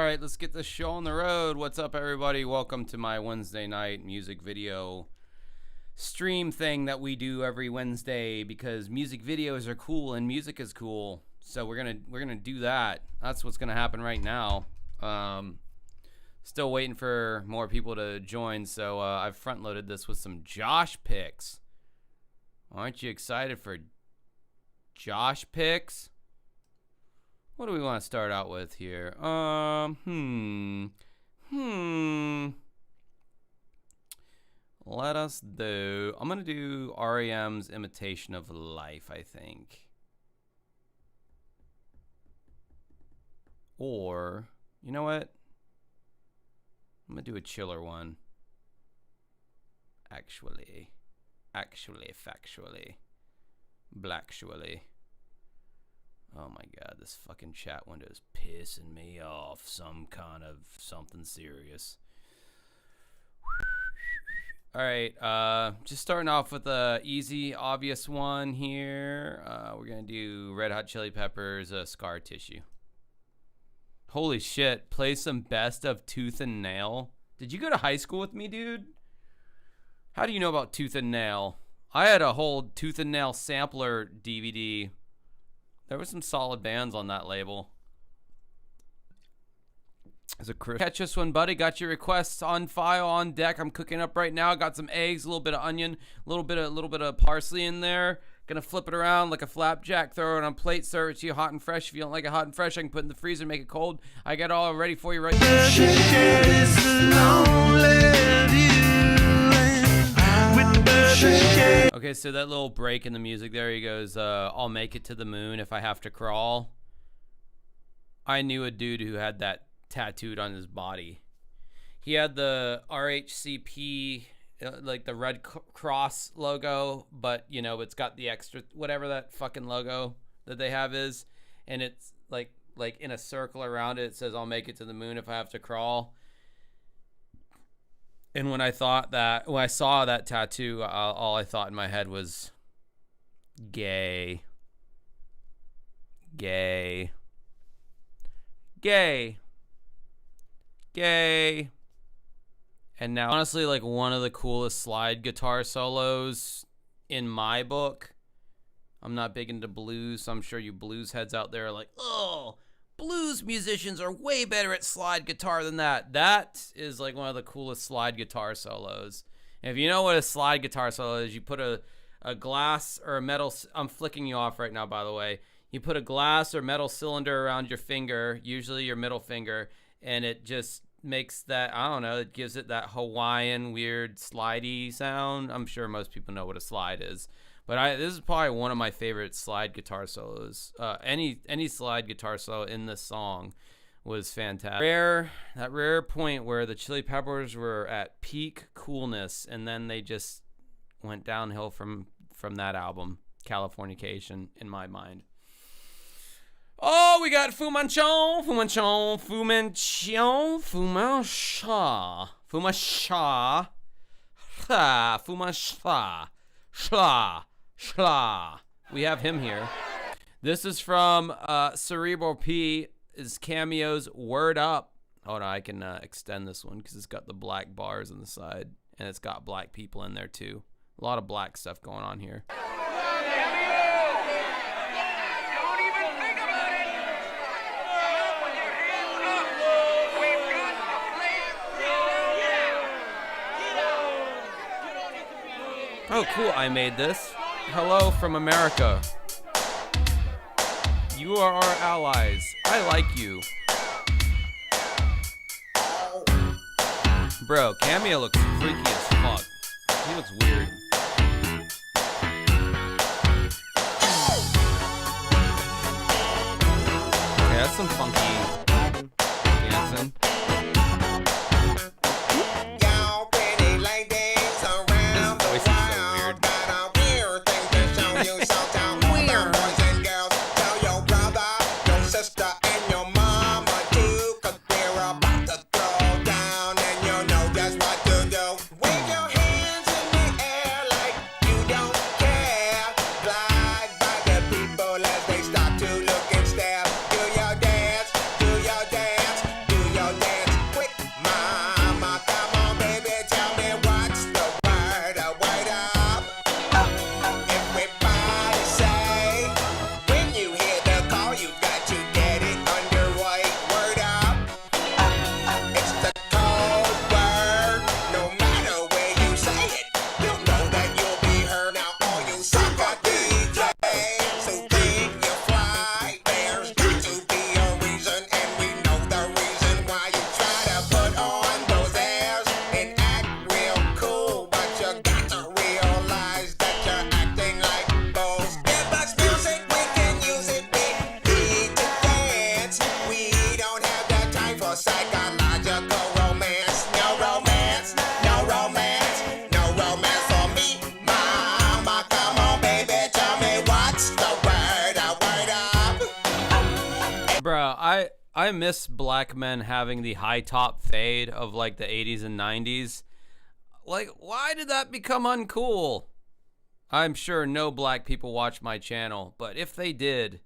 right, let's get this show on the road. What's up, everybody? Welcome to my Wednesday night music video stream thing that we do every Wednesday because music videos are cool and music is cool. So we're gonna do that. That's what's gonna happen right now. Still waiting for more people to join. So I've front loaded this with some Josh picks. Aren't you excited for Josh picks? What do we want to start out with here? Let us do. I'm gonna do REM's Imitation of Life, I think. Or, you know what? I'm gonna do a chiller one. Actually, factually, blacktually. Oh my god, this fucking chat window is pissing me off. Some kind of something serious. Alright, just starting off with a easy, obvious one here. We're gonna do Red Hot Chili Peppers, Scar Tissue. Holy shit, play some best of Tooth and Nail. Did you go to high school with me, dude? How do you know about Tooth and Nail? I had a whole Tooth and Nail sampler DVD. There were some solid bands on that label. As a crew. Catch this one, buddy. Got your requests on file, on deck. I'm cooking up right now. Got some eggs, a little bit of onion, a little bit of parsley in there. Gonna flip it around like a flapjack. Throw it on a plate. Serve it to you hot and fresh. If you don't like it hot and fresh, I can put it in the freezer, make it cold. I got it all ready for you right Okay, so that little break in the music there, he goes, I'll make it to the moon if I have to crawl. I knew a dude who had that tattooed on his body. He had the RHCP, like the Red Cross logo, but, you know, it's got the extra, whatever that fucking logo that they have is, and it's like in a circle around it, it says, I'll make it to the moon if I have to crawl. And when I saw that tattoo, all I thought in my head was gay. Gay. Gay. Gay. And now, honestly, like one of the coolest slide guitar solos in my book. I'm not big into blues, so I'm sure you blues heads out there are like, oh, blues musicians are way better at slide guitar than that. That is like one of the coolest slide guitar solos. And if you know what a slide guitar solo is, you put a glass or a metal, I'm flicking you off right now, by the way. You put a glass or metal cylinder around your finger, usually your middle finger, and it just makes that, I don't know, it gives it that Hawaiian weird slidey sound. I'm sure most people know what a slide is. But this is probably one of my favorite slide guitar solos. Any slide guitar solo in this song was fantastic. That rare point where the Chili Peppers were at peak coolness, and then they just went downhill from that album, Californication, in my mind. Oh, we got Fu Manchu, Shla. We have him here. This is from Cerebral P. His cameos, Word Up. Hold on, I can extend this one because it's got the black bars on the side, and it's got black people in there too. A lot of black stuff going on here. Oh, cool, I made this. Hello from America. You are our allies. I like you. Bro, Cameo looks freaky as fuck. He looks weird. Okay, that's some funky dancing. I miss black men having the high top fade of like the 80s and 90s. Like, why did that become uncool? I'm sure no black people watch my channel, but if they did,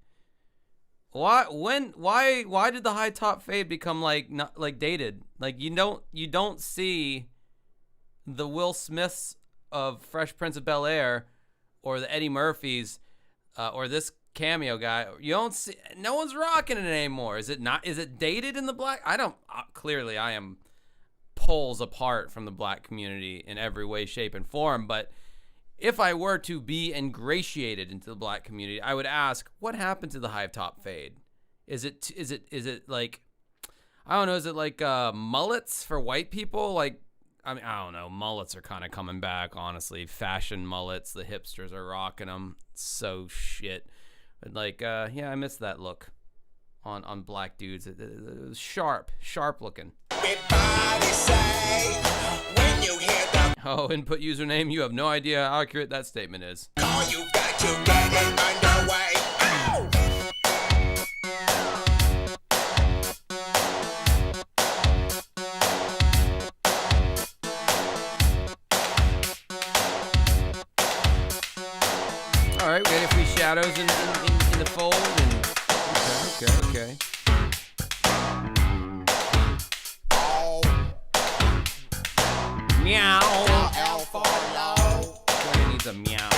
why did the high top fade become like not like dated? Like you don't see the Will Smiths of Fresh Prince of Bel-Air or the Eddie Murphys or this cameo guy. You don't see, no one's rocking it anymore. Is it dated in the black? I don't, clearly I am poles apart from the black community in every way, shape, and form, but if I were to be ingratiated into the black community, I would ask, what happened to the high top fade? Is it like, I don't know, is it like mullets for white people? Like, I mean, I don't know. Mullets are kind of coming back, honestly. Fashion mullets, the hipsters are rocking them. So shit. But like, yeah, I miss that look on black dudes. It was sharp looking. Everybody say, when you hear the input username, you have no idea how accurate that statement is. Oh, you got to get it underway. All right, we got any free shadows in the fold. And okay. Meow. Somebody needs a meow.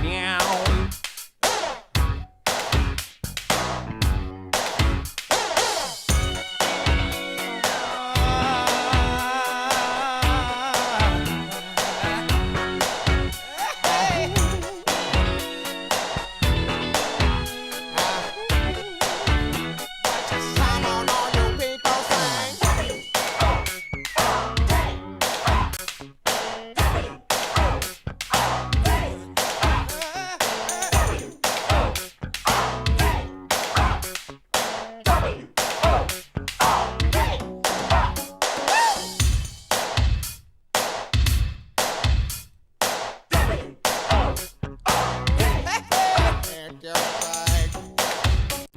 Meow.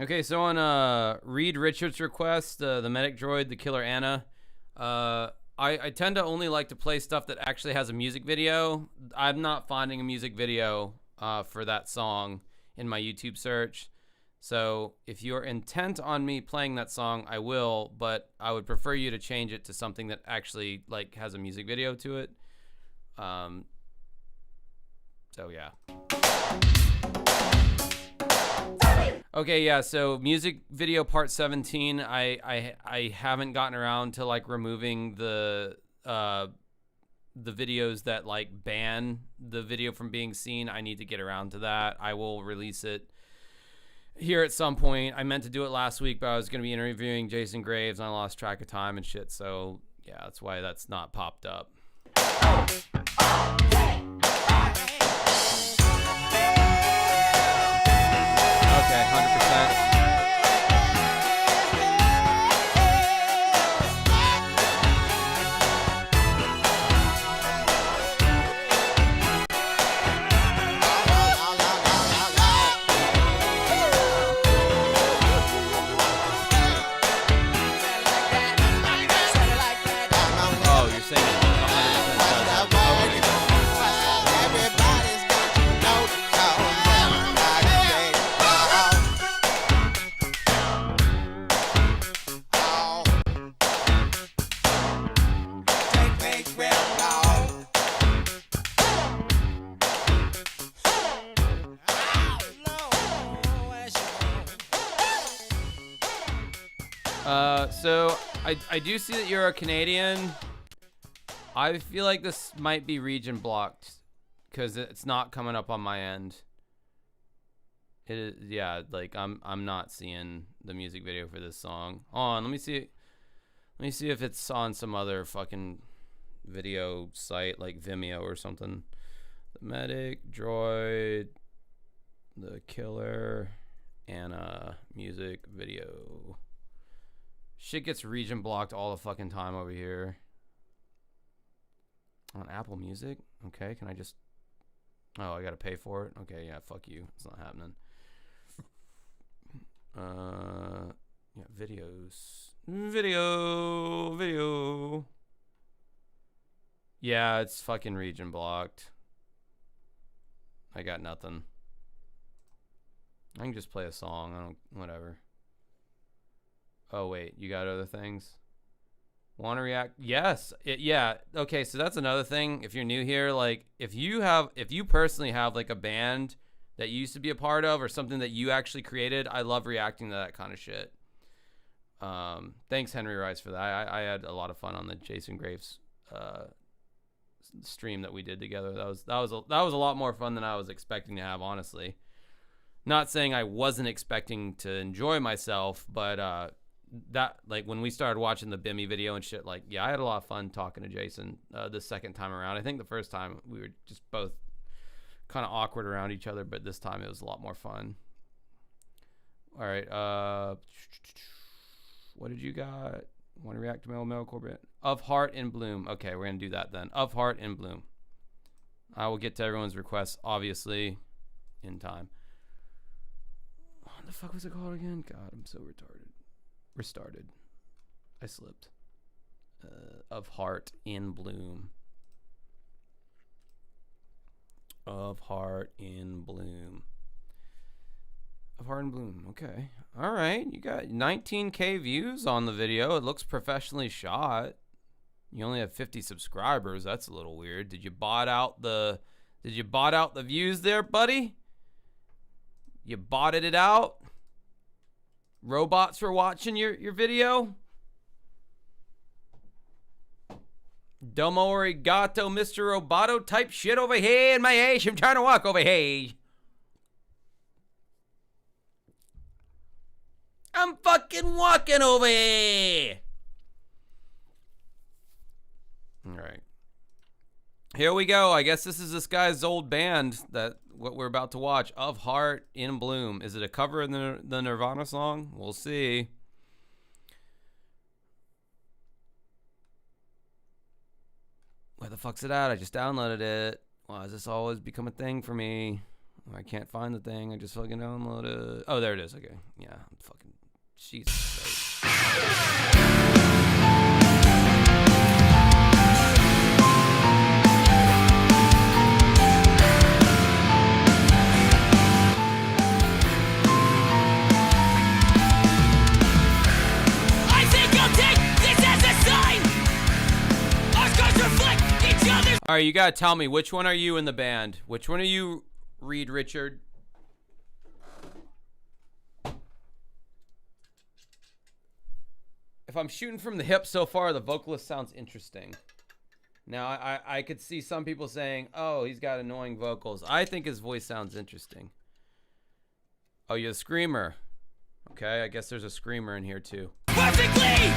Okay, so on Reed Richards' request, the medic droid, the killer Anna, I tend to only like to play stuff that actually has a music video. I'm not finding a music video for that song in my YouTube search. So if you're intent on me playing that song, I will, but I would prefer you to change it to something that actually like has a music video to it. So yeah. Okay, yeah, so music video part 17, I haven't gotten around to like removing the videos that like ban the video from being seen. I need to get around to that. I will release it here at some point. I meant to do it last week, but I was going to be interviewing Jason Graves and I lost track of time and shit. So yeah, that's why that's not popped up. Okay, 100%. Oh, you're saying it 100% so I do see that you're a Canadian. I feel like this might be region blocked because it's not coming up on my end. It is, yeah, like I'm not seeing the music video for this song. Hold on, let me see if it's on some other fucking video site like Vimeo or something. The medic droid, the killer Anna music video. Shit gets region blocked all the fucking time over here. On Apple Music? Okay, can I just... Oh, I gotta pay for it? Okay, yeah, fuck you. It's not happening. Yeah, videos. Video. Yeah, it's fucking region blocked. I got nothing. I can just play a song. Whatever. Oh, wait. You got other things? Want to react? Yes. Yeah. Okay, so that's another thing. If you're new here, like, if you personally have, like, a band that you used to be a part of or something that you actually created, I love reacting to that kind of shit. Thanks, Henry Rice, for that. I had a lot of fun on the Jason Graves stream that we did together. That was a lot more fun than I was expecting to have, honestly. Not saying I wasn't expecting to enjoy myself, but that, like, when we started watching the Bimmy video and shit, like, yeah, I had a lot of fun talking to Jason the second time around. I think the first time we were just both kind of awkward around each other, but this time it was a lot more fun. All right, what did you got? Want to react to Metalcore bit? Of Heart in Bloom. Okay, we're gonna do that then. Of Heart in Bloom. I will get to everyone's requests, obviously, in time. What the fuck was it called again? God, I'm so retarded. Restarted. I slipped. Of Heart in Bloom. Of Heart in Bloom. Of Heart in Bloom. Okay. All right. You got 19K views on the video. It looks professionally shot. You only have 50 subscribers. That's a little weird. Did you bot out the views there, buddy? You botted it out? Robots were watching your video? Domo arigato, Mr. Roboto type shit over here in my age. I'm trying to walk over here. I'm fucking walking over here. All right. Here we go. I guess this is this guy's old band, that what we're about to watch. Of Heart in Bloom. Is it a cover of the Nirvana song? We'll see. Where the fuck's it at? I just downloaded it. Why does this always become a thing for me? I can't find the thing. I just fucking downloaded it. Oh, there it is. Okay. Yeah, I'm fucking... Jesus Christ. All right, you gotta tell me, which one are you in the band? Which one are you, Reed Richard? If I'm shooting from the hip so far, the vocalist sounds interesting. Now, I could see some people saying, oh, he's got annoying vocals. I think his voice sounds interesting. Oh, you're a screamer. Okay, I guess there's a screamer in here too. Perfectly!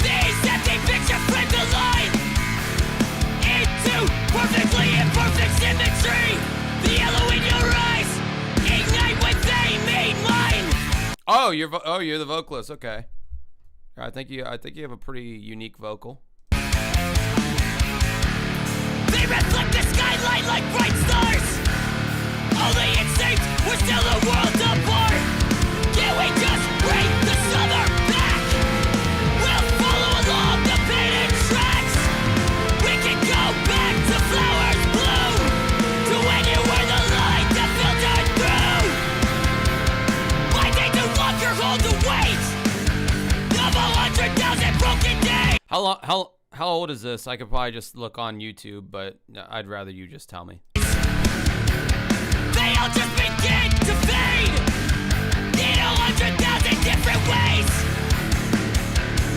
These empty picture frames align into perfectly imperfect symmetry. The yellow in your eyes ignite when they meet mine. Oh, you're the vocalist. Okay. I think you have a pretty unique vocal. They reflect the skyline like bright stars. Only instinct, we're still a world apart. Can we just bring the summer back? We'll follow along the painted tracks. We can go back to flowers bloom, to when you were the light that filtered through. Why they no longer hold the weight of 100,000 broken days? How old is this? I could probably just look on YouTube, but I'd rather you just tell me. They all just begin to fade in 100,000 different ways.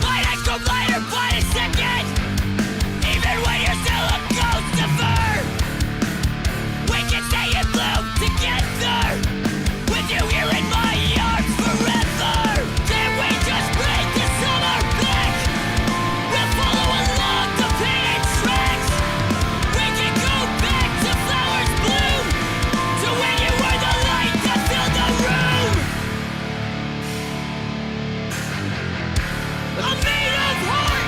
My eyes grow lighter by the second, even when you're still a ghost of her. We can stay in bloom together, with you here in my arms forever. Can we just bring the summer back? We'll follow along the painted tracks. We can go back to flowers bloom, to when you were the light that filled the room. I'm made of heart.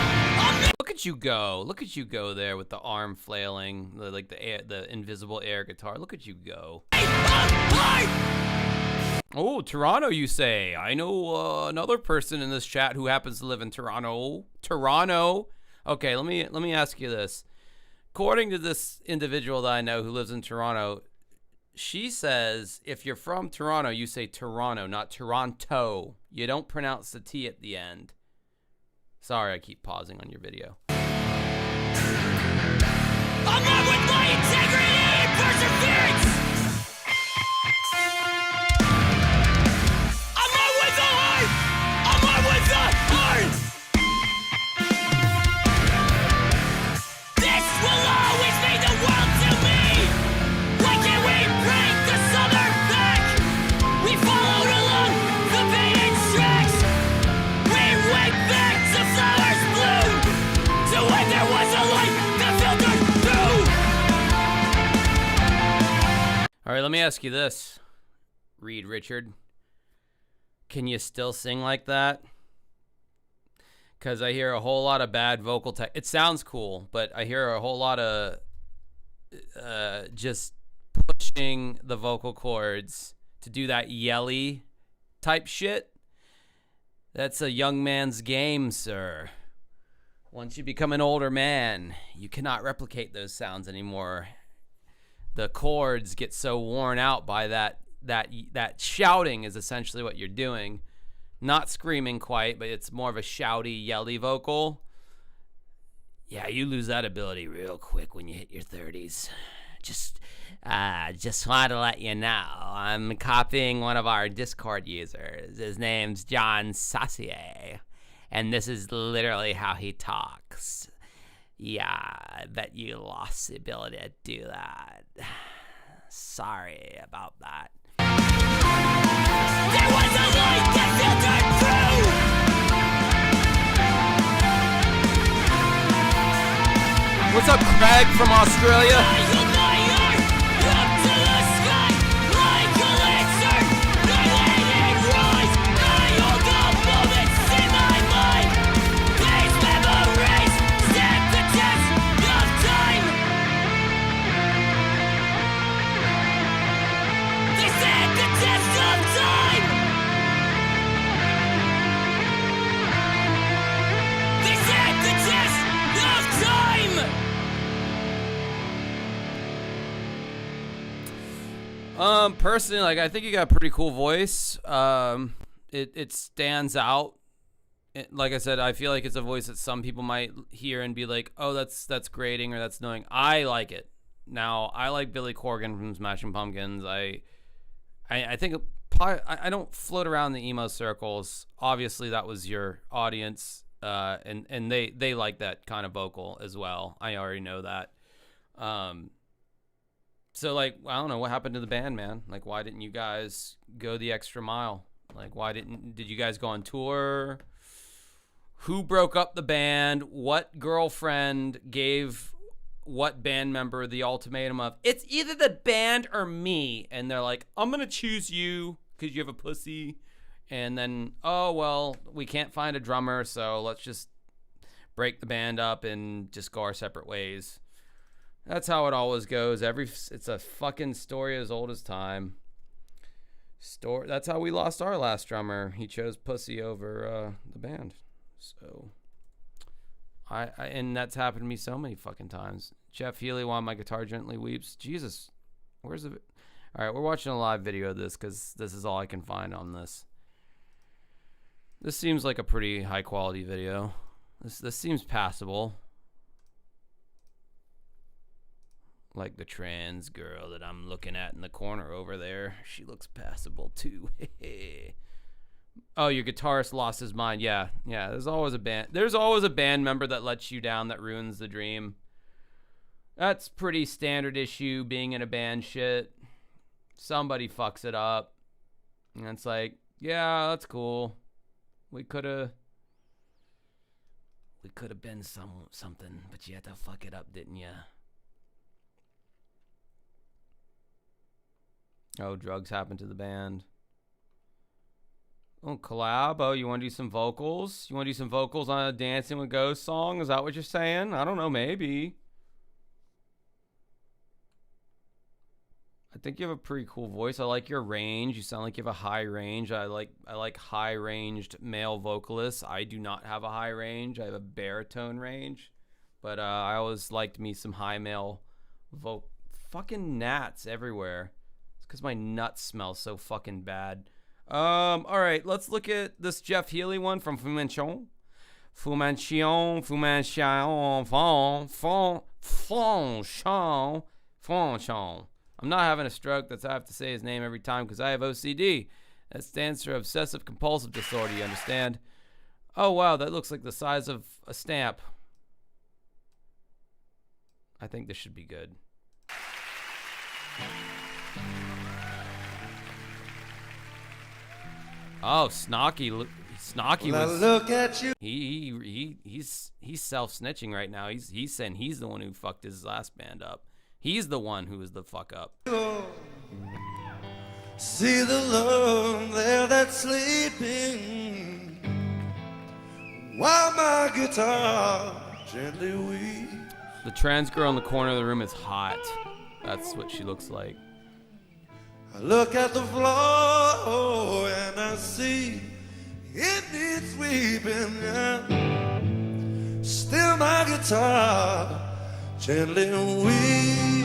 Look at you go! Look at you go there with the arm flailing, like the invisible air guitar. Look at you go. Oh, Toronto, you say? I know another person in this chat who happens to live in Toronto. Toronto. Okay, let me ask you this. According to this individual that I know who lives in Toronto, she says if you're from Toronto, you say Toronto, not Toronto. You don't pronounce the T at the end. Sorry, I keep pausing on your video. I'm on with my integrity and perseverance! I'm on with the heart! I'm on with the heart! This will always mean the world to me! Why can't we bring the southern back? We followed along the painted tracks! We went back to flowers bloom! To when there was a light that filtered through! All right, let me ask you this, Reed Richard. Can you still sing like that? Because I hear a whole lot of bad vocal tech. It sounds cool, but I hear a whole lot of just pushing the vocal cords to do that yelly type shit. That's a young man's game, sir. Once you become an older man, you cannot replicate those sounds anymore. The chords get so worn out by that shouting is essentially what you're doing. Not screaming quite, but it's more of a shouty, yelly vocal. Yeah, you lose that ability real quick when you hit your 30s. Just wanted to let you know, I'm copying one of our Discord users. His name's John Sassier, and this is literally how he talks. Yeah, I bet you lost the ability to do that. Sorry about that. There was a light that filtered through! What's up, Craig from Australia? I hold my heart up to the sky like a lantern. I let it rise. I hold the moments in my mind. These memories stand the test of time. They stand the test of time. They stand the test of time. Personally, like, I think you got a pretty cool voice. It stands out. Like I said, I feel like it's a voice that some people might hear and be like, oh, that's grating or that's annoying. I like it. Now, I like Billy Corgan from Smashing Pumpkins. I think I don't float around the emo circles. Obviously, that was your audience, and they like that kind of vocal as well. I already know that. So, like, I don't know what happened to the band, man. Like, why didn't you guys go the extra mile? Like, did you guys go on tour? Who broke up the band? What girlfriend gave what band member the ultimatum of, it's either the band or me? And they're like, I'm going to choose you because you have a pussy. And then, oh, well, we can't find a drummer, so let's just break the band up and just go our separate ways. That's how it always goes. It's a fucking story as old as time. That's how we lost our last drummer. He chose pussy over the band. So, and that's happened to me so many fucking times. Jeff Healy, While My Guitar Gently Weeps. Jesus, where's the? All right, we're watching a live video of this because this is all I can find on this. This seems like a pretty high quality video. This seems passable. Like the trans girl that I'm looking at in the corner over there. She looks passable too. Oh, your guitarist lost his mind. Yeah. There's always a band member that lets you down, that ruins the dream. That's pretty standard issue being in a band shit. Somebody fucks it up. And it's like, yeah, that's cool. We could have been something, but you had to fuck it up, didn't you? Oh, drugs happened to the band. Oh, collab. Oh, you want to do some vocals? You want to do some vocals on a Dancing with Ghosts song? Is that what you're saying? I don't know, maybe. I think you have a pretty cool voice. I like your range. You sound like you have a high range. I like high ranged male vocalists. I do not have a high range. I have a baritone range, but I always liked me some high male fucking gnats everywhere. It's because my nuts smell so fucking bad. All right, let's look at this Jeff Healey one from Fumanchon. Fonchon. I'm not having a stroke. That's how I have to say his name every time because I have OCD. That stands for obsessive compulsive disorder, you understand? Oh, wow, that looks like the size of a stamp. I think this should be good. Oh, Snocky. Snocky was. Look at you. He's self-snitching right now. He's saying he's the one who fucked his last band up. He's the one who was the fuck up. See the love there that's sleeping while my guitar gently weeps. The trans girl in the corner of the room is hot. That's what she looks like. I look at the floor and I see it needs sweeping. Still my guitar gently weeps.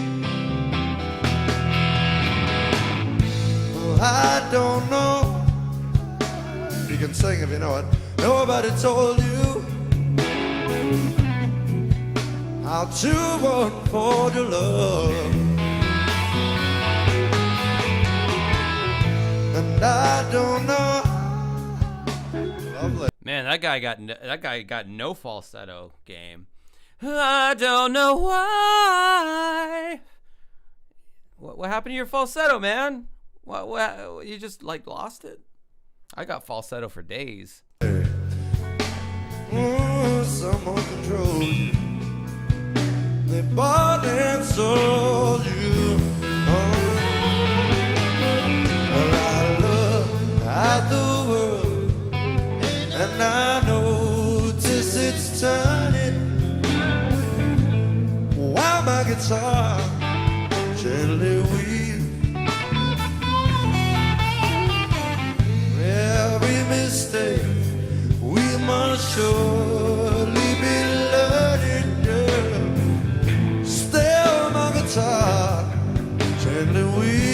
Well, I don't know. You can sing if you know it. Nobody told you how to unfold your love. And I don't know. Lovely. Man, that guy got no falsetto game. I don't know why. What happened to your falsetto, man? What you just like lost it? I got falsetto for days. Someone control you. They bought and sold you. Well, I look at the world and I notice it's turning while my guitar gently weeps. Every mistake we must surely be learning, girl. Still my guitar gently weeps.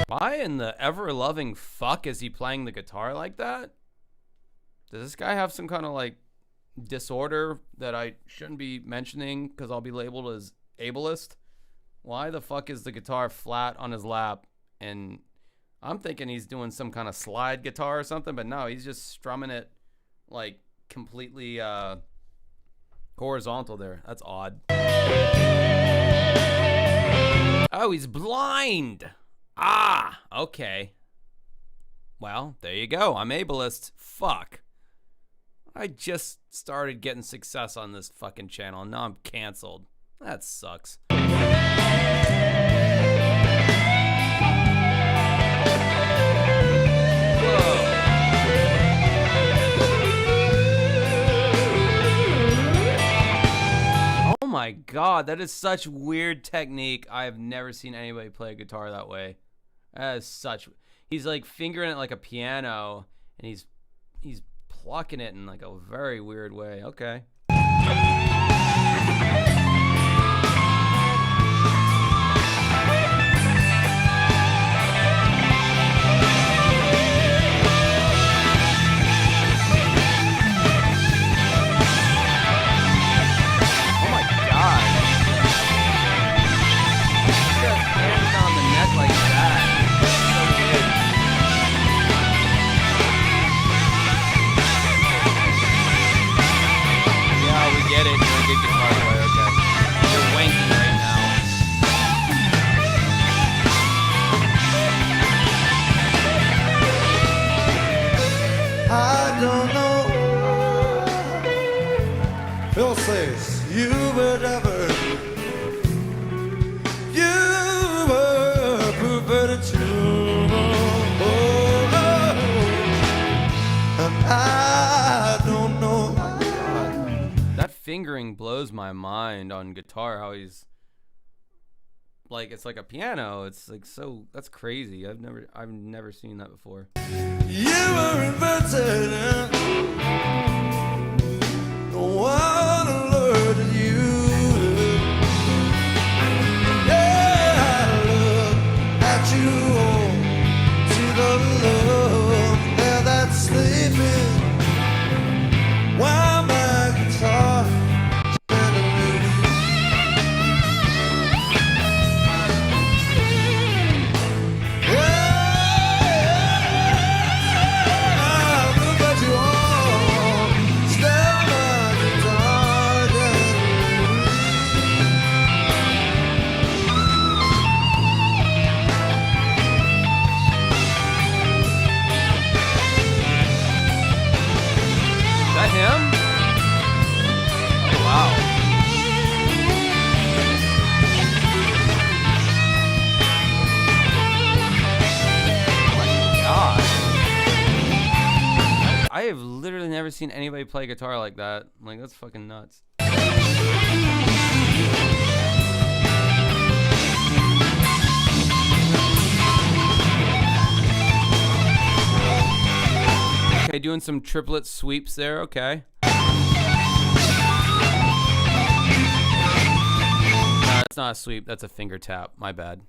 Why in the ever-loving fuck is he playing the guitar like that? Does this guy have some kind of like disorder that I shouldn't be mentioning because I'll be labeled as ableist? Why the fuck is the guitar flat on his lap? And I'm thinking he's doing some kind of slide guitar or something, but no, he's just strumming it like completely horizontal there. That's odd. Oh, he's blind. Ah, okay. Well, there you go. I'm ableist. Fuck. I just started getting success on this fucking channel, and now I'm canceled. That sucks. Oh my god, that is such weird technique. I have never seen anybody play a guitar that way. That is such... He's like fingering it like a piano, and he's plucking it in like a very weird way. Okay. I don't know. Phil says you were never, you were perverted too. And I don't know. That fingering blows my mind on guitar. How he's like, it's like a piano. It's like so. That's crazy. I've never seen that before. You were invented. No one alerted you. Yeah, I look at you, see the love there that's sleeping. While my guitar I have literally never seen anybody play guitar like that. Like, that's fucking nuts. Okay, doing some triplet sweeps there. Okay. No, that's not a sweep. That's a finger tap. My bad.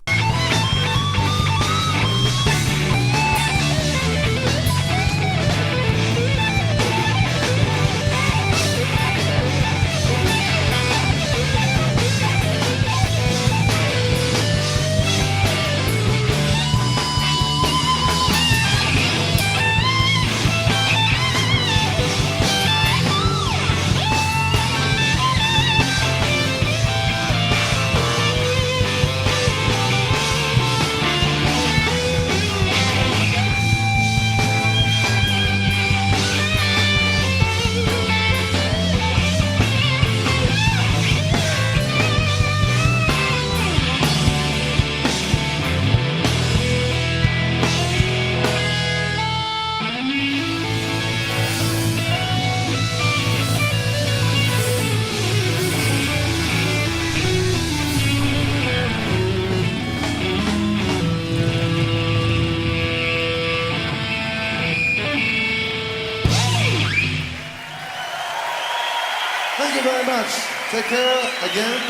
Thank you very much. Take care again.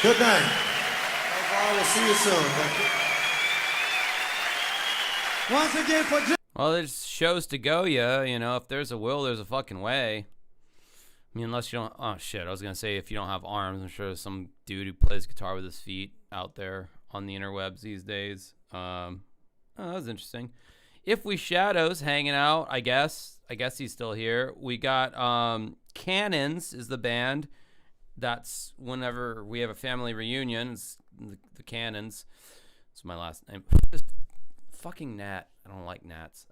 Good night. I will see you soon. Thank you. Once again for Well, there's shows to go, yeah. You know, if there's a will, there's a fucking way. I mean, unless you don't... Oh, shit. I was going to say if you don't have arms, I'm sure there's some dude who plays guitar with his feet out there on the interwebs these days. Oh, that was interesting. If We Shadows hanging out, I guess. I guess he's still here. We got Cannons is the band. That's whenever we have a family reunion. It's the Cannons. It's my last name. Fucking Gnat. I don't like gnats.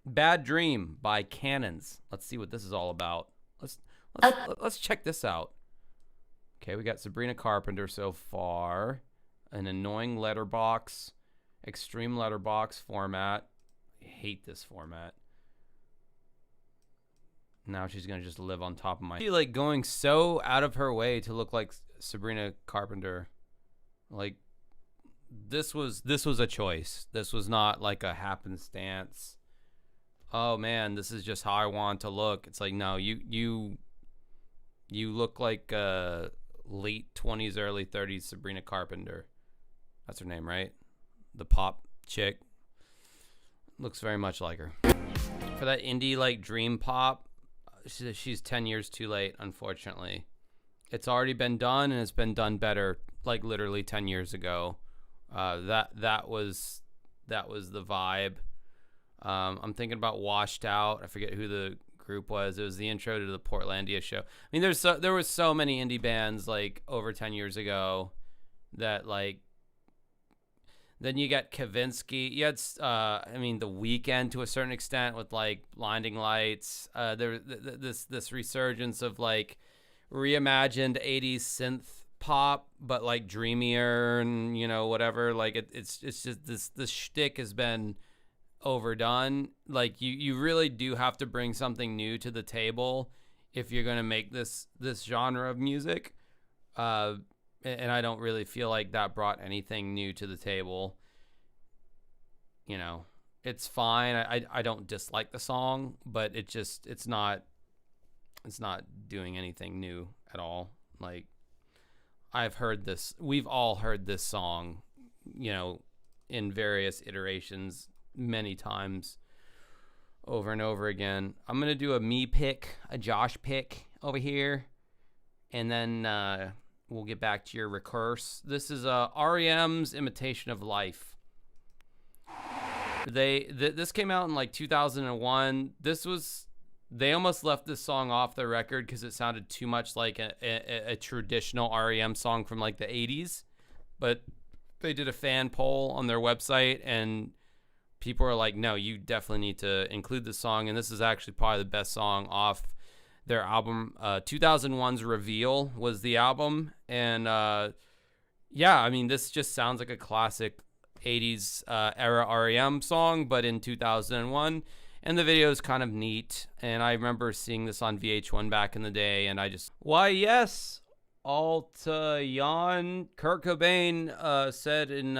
Bad Dream by Cannons. Let's see what this is all about. Let's check this out. Okay, we got Sabrina Carpenter so far. An annoying letterbox, extreme letterbox format. I hate this format. Now she's gonna just live on top of my. She like going so out of her way to look like Sabrina Carpenter. Like this was a choice. This was not like a happenstance. Oh man, this is just how I want to look. It's like no, you look like late 20s, early 30s Sabrina Carpenter. That's her name, right? The pop chick. Looks very much like her. For that indie like dream pop, she's 10 years too late, unfortunately. It's already been done, and it's been done better, like literally 10 years ago. That was the vibe. I'm thinking about Washed Out. I forget who the group was. It was the intro to the Portlandia show. I mean, there was so many indie bands like over 10 years ago that like. Then you got Kavinsky. You had, The Weeknd to a certain extent with like Blinding Lights. This resurgence of like reimagined 80s synth pop, but like dreamier and whatever. Like it's just this shtick has been overdone. Like you really do have to bring something new to the table if you're gonna make this genre of music. And I don't really feel like that brought anything new to the table. You know, it's fine. I don't dislike the song, but it's not doing anything new at all. Like, I've heard this, we've all heard this song, you know, in various iterations many times over and over again. I'm going to do a me pick, a Josh pick over here, and then we'll get back to your recurse. This is REM's Imitation of Life. This came out in like 2001. They almost left this song off the record because it sounded too much like a traditional REM song from like the 80s. But they did a fan poll on their website, and people are like, no, you definitely need to include this song. And this is actually probably the best song off their album. 2001's Reveal was the album. And yeah, I mean, this just sounds like a classic 80s era REM song, but in 2001. And the video is kind of neat. And I remember seeing this on VH1 back in the day. And I just, why, yes, Alta Jan. Kurt Cobain said in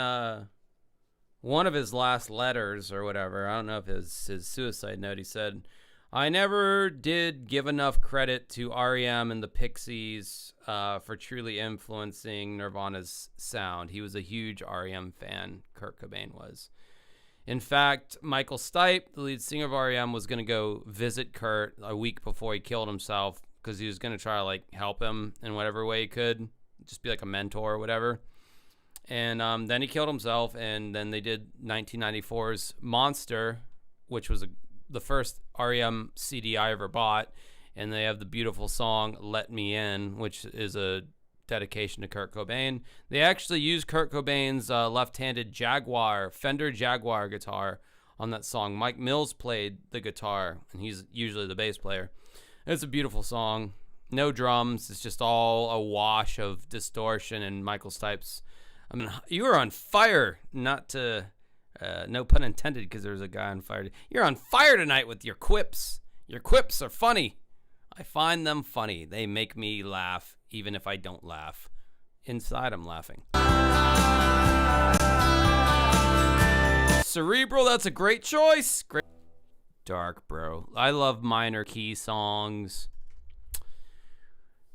one of his last letters or whatever, I don't know if it's his suicide note, he said, I never did give enough credit to REM and the Pixies for truly influencing Nirvana's sound. He was a huge REM fan, Kurt Cobain was. In fact, Michael Stipe, the lead singer of REM, was going to go visit Kurt a week before he killed himself because he was going to try to like help him in whatever way he could, just be like a mentor or whatever. And then he killed himself, and then they did 1994's Monster, which was the first REM CD I ever bought, and they have the beautiful song Let Me In, which is a dedication to Kurt Cobain. They actually used Kurt Cobain's left-handed Fender Jaguar guitar on that song. Mike Mills played the guitar, and he's usually the bass player. It's a beautiful song. No drums. It's just all a wash of distortion, and Michael Stipe's, I mean, you are on fire, not to, no pun intended, because there's a guy on fire. You're on fire tonight with your quips. Your quips are funny. I find them funny. They make me laugh, even if I don't laugh. Inside, I'm laughing. Cerebral, that's a great choice. Great. Dark, bro. I love minor key songs.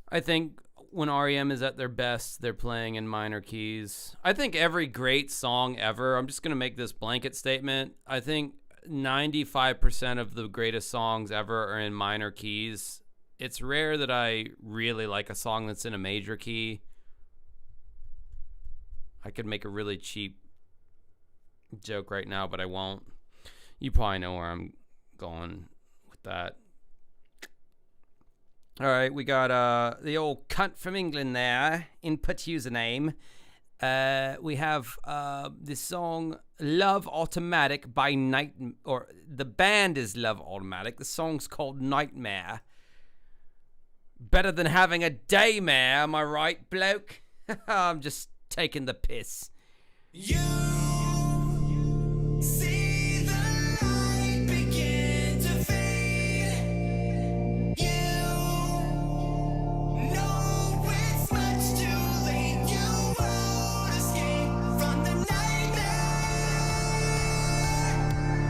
I think when REM is at their best, they're playing in minor keys. I think every great song ever, I'm just going to make this blanket statement. I think 95% of the greatest songs ever are in minor keys. It's rare that I really like a song that's in a major key. I could make a really cheap joke right now, but I won't. You probably know where I'm going with that. All right, we got the old cunt from England there. Input username. We have this song Love Automatic by the band is Love Automatic. The song's called Nightmare. Better than having a daymare, am I right, bloke? I'm just taking the piss. You see the light begin to fade. You know it's much too late. You won't escape from the nightmare.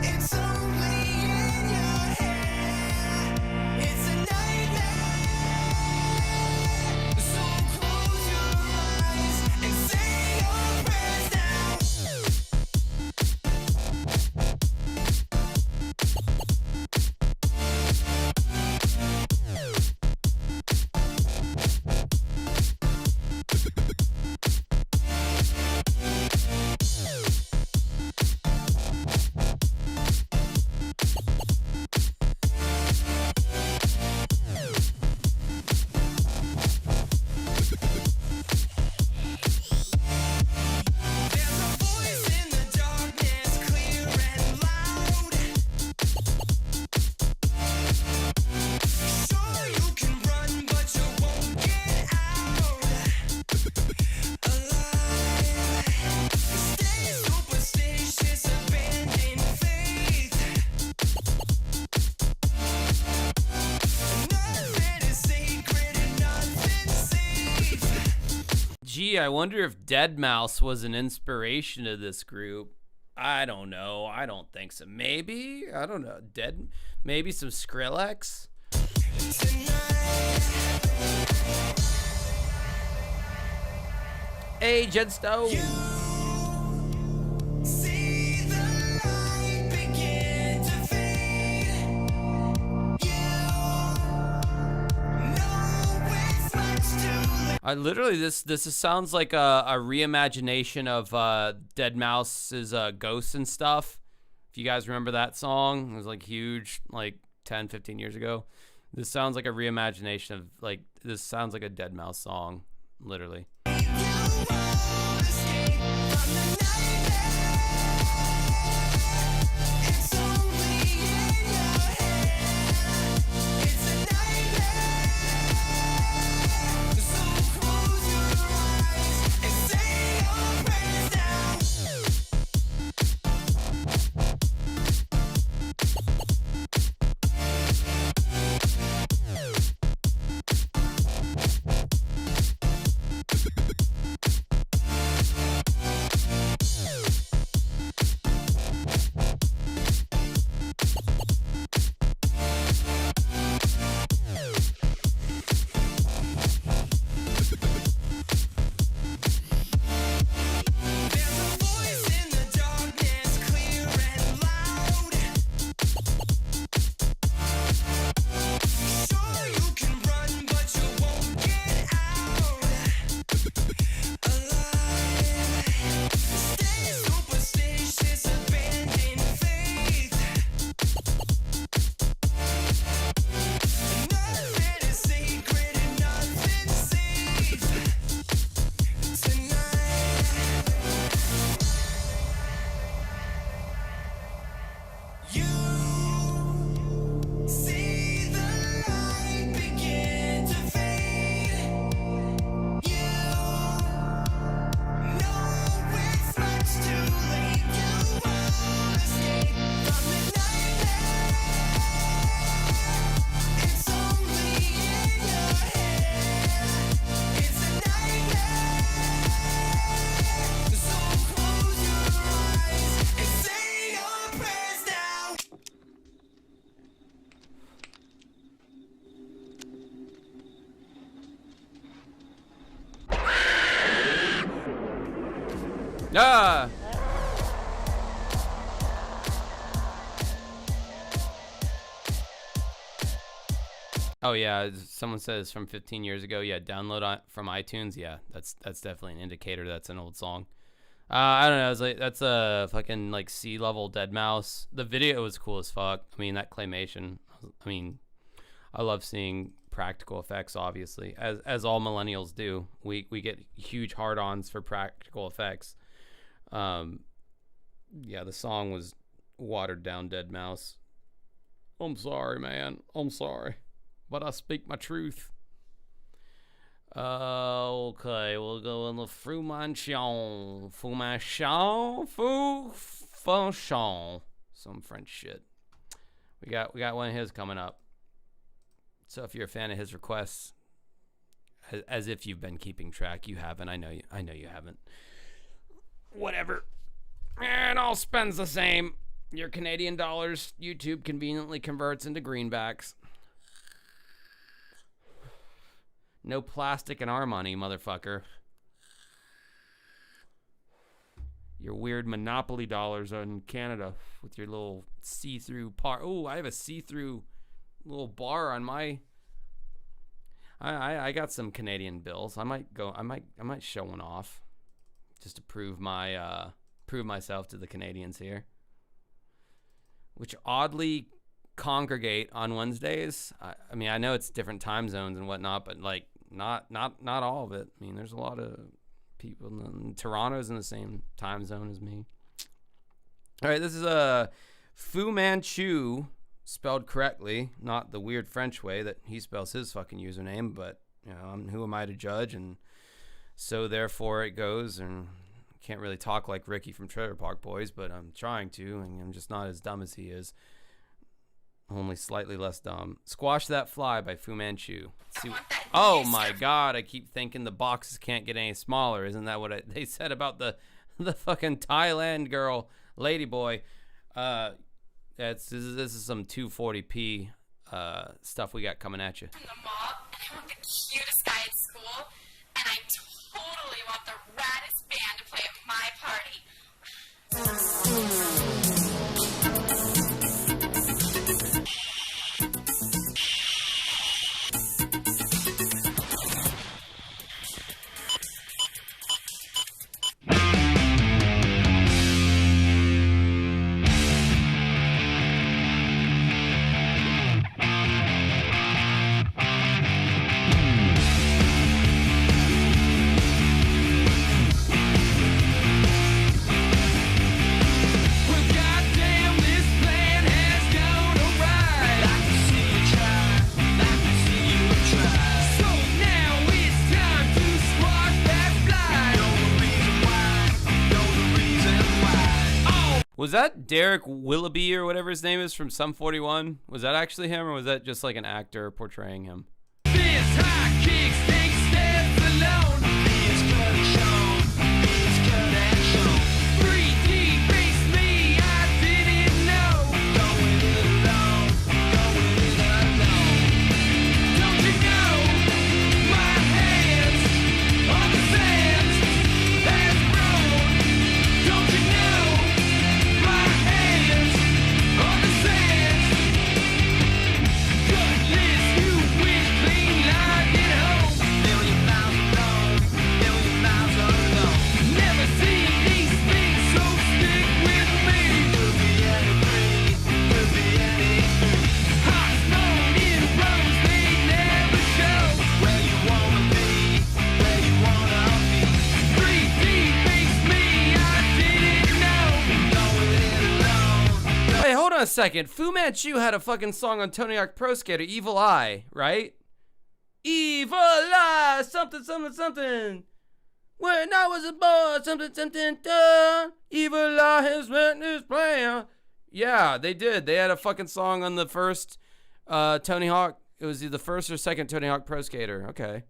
It's only in your head. It's a nightmare. So close your eyes and say your prayers now. Gee, I wonder if Dead Mouse was an inspiration to this group. I don't know. I don't think so. Maybe. I don't know. Maybe some Skrillex. Hey, Jed Stowe. Literally, this sounds like a reimagination of Dead Mouse's Ghosts and Stuff. If you guys remember that song, it was like huge, like 10, 15 years ago. This sounds like a reimagination of this sounds like a Dead Mouse song, literally. Ah! Oh yeah, someone says from 15 years ago. Yeah, download from iTunes. Yeah, that's definitely an indicator that's an old song. I don't know. It's like that's a fucking like sea level Dead Mouse. The video was cool as fuck. I mean that claymation. I mean, I love seeing practical effects. Obviously, as all millennials do, we get huge hard-ons for practical effects. Yeah, the song was watered down Dead Mouse. I'm sorry, man. I'm sorry. But I speak my truth. Okay, we'll go in the Fumation. Some French shit. We got one of his coming up. So if you're a fan of his requests, as if you've been keeping track, you haven't. I know you haven't. Whatever. It all spends the same. Your Canadian dollars, YouTube conveniently converts into greenbacks. No plastic in our money, motherfucker. Your weird Monopoly dollars in Canada with your little see-through bar. Oh, I have a see-through little bar on my. I got some Canadian bills. I might show one off, just to prove myself to the Canadians here, which oddly congregate on Wednesdays. I mean, I know it's different time zones and whatnot, but like not all of it. I mean, there's a lot of people. Toronto's in the same time zone as me. All right, this is a Fu Manchu, spelled correctly, not the weird French way that he spells his fucking username. But you know, who am I to judge? And so therefore it goes. And can't really talk like Ricky from Trailer Park Boys, but I'm trying to, and I'm just not as dumb as he is. Only slightly less dumb. Squash That Fly by Fu Manchu. Let's see oh my god, I keep thinking the boxes can't get any smaller. Isn't that what they said about the fucking Thailand girl, Ladyboy? This is some 240p stuff we got coming at you. In the mall, and I want the cutest guy at school, and I totally want the raddest band to play at my party. Was that Derek Willoughby or whatever his name is from Sum 41? Was that actually him, or was that just like an actor portraying him? A second. Fu Manchu had a fucking song on Tony Hawk Pro Skater, Evil Eye, right? Evil Eye, something, something, something. When I was a boy, something, something done. Evil Eye has met his plan. Yeah, they did. They had a fucking song on the first Tony Hawk. It was the first or second Tony Hawk Pro Skater. Okay.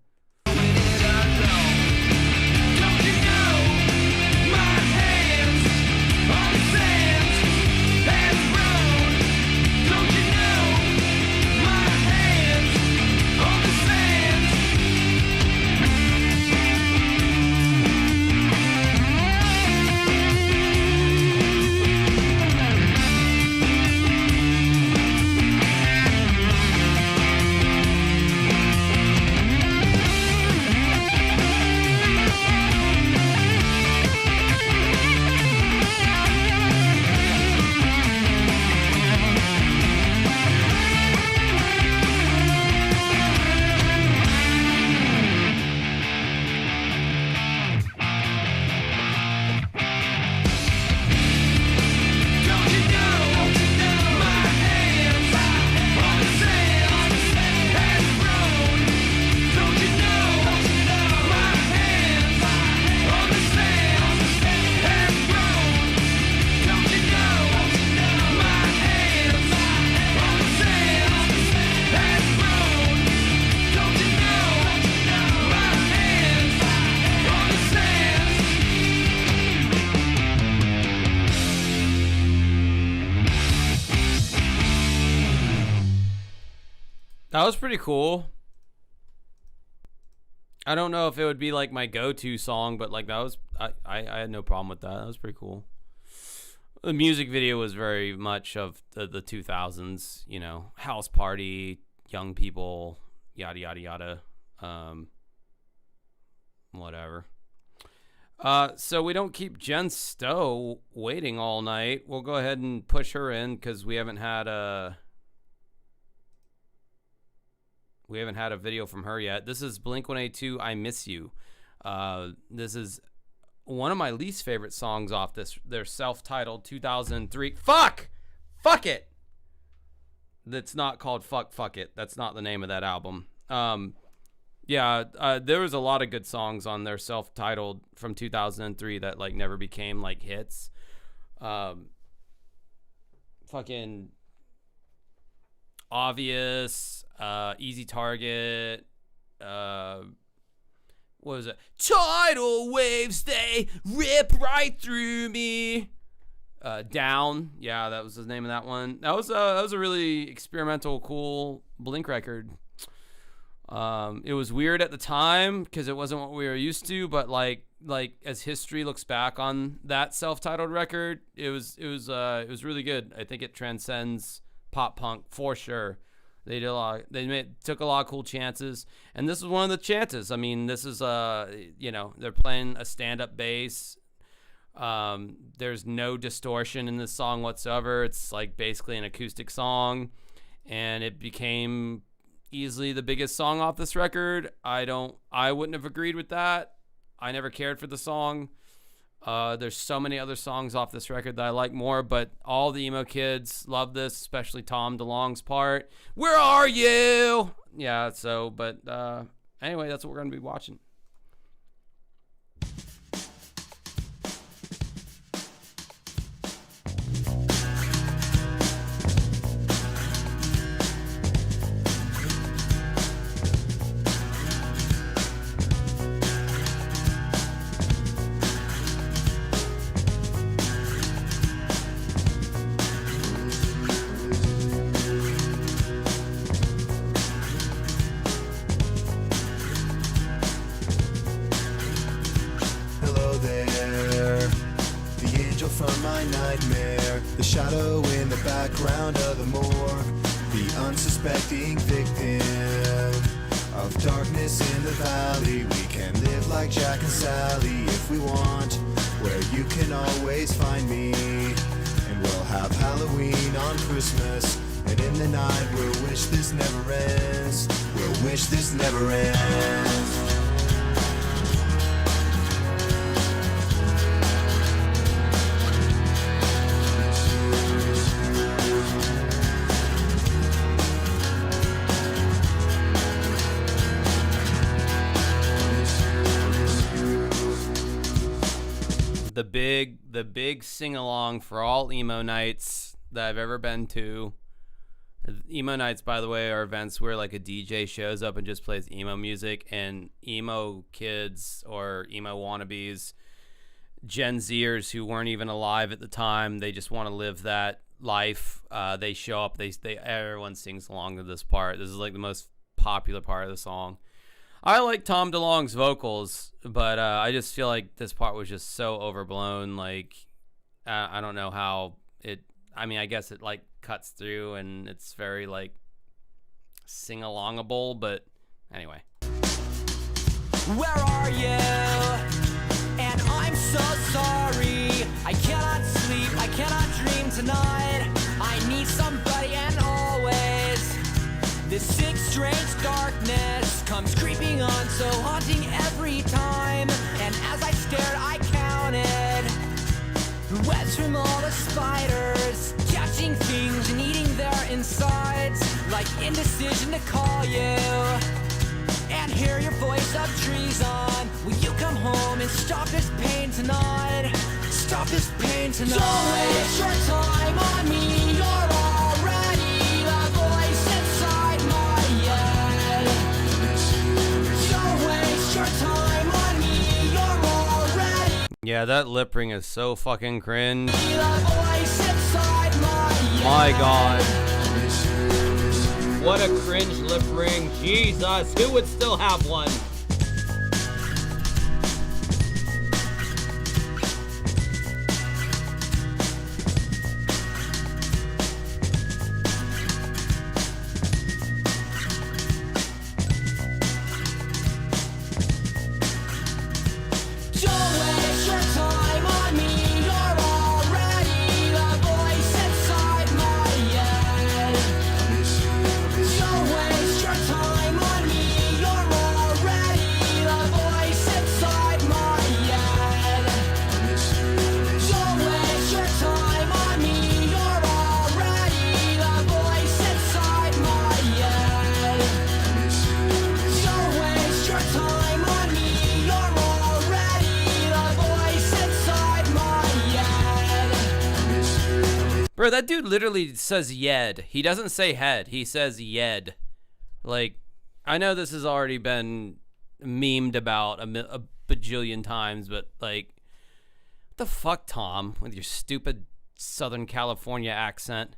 That was pretty cool. I don't know if it would be like my go-to song, but like that was I had no problem with that. That was pretty cool. The music video was very much of the 2000s, you know, house party, young people, yada yada yada, whatever. So we don't keep Jen Stowe waiting all night. We'll go ahead and push her in because we haven't had a video from her yet. This is Blink-182, I Miss You. This is one of my least favorite songs off their self-titled 2003. Fuck it. That's not called Fuck It. That's not the name of that album. There was a lot of good songs on their self-titled from 2003 that like never became like hits. Fucking Obvious, Easy Target, what was it? Tidal waves, they rip right through me. Down, yeah, that was the name of that one. That was a really experimental, cool Blink record. It was weird at the time because it wasn't what we were used to, but like as history looks back on that self-titled record, it was really good. I think it transcends pop punk for sure. They did a lot. Took a lot of cool chances, and this is one of the chances. I mean, this is they're playing a stand-up bass. There's no distortion in this song whatsoever. It's like basically an acoustic song, and it became easily the biggest song off this record. I wouldn't have agreed with that. I never cared for the song. There's so many other songs off this record that I like more, but all the emo kids love this, especially Tom DeLonge's part. Where are you? Yeah, but anyway, that's what we're going to be watching. From my nightmare, the shadow in the background of the morgue, the unsuspecting victim of darkness in the valley. We can live like Jack and Sally if we want, where you can always find me. And we'll have Halloween on Christmas, and in the night we'll wish this never ends. We'll wish this never ends. The big sing-along for all emo nights that I've ever been to. Emo nights, by the way, are events where like a DJ shows up and just plays emo music, and emo kids or emo wannabes, Gen Zers who weren't even alive at the time, they just want to live that life. They show up, everyone sings along to this part. This is like the most popular part of the song. I like Tom DeLonge's vocals, but I just feel like this part was just so overblown. Like, I don't know how it... I mean, I guess it, like, cuts through, and it's very, like, sing-alongable, but anyway. Where are you? And I'm so sorry. I cannot sleep, I cannot dream tonight. I need somebody, and always this sick, strange darkness comes creeping on, so haunting every time. And as I stared, I counted the webs from all the spiders, catching things and eating their insides, like indecision to call you and hear your voice of treason. Will you come home and stop this pain tonight? Stop this pain tonight. Don't waste your time on me. You're already the voice inside my head. Don't waste your time on me. You're already Yeah, that lip ring is so fucking cringe. the voice inside my head. My God. What a cringe lip ring. Jesus, who would still have one? Don't waste your time on me. You're already the voice inside my head. Don't waste your time on me. You're already Bro, that dude literally says yed. He doesn't say head. He says yed. Like, I know this has already been memed about a bajillion times, but like, what the fuck, Tom, with your stupid Southern California accent?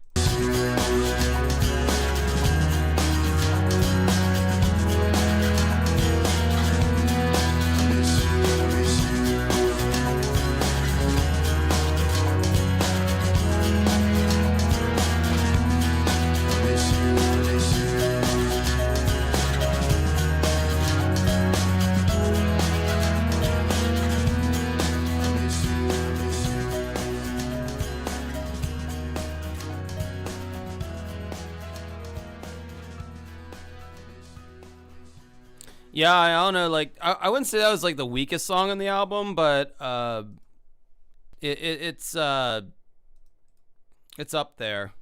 Yeah, I don't know. Like, I wouldn't say that was like the weakest song on the album, but it's up there.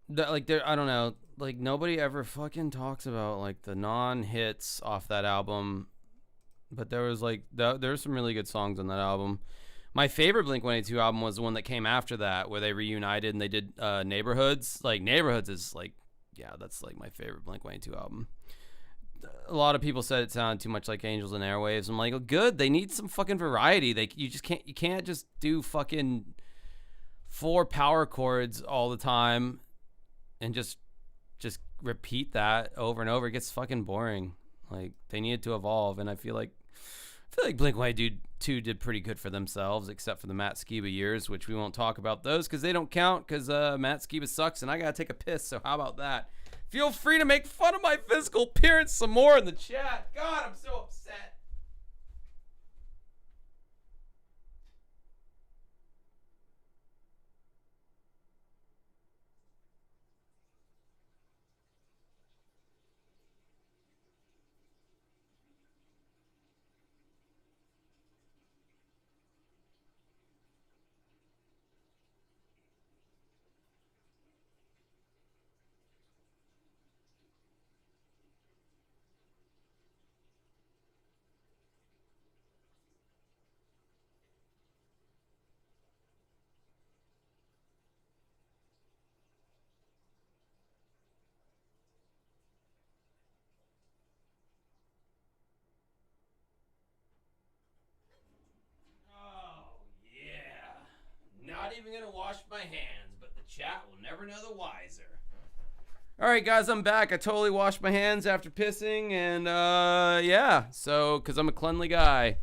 Like, there, I don't know. Like, nobody ever fucking talks about like the non-hits off that album, but there was like there's some really good songs on that album. My favorite Blink-182 album was the one that came after that, where they reunited and they did Neighborhoods. Like, Neighborhoods is like, yeah, that's like my favorite Blink-182 album. A lot of people said it sounded too much like Angels and Airwaves. I'm like, oh, good. They need some fucking variety. You can't just do fucking 4 power chords all the time and just repeat that over and over. It gets fucking boring. Like, they needed to evolve, and I feel like Blink-182 did pretty good for themselves, except for the Matt Skiba years, which we won't talk about those because they don't count, because Matt Skiba sucks and I gotta take a piss. So how about that? Feel free to make fun of my physical appearance some more in the chat. God, I'm so upset. Not even gonna wash my hands, but the chat will never know the wiser. All right, guys, I'm back. I totally washed my hands after pissing, and yeah, so because I'm a cleanly guy.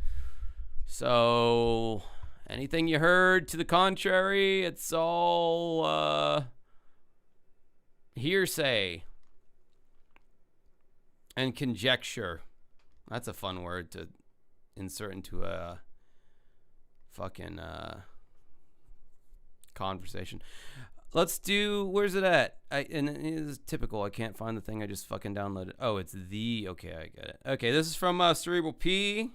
So anything you heard to the contrary, it's all hearsay and conjecture. That's a fun word to insert into a fucking conversation. Let's do, where's it at? And it is typical. I can't find the thing I just fucking downloaded. Oh, it's okay, I get it. Okay, this is from Cerebral P. I'm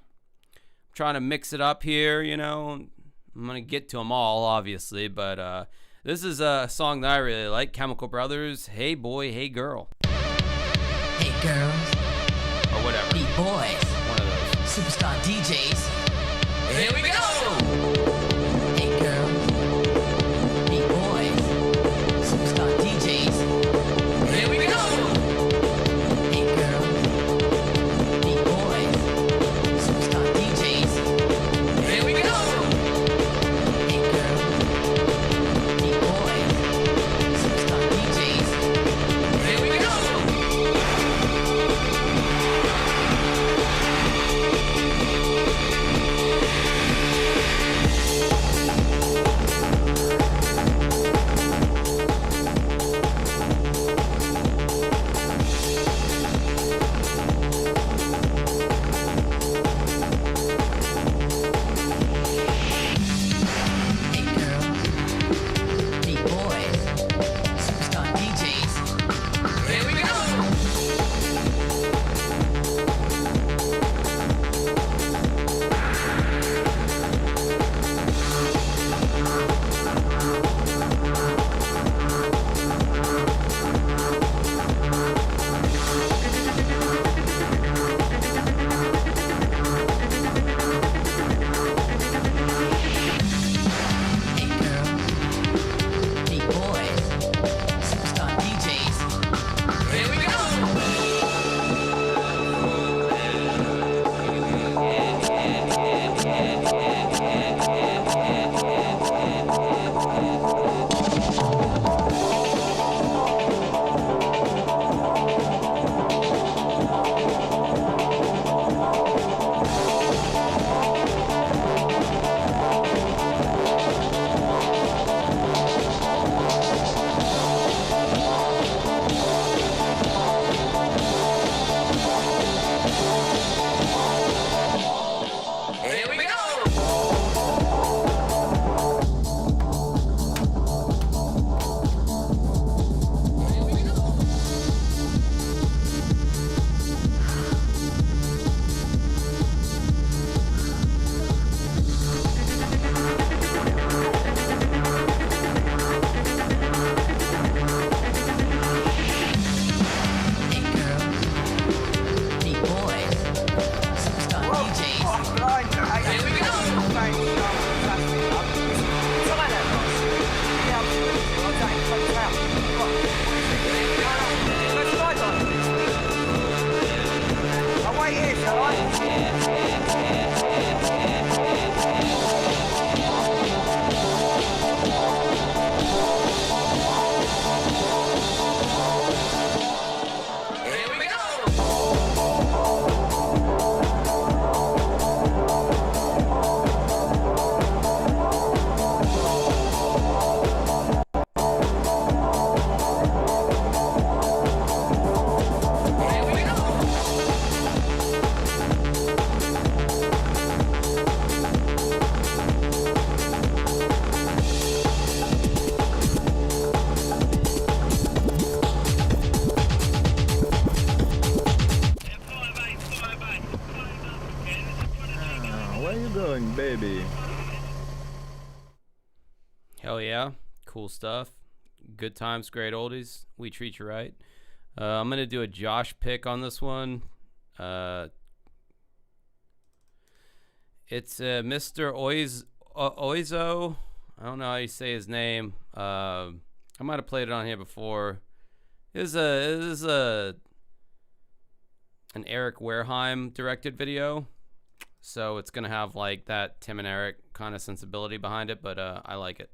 trying to mix it up here, you know. I'm gonna get to them all, obviously, but this is a song that I really like. Chemical Brothers, Hey Boy, Hey Girl. Hey girls. Or whatever. Hey boys. One of those. Superstar DJs. Here we go. Hey girls. Hey boys. Superstar DJs. Here we go. Hey girls. Hey boys. Superstar DJs. Here we go. Hey girls. Hey boys. Superstar DJs. Here we go. you doing, baby? Hell yeah. Cool stuff. Good times, great oldies. We treat you right. I'm going to do a Josh pick on this one. It's Mr. Oizo. I don't know how you say his name. I might have played it on here before. It is an Eric Wareheim directed video. So it's going to have like that Tim and Eric kind of sensibility behind it, but I like it.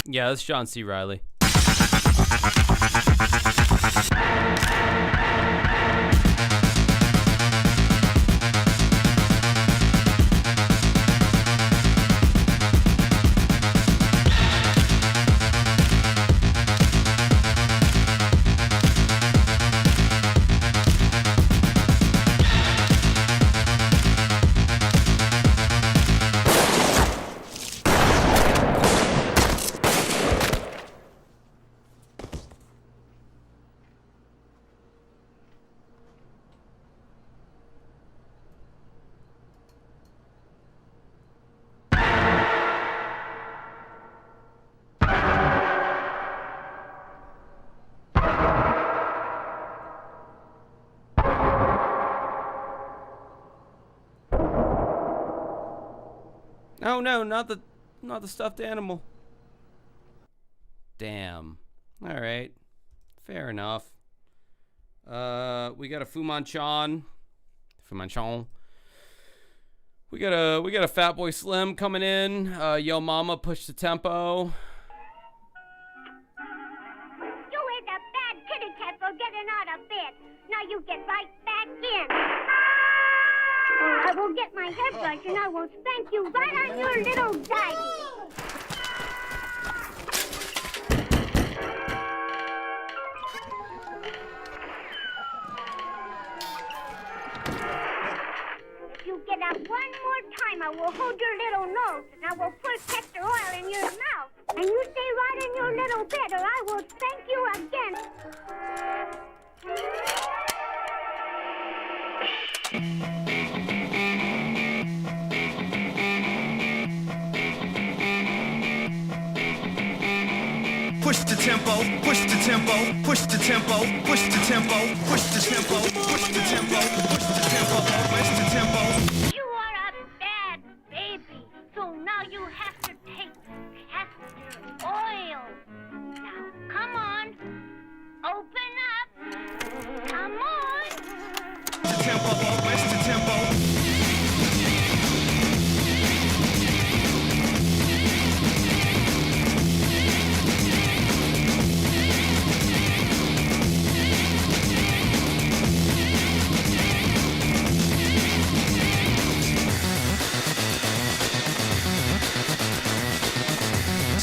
Yeah, that's John C. Reilly. Oh no, not the stuffed animal. Damn. All right. Fair enough. We got a Fu Manchon. We got a Fatboy Slim coming in. Yo Mama, push the tempo. You is a bad kitty cat for getting out of bed. Now you get right back in. Or I will get my hairbrush and I will spank you right on your little daggy. If you get up one more time, I will hold your little nose and I will put castor oil in your mouth. And you stay right in your little bed or I will spank you again. Push the tempo, push the tempo, push the tempo, push the tempo, push the tempo, push the tempo, push the tempo, push the tempo. You are a bad baby, so now you have to take castor oil. Now, come on, open up, come on. The tempo, push the tempo.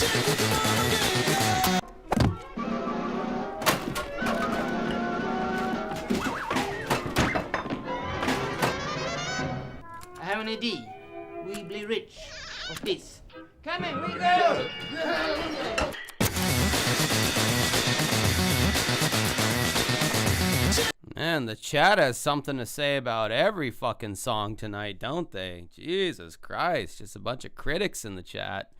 I have an idea. We be rich of this. Come in, we go! Man, the chat has something to say about every fucking song tonight, don't they? Jesus Christ, just a bunch of critics in the chat.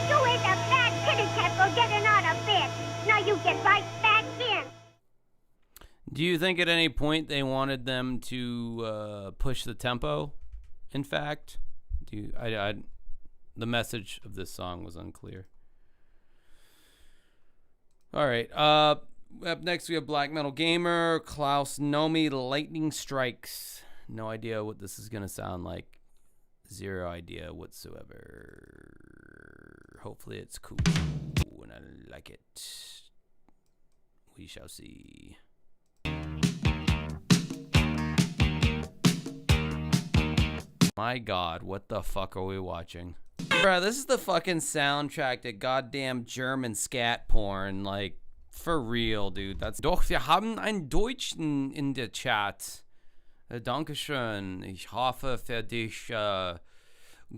You ain't a bad kitty cat for getting out of bed. Now you get right back in. Do you think at any point they wanted them to push the tempo? In fact, the message of this song was unclear. All right. Up next, we have Black Metal Gamer, Klaus Nomi, Lightning Strikes. No idea what this is gonna sound like. Zero idea whatsoever. Hopefully, it's cool and I like it. We shall see. My God, what the fuck are we watching? Bruh, this is the fucking soundtrack to goddamn German scat porn. Like, for real, dude. That's doch, wir haben einen Deutschen in der Chat. Dankeschön. Ich hoffe für dich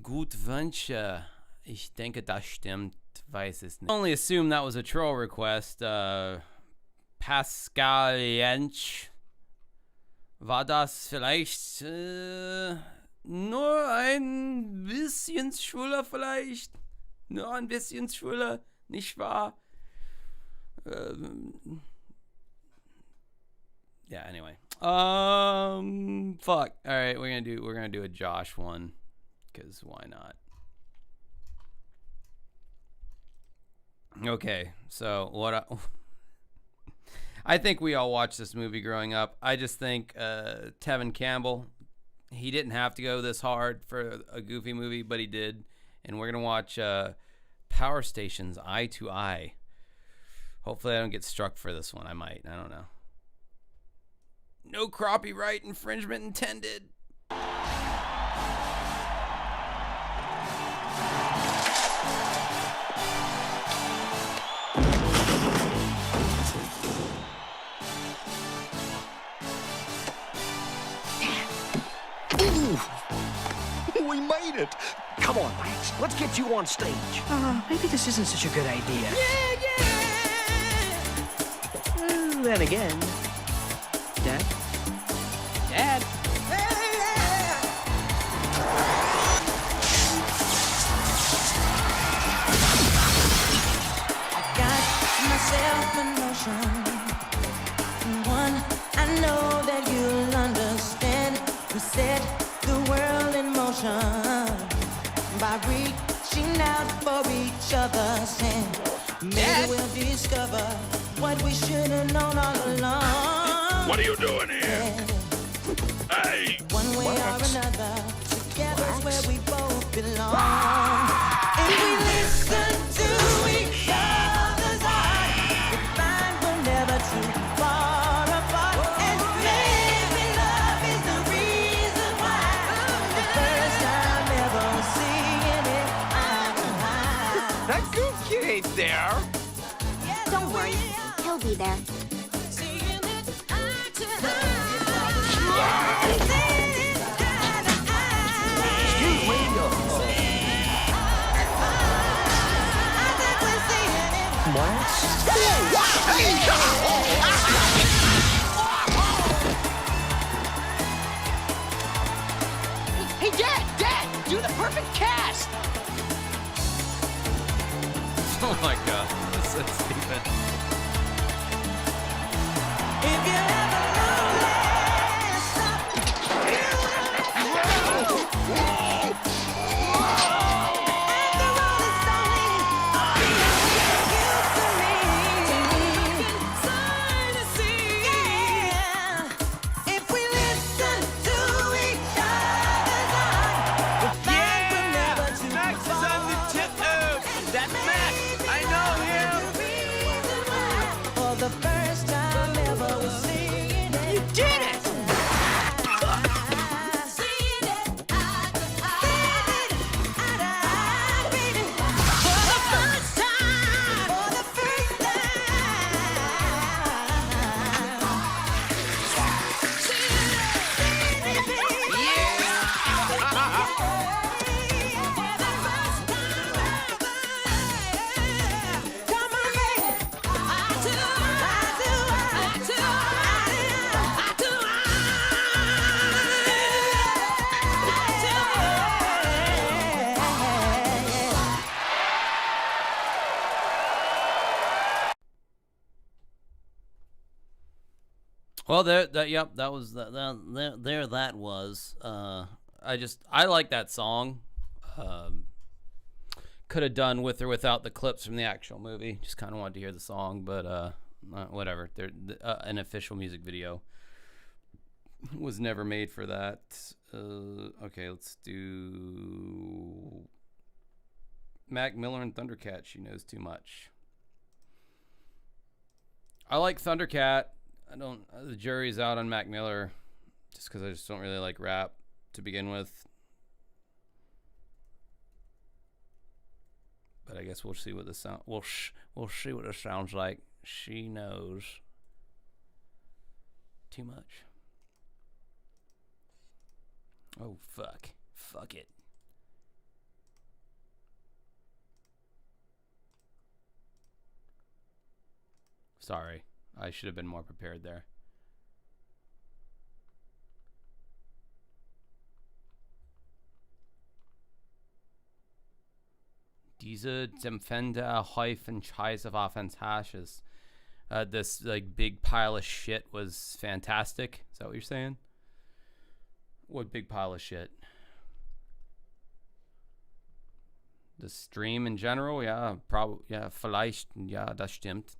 gut Wünsche. Ich denke, das stimmt. Weiß es nicht. I only assume that was a troll request. Pascal Jensch. War das vielleicht nur ein bisschen schwuler vielleicht? Nur ein bisschen schwuler, nicht wahr? Yeah, anyway. Fuck. All right, we're gonna do a Josh one, cause why not? Okay, so I think we all watched this movie growing up. I just think Tevin Campbell, he didn't have to go this hard for a Goofy movie, but he did. And we're going to watch Power Stations Eye to Eye. Hopefully I don't get struck for this one. I might. I don't know. No copyright infringement intended. We made it! Come on, Max. Let's get you on stage. Maybe this isn't such a good idea. Then again, Dad? Dad? I got myself in motion. One, I know that you'll understand. We set the world in motion by reaching out for each other's hand. Maybe we'll discover what we should have known all along. What are you doing here? Hey! One way or another, together's where we both belong. If we listen to each other's heart, we find we're never too far apart. And maybe love is the reason why. The first time ever seeing it eye to eye. That goof kid ain't there. Don't worry, he'll be there. Seeing it eye to eye. Seeing it eye to eye. Excuse me. I think we're seeing it. Max? Hey, Dad! Dad! Do the perfect cast! Oh my god. That's so stupid. If you ever the first time ever we're seeing it. You did it! Seeing it eye to eye. Baby. For the first time. For the first time. Seeing it, baby. Come on, baby. Eye to Well, that was there. That was. I like that song. Could have done with or without the clips from the actual movie. Just kind of wanted to hear the song, but whatever. An official music video was never made for that. Okay, let's do Mac Miller and Thundercat. She knows too much. I like Thundercat. I don't. The jury's out on Mac Miller, just because I just don't really like rap to begin with. But I guess we'll see what the sound. We'll see what it sounds like. She knows too much. Oh fuck it. Sorry. I should have been more prepared there. Diese Empfänger häufen Scheiße war fantastisch. This like big pile of shit was fantastic. Is that what you're saying? What big pile of shit? The stream in general? Ja, vielleicht. Ja, das stimmt.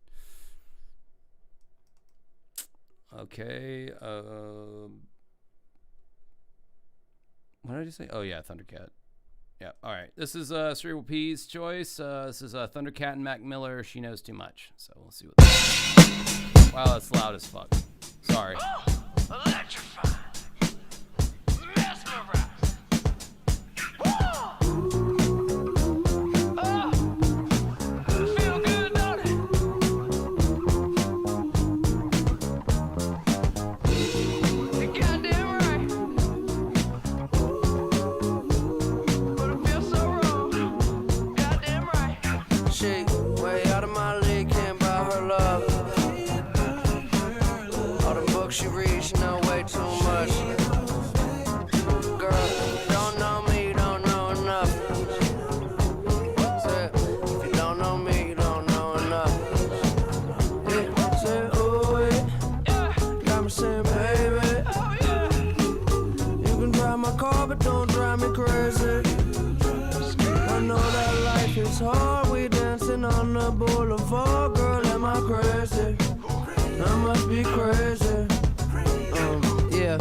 Okay. What did I just say? Oh yeah, Thundercat. Yeah. All right. This is Cerebral P's choice. This is Thundercat and Mac Miller. She knows too much. So we'll see what. Wow, that's loud as fuck. Sorry. Electrify. Mesmerize. Feel good, don't it? You're goddamn right. But it feels so wrong. Goddamn right. She way out of my league, can't buy her love. All the books she reads, she know way too much. Girl, you don't know me, you don't know enough. Say, if you don't know me, you don't know enough. Yeah, say, ooh, yeah. Got me saying, baby. You can drive my car, but don't drive me crazy. I know that life is hard, we dancing on the boulevard. Girl, am I crazy? I must be crazy. Yeah.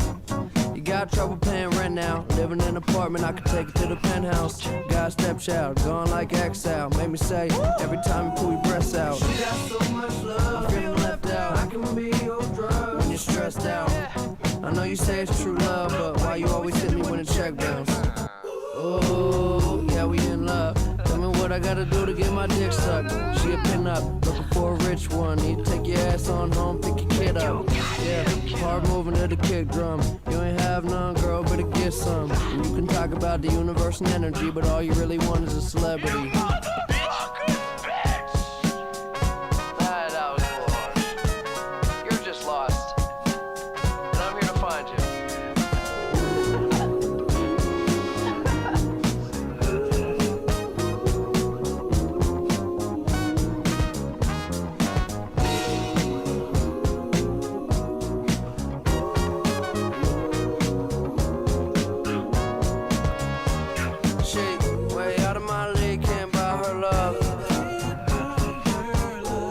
You got trouble paying rent now. Living in an apartment, I could take it to the penthouse. Got a stepchild, gone like exile. Make me say, every time you pull your breasts out. She got so much love, I'm feeling left out. I can be your drug when you're stressed out. I know you say it's true love, but why you always hit me when the check bounce? Oh, yeah, we in love. Tell me what I gotta do to get my dick sucked. She a pin up, looking for a rich one. Need to take your ass on home, pick your kid up. Yeah, hard moving to the kick drum. You ain't have none, girl, better get some. And you can talk about the universe and energy, but all you really want is a celebrity. That was lost. You're just lost. And I'm here to find you. She way out of my league, can't buy her love.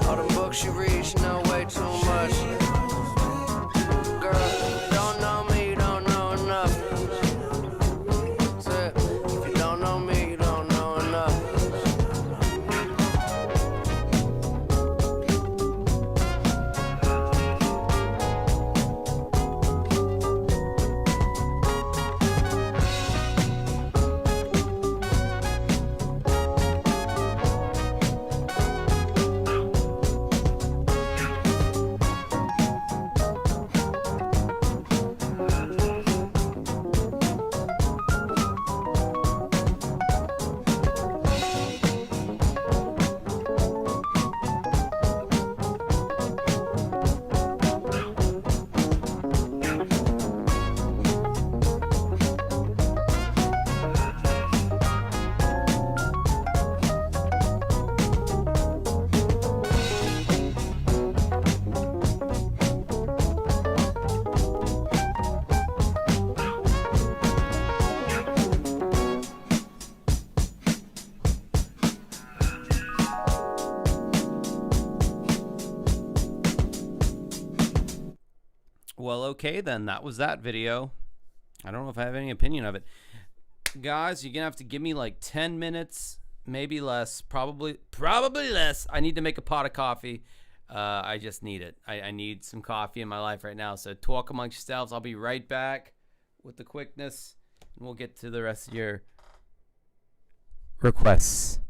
All the books she reads, she know way too much. Girl, you don't know me, you don't know enough. Say, if you don't know me, you don't know enough. Well, okay then. That was that video. I don't know if I have any opinion of it. Guys, you're going to have to give me like 10 minutes, maybe less, probably less. I need to make a pot of coffee. I just need it. I need some coffee in my life right now. So talk amongst yourselves. I'll be right back with the quickness, and we'll get to the rest of your requests.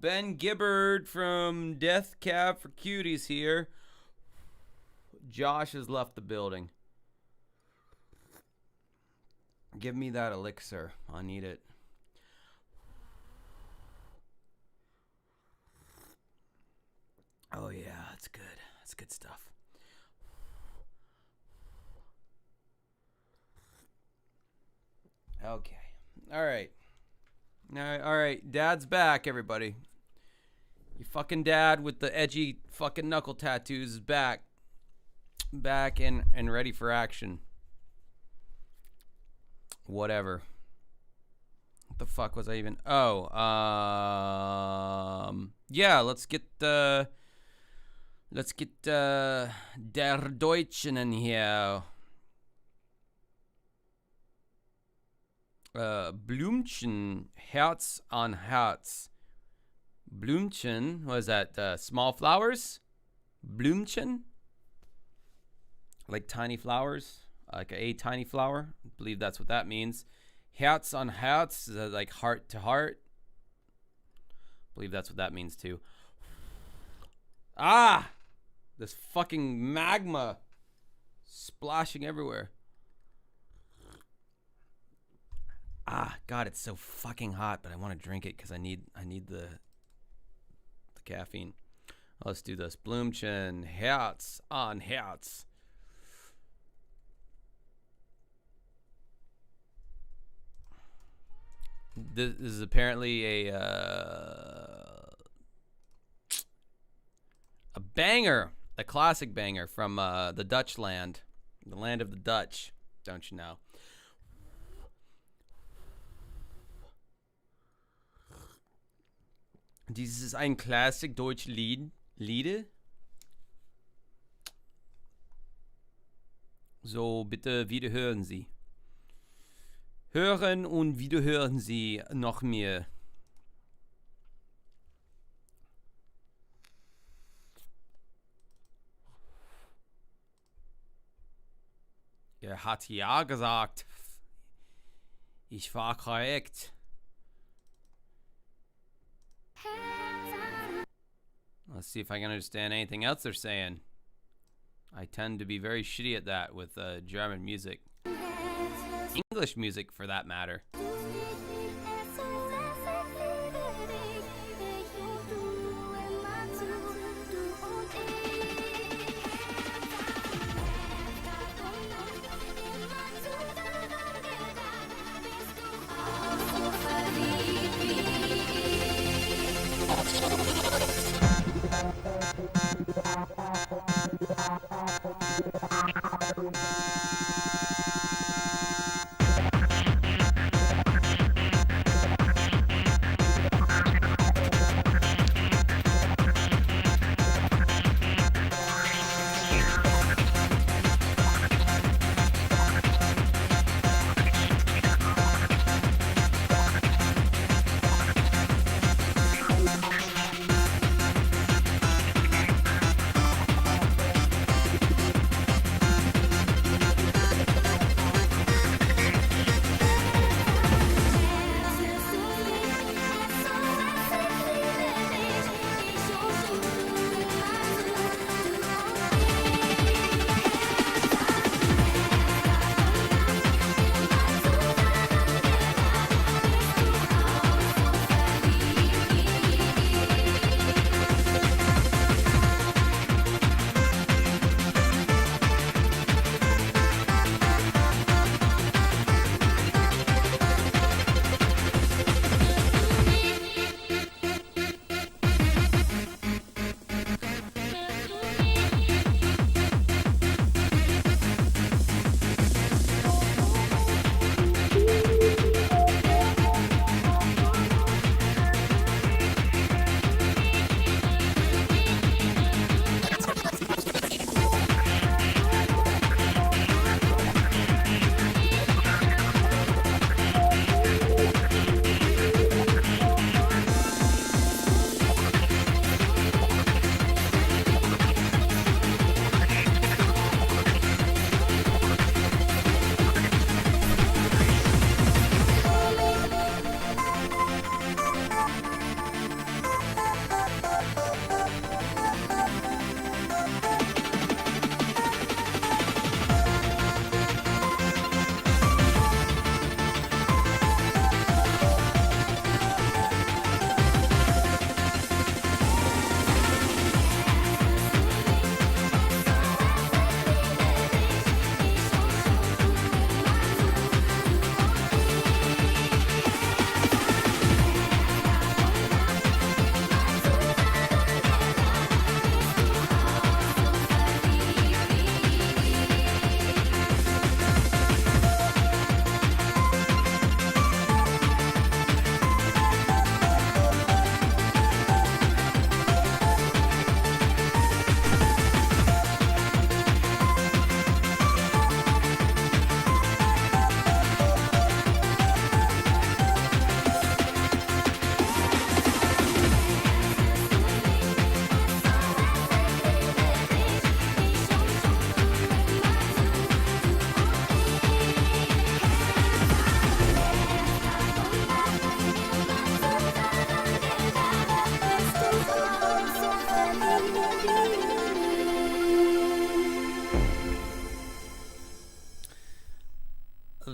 Ben Gibbard from Death Cab for Cuties here. Josh has left the building. Give me that elixir. I need it. Oh yeah, that's good. That's good stuff. Okay. All right. All right. Dad's back, everybody. Your fucking dad with the edgy fucking knuckle tattoos is back. Back and ready for action. Whatever. What the fuck was I even? Oh, yeah, let's get Der Deutschen in here. Blümchen, Herz an Herz. Blümchen, what is that? Small flowers? Blümchen? Like tiny flowers? Like a tiny flower? I believe that's what that means. Herz an Herz, like heart to heart. I believe that's what that means too. Ah! This fucking magma splashing everywhere. Ah, God, it's so fucking hot, but I want to drink it because I need the caffeine. Let's do this. Blümchen, Herz an Herz. This is apparently a banger, a classic banger from the Dutch land, the land of the Dutch, don't you know? Dies ist ein Classic Deutsch Lied. So, bitte wiederhören Sie. Hören und wiederhören Sie noch mehr. Er hat ja gesagt. Ich war korrekt. Let's see if I can understand anything else they're saying. I tend to be very shitty at that with German music. English music, for that matter.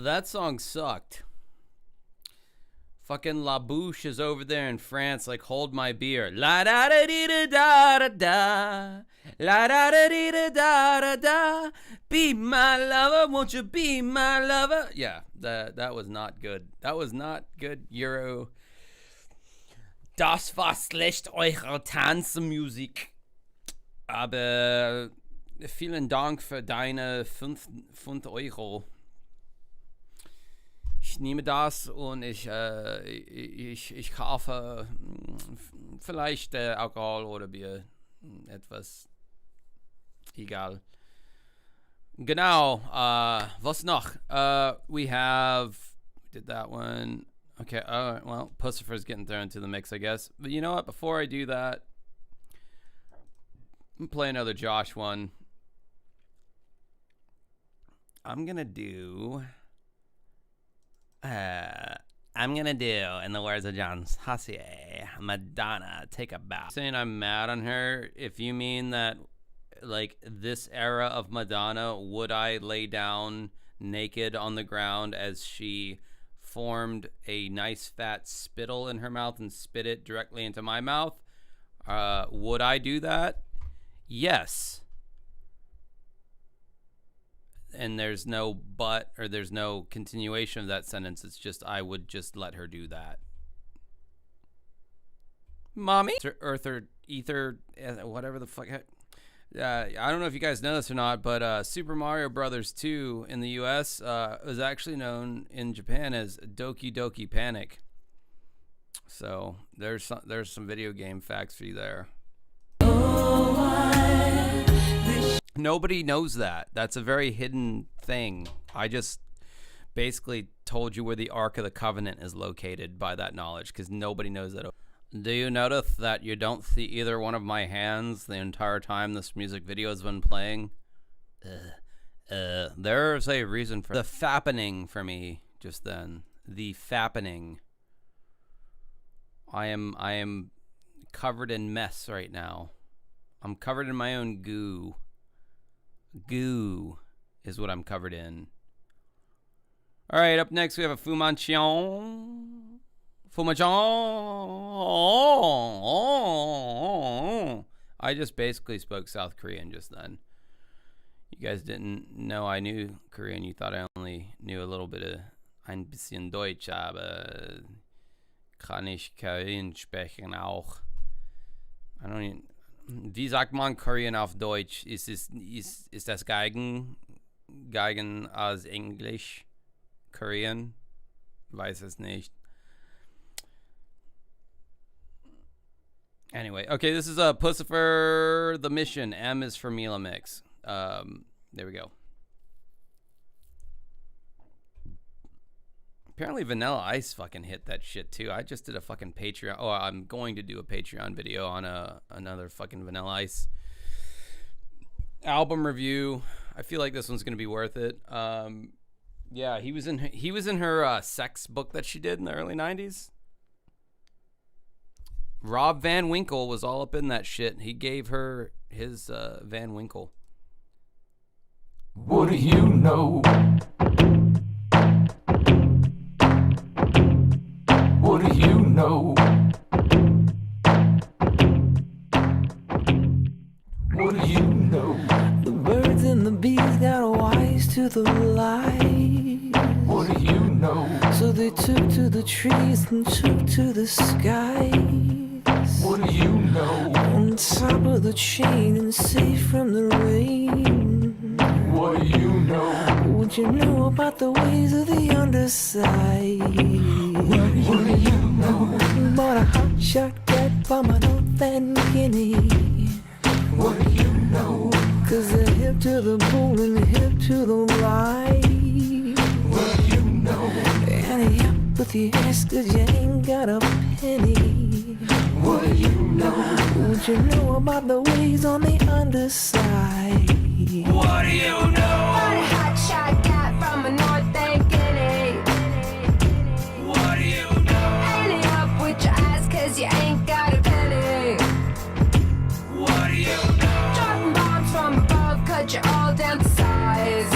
that song sucked. Fucking La Bouche is over there in France, like, hold my beer. La da da dee da da da da. La da da dee da da da da. Be my lover, won't you be my lover? Yeah, that was not good. That was not good Euro. Das war schlecht eure Tanzmusik. Aber vielen Dank für deine 5 €. Ich nehme das und ich kaufe vielleicht Alkohol oder Bier. Etwas. Egal. Genau. Was noch? We did that one. Okay. Well, Pussifer's getting thrown into the mix, I guess. But you know what? Before I do that, I'm gonna play another Josh one. I'm gonna do, in the words of John Hassier, Madonna, take a bow. Saying I'm mad on her, if you mean that, like, this era of Madonna, would I lay down naked on the ground as she formed a nice fat spittle in her mouth and spit it directly into my mouth? Would I do that? Yes. And there's no but, or there's no continuation of that sentence. It's just, I would just let her do that. Mommy? Earth or Ether, whatever the fuck. I don't know if you guys know this or not, but Super Mario Brothers 2 in the US was actually known in Japan as Doki Doki Panic. So there's some video game facts for you there. Nobody knows that. That's a very hidden thing. I just basically told you where the Ark of the Covenant is located by that knowledge, because nobody knows that. Do you notice that you don't see either one of my hands the entire time this music video has been playing? There's a reason for the fappening for me just then. The fappening. I am covered in mess right now. I'm covered in my own goo. Goo is what I'm covered in. All right, up next we have a Fumation. I just basically spoke South Korean just then. You guys didn't know I knew Korean. You thought I only knew a little bit of ein bisschen Deutsch, aber kann ich Korean sprechen auch. I don't even. Wie sagt man Korean auf Deutsch? Ist das Geigen als Englisch? Korean? Weiß es nicht. Anyway, okay, this is a Pussifer, The Mission. M is for Mila Mix. There we go. Apparently Vanilla Ice fucking hit that shit too. I just did a fucking Patreon. Oh, I'm going to do a Patreon video on another fucking Vanilla Ice album review. I feel like this one's gonna be worth it. Yeah, he was in her sex book that she did in the early 90s. Rob Van Winkle was all up in that shit. He gave her his Van Winkle. What do you know? What do you know? What do you know? The birds and the bees got wise to the light. What do you know? So they took to the trees and took to the skies. What do you know? On top of the chain and safe from the rain. What do you know? What you know about the ways of the underside? What do you know? Bought a hot shot cat by my North Van Guinea. What do you know? Cause they're hip to the bull and hip to the light. What do you know? And hip with the ass cause you ain't got a penny. What do you know? What you know about the ways on the underside? What do you know? Bought a hot shot cat from a North Van Guinea. What do you know? Ain't up with your ass cause you ain't got a penny. What do you know? Dropping bombs from above, cut you all down to size.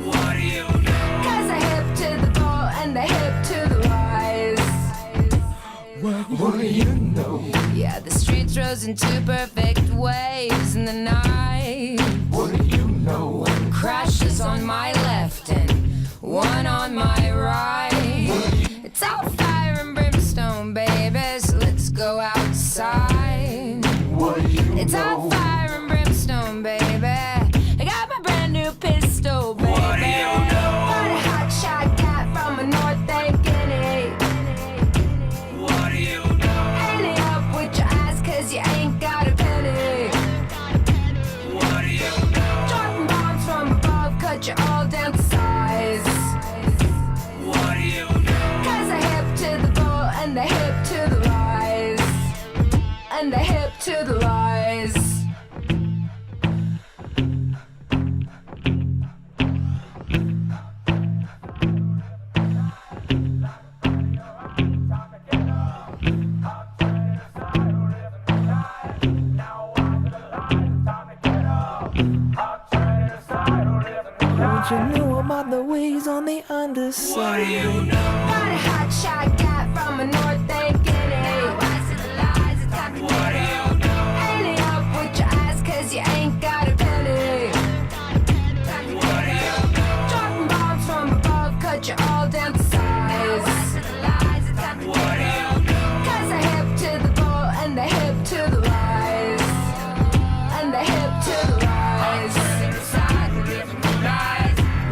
What do you know? throws into perfect waves in the night. What do you know? One crashes on my left and one on my right. It's all fire and brimstone, baby, so let's go outside. What do you It's all fire and brimstone, baby. I got my brand new pistol, baby. What do you know? Got a hot shot cat from a North Bay Guinea. What do you know? Ante up with your eyes, cause you ain't got a penny. What do you know? Dropping bombs from above, cut you all down to size. What do you know? Cause the hip to the bull and the hip to the lies. And the hip to the lies. What you know about the ways on the underside? What do you know? Got a hot shot cat from a North Bay Guinea. What do you know? Ante up with your eyes, cause you ain't got a penny. What do you know? Dropping bombs from above, cut you all down to size. What do you know? Cause the hip to the bull and the hip to the lies. And the hip to the lies.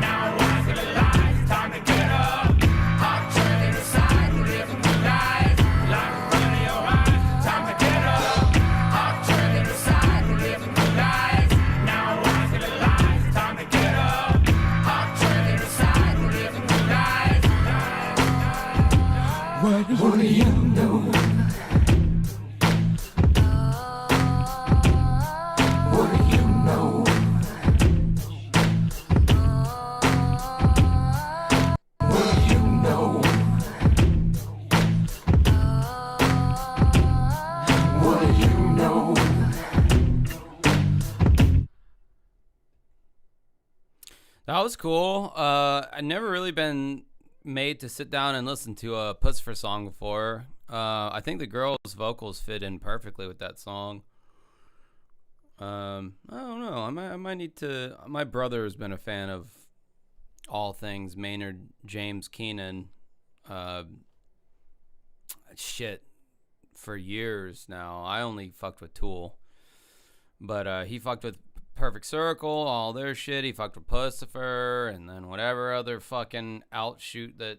Now why for the lies? Time to get up. Hot turning the side, living the lies. Like a front of your eyes. Time to get up. Hot turning the side, living the lies. Now why for the lies? Time to get up. Hot turning the side, living the lies. What do you know? What do you know? What do you know? What do you know? That was cool. I've never really been made to sit down and listen to a Pussifer song before. I think the girl's vocals fit in perfectly with that song. I don't know. I might need to. My brother has been a fan of all things Maynard James Keenan. Shit, for years now. I only fucked with Tool, but he fucked with Perfect Circle, all their shit. He fucked with Pussifer, and then whatever other fucking outshoot that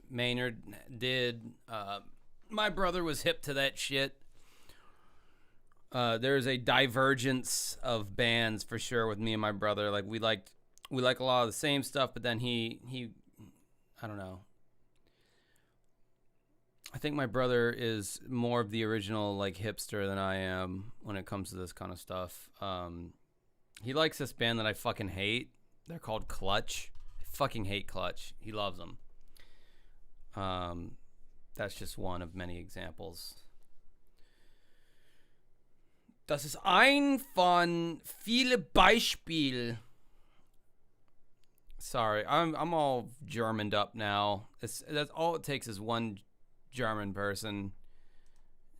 Maynard did. My brother was hip to that shit. There's a divergence of bands for sure with me and my brother. Like we like a lot of the same stuff, but then he I don't know. I think my brother is more of the original like hipster than I am when it comes to this kind of stuff. He likes this band that I fucking hate. They're called Clutch. I fucking hate Clutch. He loves them. That's just one of many examples. Das ist ein von viele Beispiel. Sorry, I'm all Germaned up now. That's all it takes is one German person,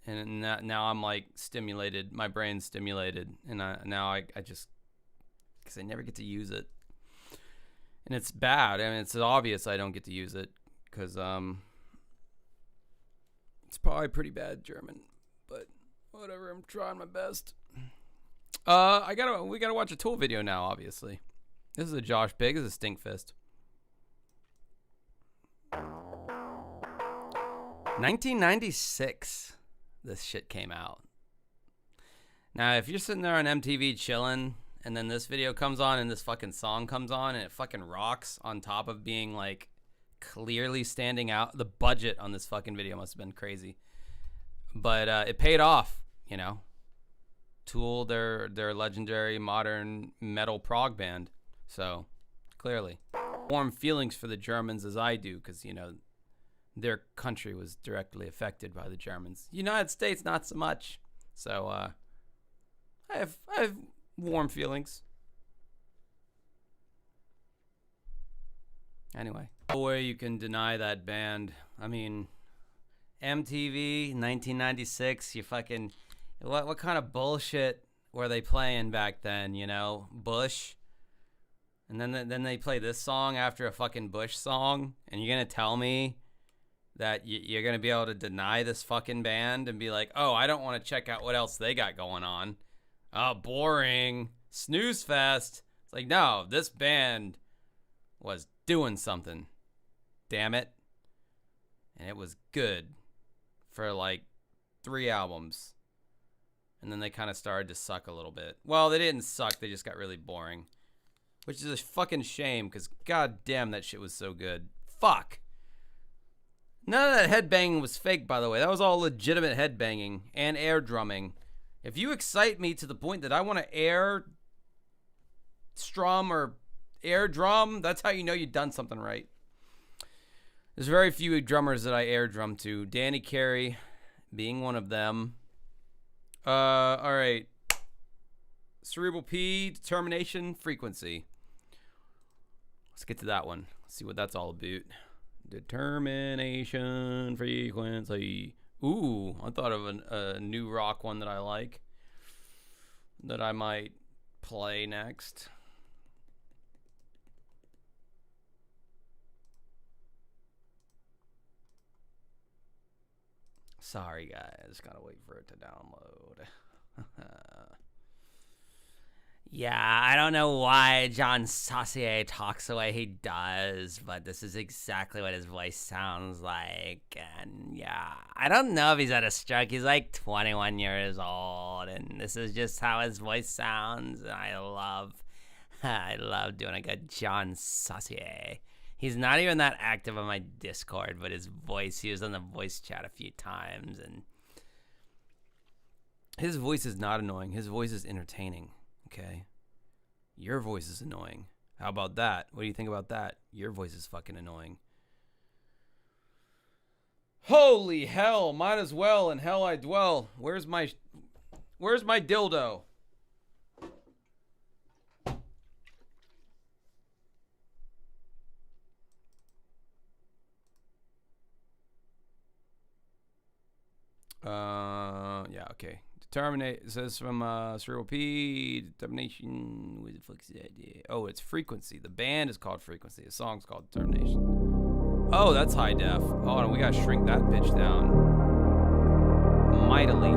and now I'm like stimulated. My brain's stimulated, and I just because I never get to use it, and it's bad. I mean, it's obvious I don't get to use it because it's probably pretty bad German, but whatever. I'm trying my best. We gotta watch a Tool video now. Obviously, this is a Josh Big. This is a Stinkfist. 1996, this shit came out. Now, if you're sitting there on MTV chilling, and then this video comes on, and this fucking song comes on, and it fucking rocks on top of being, like, clearly standing out, the budget on this fucking video must have been crazy. But it paid off, you know. Tool, they're legendary modern metal prog band. So, clearly. Warm feelings for the Germans as I do, because, you know, their country was directly affected by the Germans. United States, not so much. So, I have warm feelings. Anyway, no way you can deny that band. I mean, MTV, 1996, you fucking What kind of bullshit were they playing back then, you know? Bush? And then they play this song after a fucking Bush song? And you're going to tell me that you're going to be able to deny this fucking band and be like, oh, I don't want to check out what else they got going on. Oh, boring. Snooze fest. It's like, no, this band was doing something. Damn it. And it was good for like 3 albums. And then they kind of started to suck a little bit. Well, they didn't suck. They just got really boring. Which is a fucking shame because goddamn that shit was so good. Fuck. None of that headbanging was fake, by the way. That was all legitimate headbanging and air drumming. If you excite me to the point that I want to air strum or air drum, that's how you know you've done something right. There's very few drummers that I air drum to. Danny Carey being one of them. All right. Cerebral P, determination, frequency. Let's get to that one. Let's see what that's all about. Determination, frequency. Ooh, I thought of a new rock one that I like that I might play next. Sorry, guys. Gotta wait for it to download. Yeah, I don't know why John Saucier talks the way he does, but this is exactly what his voice sounds like. And yeah, I don't know if he's had a stroke. He's like 21 years old, and this is just how his voice sounds. And I love doing a good John Saucier. He's not even that active on my Discord, but his voice, he was on the voice chat a few times, and his voice is not annoying. His voice is entertaining. Okay, your voice is annoying. How about that? What do you think about that? Your voice is fucking annoying. Holy hell, might as well in hell I dwell. Where's my dildo? Yeah, okay. Determinate, it says from Cerebral P, determination, what the fuck is the idea? Oh, it's frequency. The band is called Frequency. The song's called Determination. Oh, that's high def. Hold on, we gotta shrink that bitch down mightily.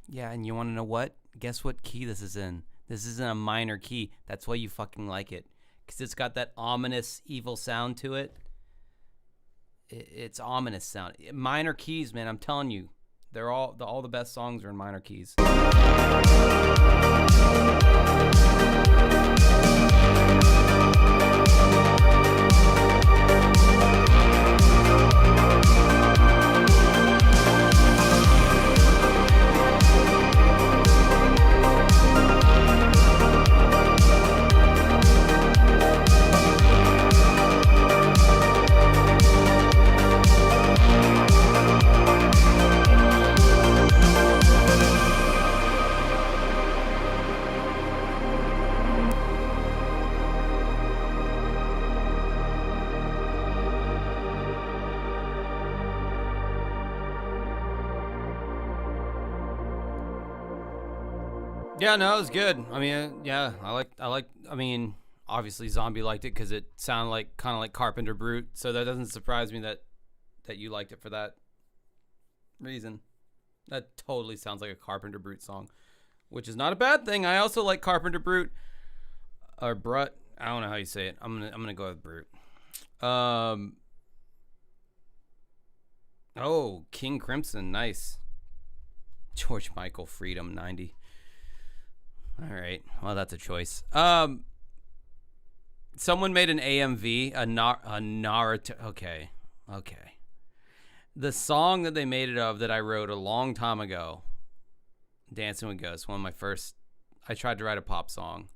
Yeah, and you want to know what? Guess what key this is in? This is in a minor key. That's why you fucking like it. Because it's got that ominous, evil sound to it. It's ominous sound. Minor keys, man, I'm telling you. They're all the best songs are in minor keys. Yeah, no, it was good. I mean, yeah, I mean, obviously Zombie liked it because it sounded like kind of like Carpenter Brute, so that doesn't surprise me that you liked it for that reason. That totally sounds like a Carpenter Brute song, which is not a bad thing. I also like Carpenter Brute or Brut. I don't know how you say it. I'm gonna go with Brute. Oh, King Crimson, nice. George Michael, Freedom 90. All right, well that's a choice. Someone made an AMV, a Naruto. Okay. The song that they made it of that I wrote a long time ago, Dancing with Ghosts, one of my first. I tried to write a pop song,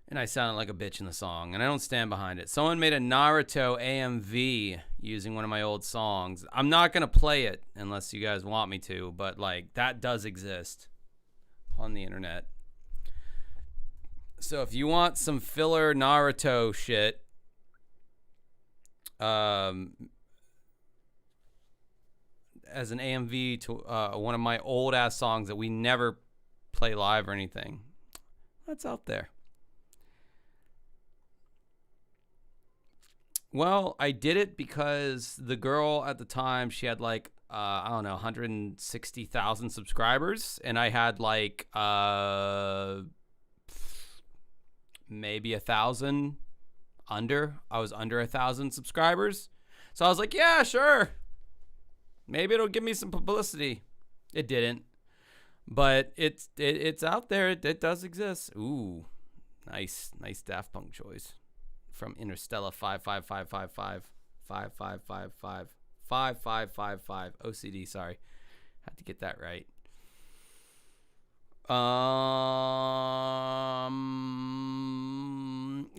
and I sounded like a bitch in the song, and I don't stand behind it. Someone made a Naruto AMV using one of my old songs. I'm not gonna play it unless you guys want me to, but like that does exist on the internet. So if you want some filler Naruto shit, as an AMV to one of my old ass songs that we never play live or anything, that's out there. Well, I did it because the girl at the time, she had like, I don't know, 160,000 subscribers. And I had like, maybe 1,000 under. I was under 1,000 subscribers. So I was like, yeah, sure. Maybe it'll give me some publicity. It didn't. But it's out there. It does exist. Ooh, nice Daft Punk choice. From Interstellar 55555 5555 5555 OCD, sorry. Had to get that right. All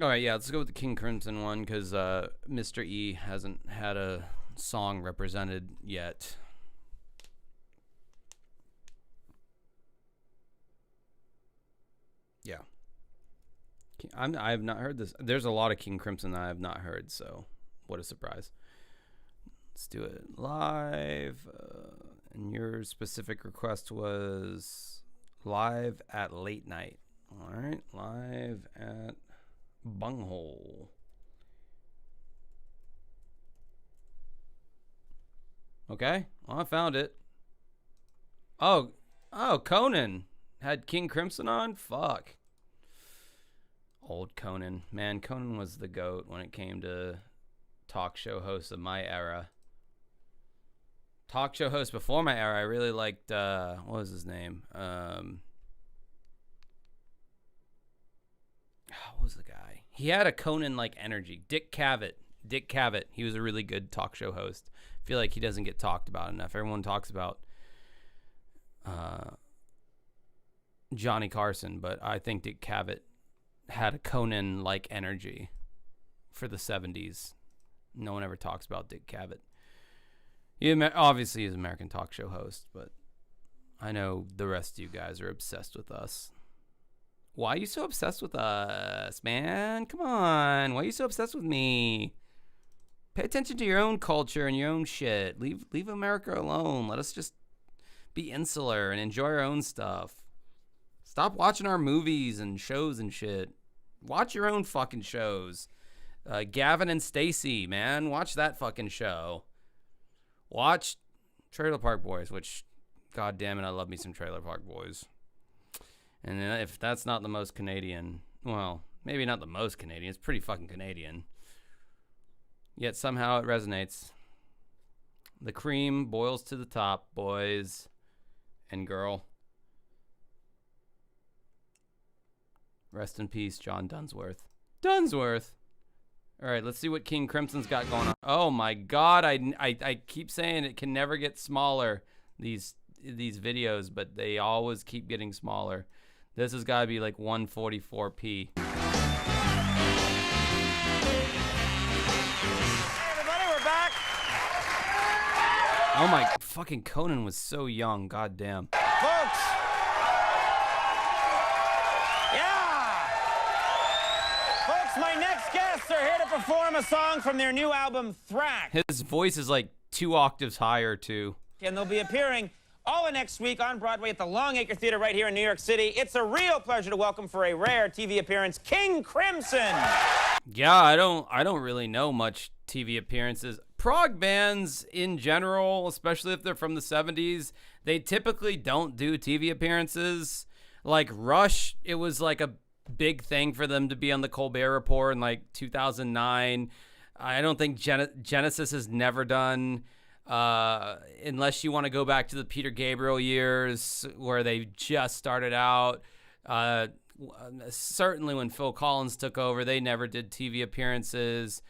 right, yeah, let's go with the King Crimson one because Mr. E hasn't had a song represented yet. Yeah. I have not heard this. There's a lot of King Crimson that I have not heard, so what a surprise. Let's do it live. And your specific request was live at late night. All right, live at Bunghole. Okay, well, I found it. Oh, Conan had King Crimson on? Fuck. Old Conan. Man, Conan was the GOAT when it came to talk show hosts of my era. Talk show host before my era, I really liked, what was his name? What was the guy? He had a Conan-like energy. Dick Cavett. He was a really good talk show host. I feel like he doesn't get talked about enough. Everyone talks about Johnny Carson, but I think Dick Cavett had a Conan-like energy for the 70s. No one ever talks about Dick Cavett. He obviously is an American talk show host, but I know the rest of you guys are obsessed with us. Why are you so obsessed with us, man? Come on. Why are you so obsessed with me? Pay attention to your own culture and your own shit. Leave America alone. Let us just be insular and enjoy our own stuff. Stop watching our movies and shows and shit. Watch your own fucking shows. Gavin and Stacey, man. Watch that fucking show. Watch Trailer Park Boys, which, god damn it, I love me some Trailer Park Boys. And if that's not the most Canadian, well, maybe not the most Canadian. It's pretty fucking Canadian. Yet somehow it resonates. The cream boils to the top, boys and girl. Rest in peace, John Dunsworth. All right, let's see what King Crimson's got going on. Oh my God, I keep saying it can never get smaller, these videos, but they always keep getting smaller. This has got to be like 144p. Hey everybody, we're back. Oh my, fucking Conan was so young, goddamn. Folks. Yeah. Folks, my next guests are here to perform a song from their new album, Thrax. His voice is like 2 octaves higher, too. And they'll be appearing All of next week on Broadway at the Longacre Theater right here in New York City. It's a real pleasure to welcome for a rare TV appearance, King Crimson. Yeah, I don't really know much TV appearances. Prog bands in general, especially if they're from the 70s, they typically don't do TV appearances. Like Rush, it was like a big thing for them to be on the Colbert Report in like 2009. I don't think Genesis has never done, unless you want to go back to the Peter Gabriel years where they just started out. Certainly when Phil Collins took over, they never did TV appearances.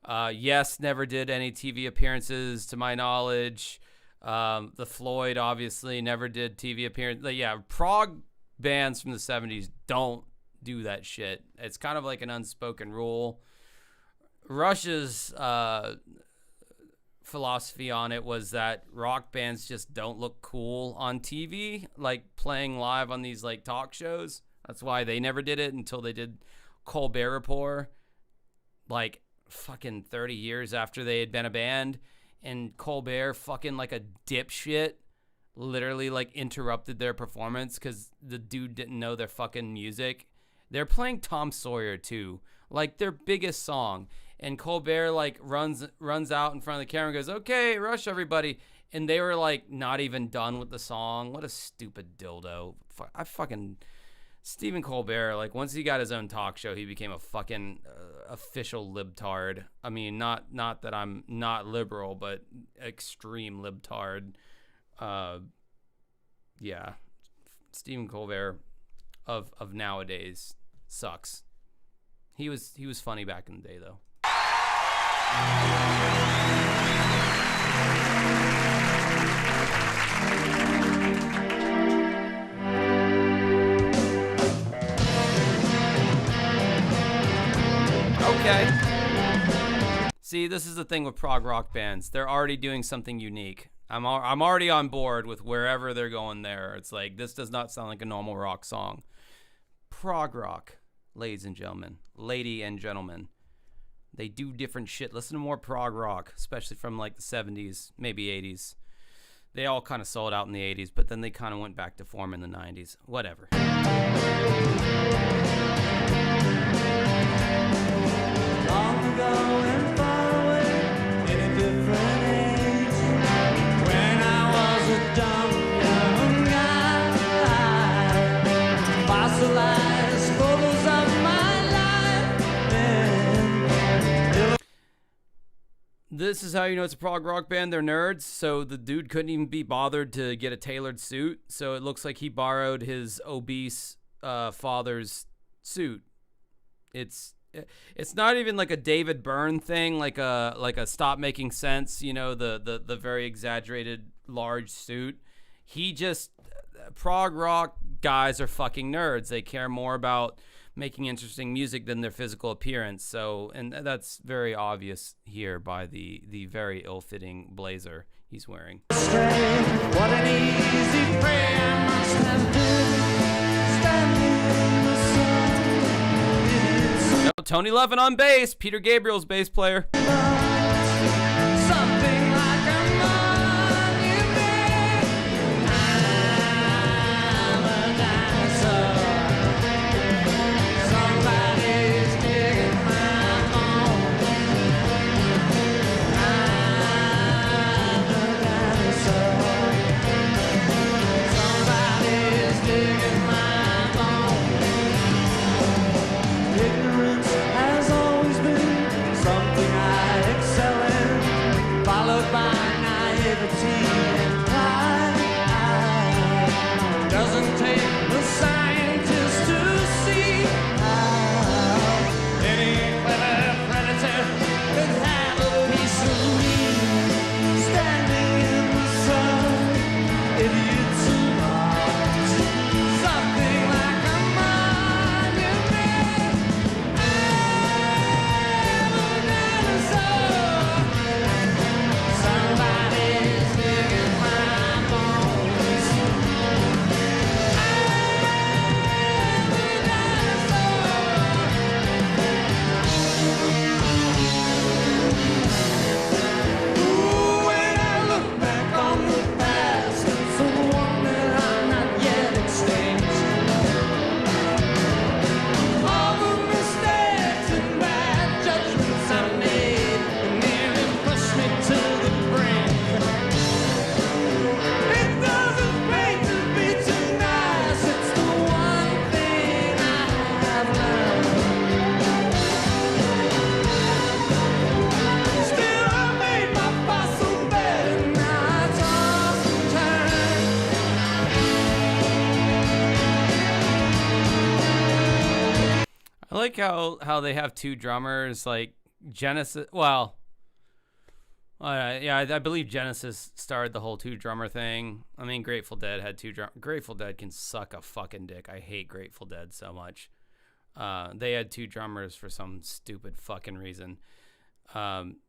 Yes, never did any TV appearances to my knowledge. The Floyd obviously never did TV appearance. Yeah, prog bands from the 70s don't do that shit. It's kind of like an unspoken rule. Rush's philosophy on it was that rock bands just don't look cool on TV, like playing live on these like talk shows. That's why they never did it until they did Colbert Report, like fucking 30 years after they had been a band. And Colbert, fucking like a dipshit, literally like interrupted their performance because the dude didn't know their fucking music. They're playing Tom Sawyer too, like their biggest song. And Colbert like runs out in front of the camera and goes, "Okay, Rush, everybody." And they were like not even done with the song. What a stupid dildo. Stephen Colbert, like once he got his own talk show, he became a fucking official libtard. I mean, not that I'm not liberal, but extreme libtard. Yeah, Stephen Colbert of nowadays sucks. He was funny back in the day though. Okay. See, this is the thing with prog rock bands. They're already doing something unique. I'm already on board with wherever they're going there. It's like, this does not sound like a normal rock song. Prog rock, ladies and gentlemen, lady and gentlemen, they do different shit. Listen to more prog rock, especially from like the 70s, maybe 80s. They all kind of sold out in the 80s, but then they kind of went back to form in the 90s. Whatever. Long ago and far away, in a different age, when I was a dumb young guy, fossilized photos of my life. This is how you know it's a prog rock band. They're nerds, so the dude couldn't even be bothered to get a tailored suit, so it looks like he borrowed his obese father's suit. It's not even like a David Byrne thing, like a Stop Making Sense, you know, the very exaggerated large suit. He just, prog rock guys are fucking nerds. They care more about making interesting music than their physical appearance. So, and that's very obvious here by the very ill-fitting blazer he's wearing. What an easy prey I must have been, standing in the sun. Tony Levin on bass, Peter Gabriel's bass player. Something like a monument. I'm a dinosaur. Somebody's digging my bones. I'm a dinosaur. Somebody's digging my bones. Ignorance has always been something I like how they have two drummers, like Genesis. Well, yeah, I believe Genesis started the whole two drummer thing. I mean, Grateful Dead had two drum. Grateful Dead can suck a fucking dick. I hate Grateful Dead so much. They had two drummers for some stupid fucking reason.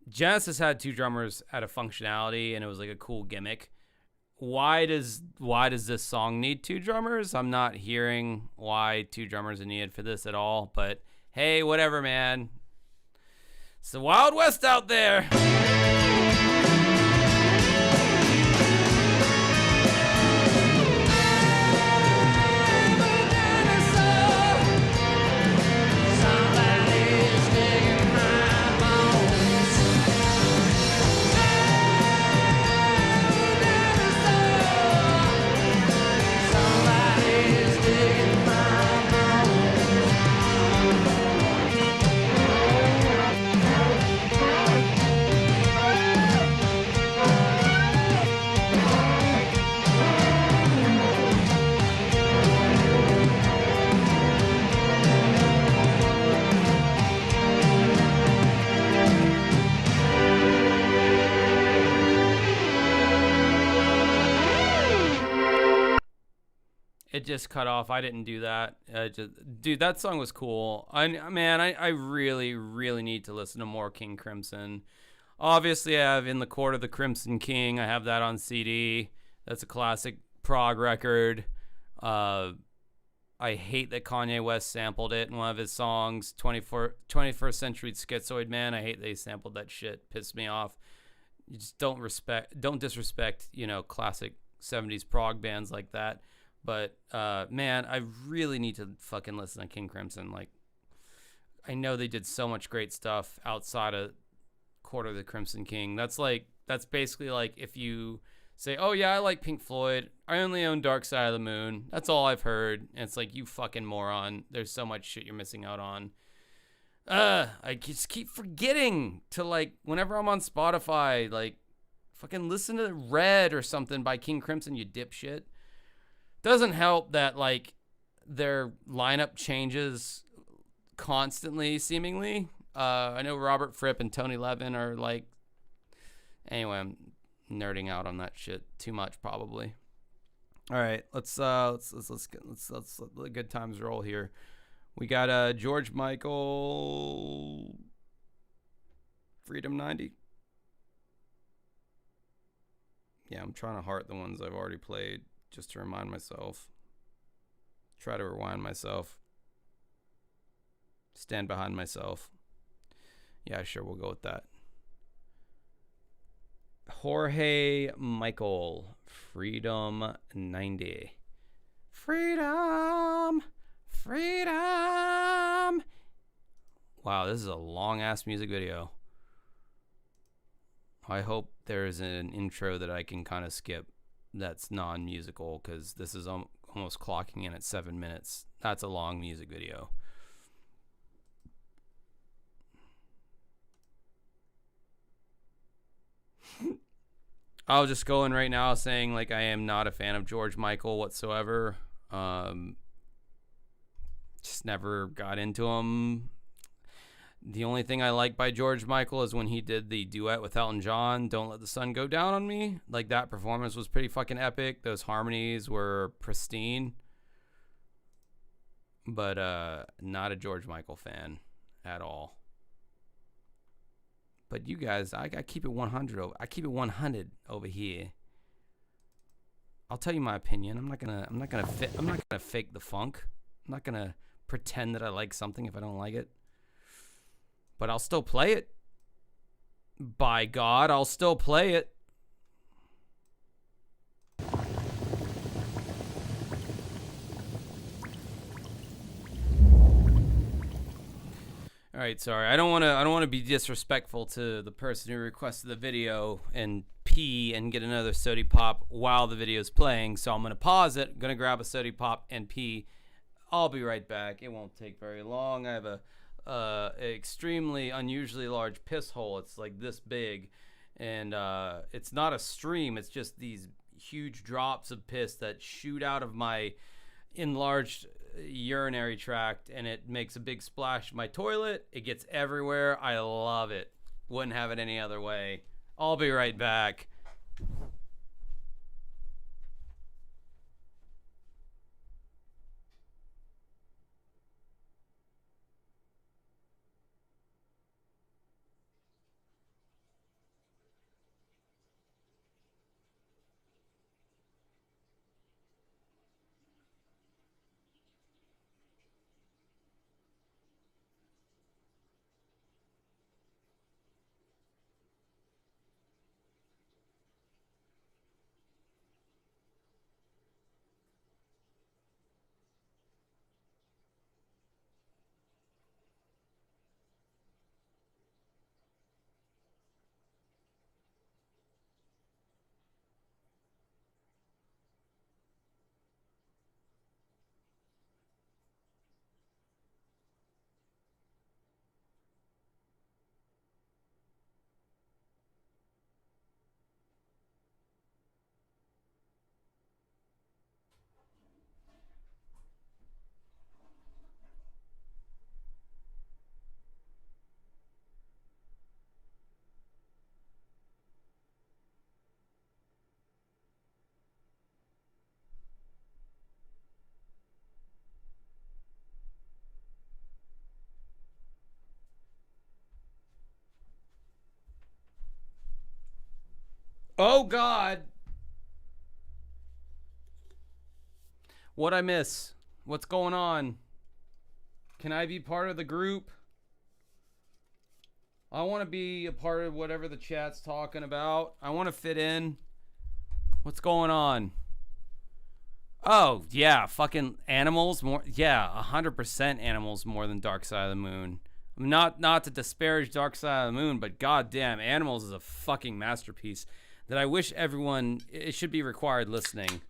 Genesis had two drummers at a functionality, and it was like a cool gimmick. Why does this song need two drummers? I'm not hearing why two drummers are needed for this at all. But hey, whatever, man. It's the Wild West out there. It just cut off. I didn't do that. Dude, that song was cool. I really, really need to listen to more King Crimson. Obviously, I have In the Court of the Crimson King. I have that on CD. That's a classic prog record. I hate that Kanye West sampled it in one of his songs, 21st Century Schizoid Man. I hate they sampled that shit. Pissed me off. You just don't disrespect, classic 70s prog bands like that. But, man, I really need to fucking listen to King Crimson. Like, I know they did so much great stuff outside of Court of the Crimson King. That's basically like if you say, oh, yeah, I like Pink Floyd. I only own Dark Side of the Moon. That's all I've heard. And it's like, you fucking moron. There's so much shit you're missing out on. I just keep forgetting to, like, whenever I'm on Spotify, like, fucking listen to Red or something by King Crimson, you dipshit. Doesn't help that, like, their lineup changes constantly, seemingly. I know Robert Fripp and Tony Levin are, like... Anyway, I'm nerding out on that shit too much, probably. All right, let's let the good times roll here. We got George Michael... Freedom 90. Yeah, I'm trying to heart the ones I've already played. Just to remind myself. Try to rewind myself. Stand behind myself. Yeah, sure, we'll go with that. Jorge Michael. Freedom 90. Freedom! Freedom! Wow, this is a long-ass music video. I hope there's an intro that I can kind of skip. That's non-musical, because this is almost clocking in at 7 minutes. That's a long music video. I'll just go in right now saying, like, I am not a fan of George Michael whatsoever. Just never got into him. The only thing I like by George Michael is when he did the duet with Elton John, Don't Let the Sun Go Down on Me. Like, that performance was pretty fucking epic. Those harmonies were pristine. But not a George Michael fan at all. But you guys, I keep it 100. I keep it 100 over here. I'll tell you my opinion. I'm not gonna fake the funk. I'm not gonna pretend that I like something if I don't like it. But I'll still play it. By God, I'll still play it. All right, sorry. I don't want to be disrespectful to the person who requested the video and pee and get another sody pop while the video is playing. So I'm going to pause it. I'm going to grab a sody pop and pee. I'll be right back. It won't take very long. I have a extremely unusually large piss hole. It's like this big, and it's not a stream. It's just these huge drops of piss that shoot out of my enlarged urinary tract, and it makes a big splash in my toilet. It gets everywhere. I love it. Wouldn't have it any other way. I'll be right back. Oh, God. What'd I miss? What's going on? Can I be part of the group? I want to be a part of whatever the chat's talking about. I want to fit in. What's going on? Oh, yeah. Fucking Animals. More. Yeah, 100% Animals more than Dark Side of the Moon. Not to disparage Dark Side of the Moon, but goddamn, Animals is a fucking masterpiece that I wish everyone, it should be required listening.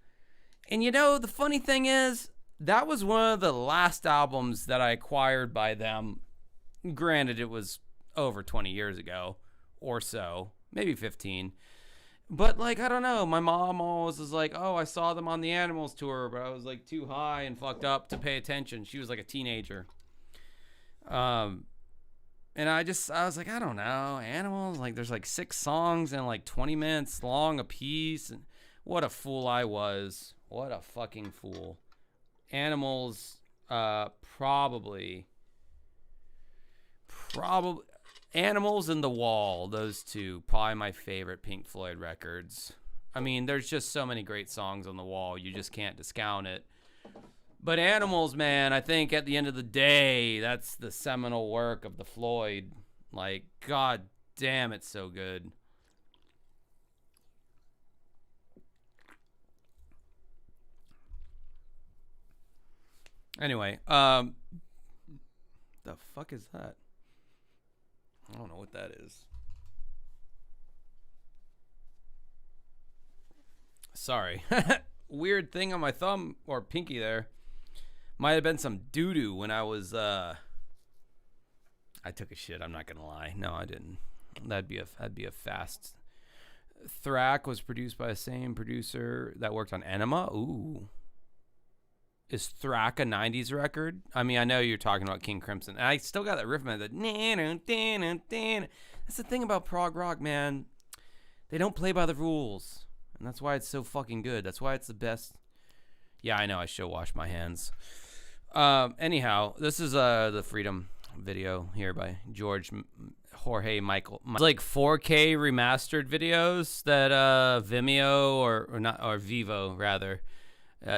And you know, the funny thing is, that was one of the last albums that I acquired by them. Granted, it was over 20 years ago or so, maybe 15. But like, I don't know, my mom always was like, oh, I saw them on the Animals tour, but I was like too high and fucked up to pay attention. She was like a teenager. And I was like, I don't know, Animals, like there's like 6 songs and like 20 minutes long a piece. And what a fool I was. What a fucking fool. Animals, probably Animals and The Wall, those two, probably my favorite Pink Floyd records. I mean, there's just so many great songs on The Wall, you just can't discount it. But Animals, man, I think at the end of the day, that's the seminal work of the Floyd. Like, god damn, it's so good. Anyway, the fuck is that? I don't know what that is. Sorry. Weird thing on my thumb or pinky there. Might have been some doo-doo when I was, I took a shit, I'm not gonna lie. No, I didn't. That'd be a fast. Thrack was produced by the same producer that worked on Enema. Ooh. Is Thrack a 90s record? I mean, I know you're talking about King Crimson. I still got that riff, man. That's the thing about prog rock, man. They don't play by the rules. And that's why it's so fucking good. That's why it's the best. Yeah, I know. I should wash my hands. Anyhow, this is the Freedom video here by Jorge Michael. It's like 4K remastered videos that Vimeo or Vivo rather.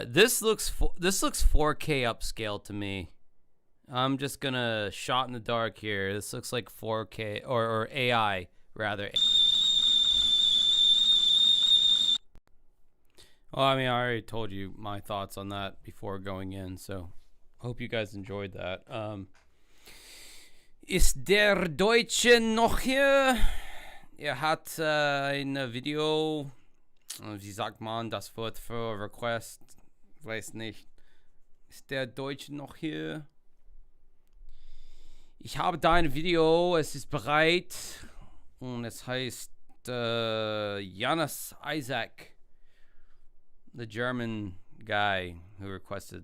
This looks 4K upscale to me. I'm just gonna shot in the dark here. This looks like 4K or AI rather. Well, I mean, I already told you my thoughts on that before going in, so hope you guys enjoyed that. Ist der Deutsche noch hier? Hat ein Video, wie sagt man das Wort für Request? Weiß nicht. Ist der Deutsche noch hier? Ich habe da ein Video, es ist bereit und es heißt Janis Isaac. The German guy who requested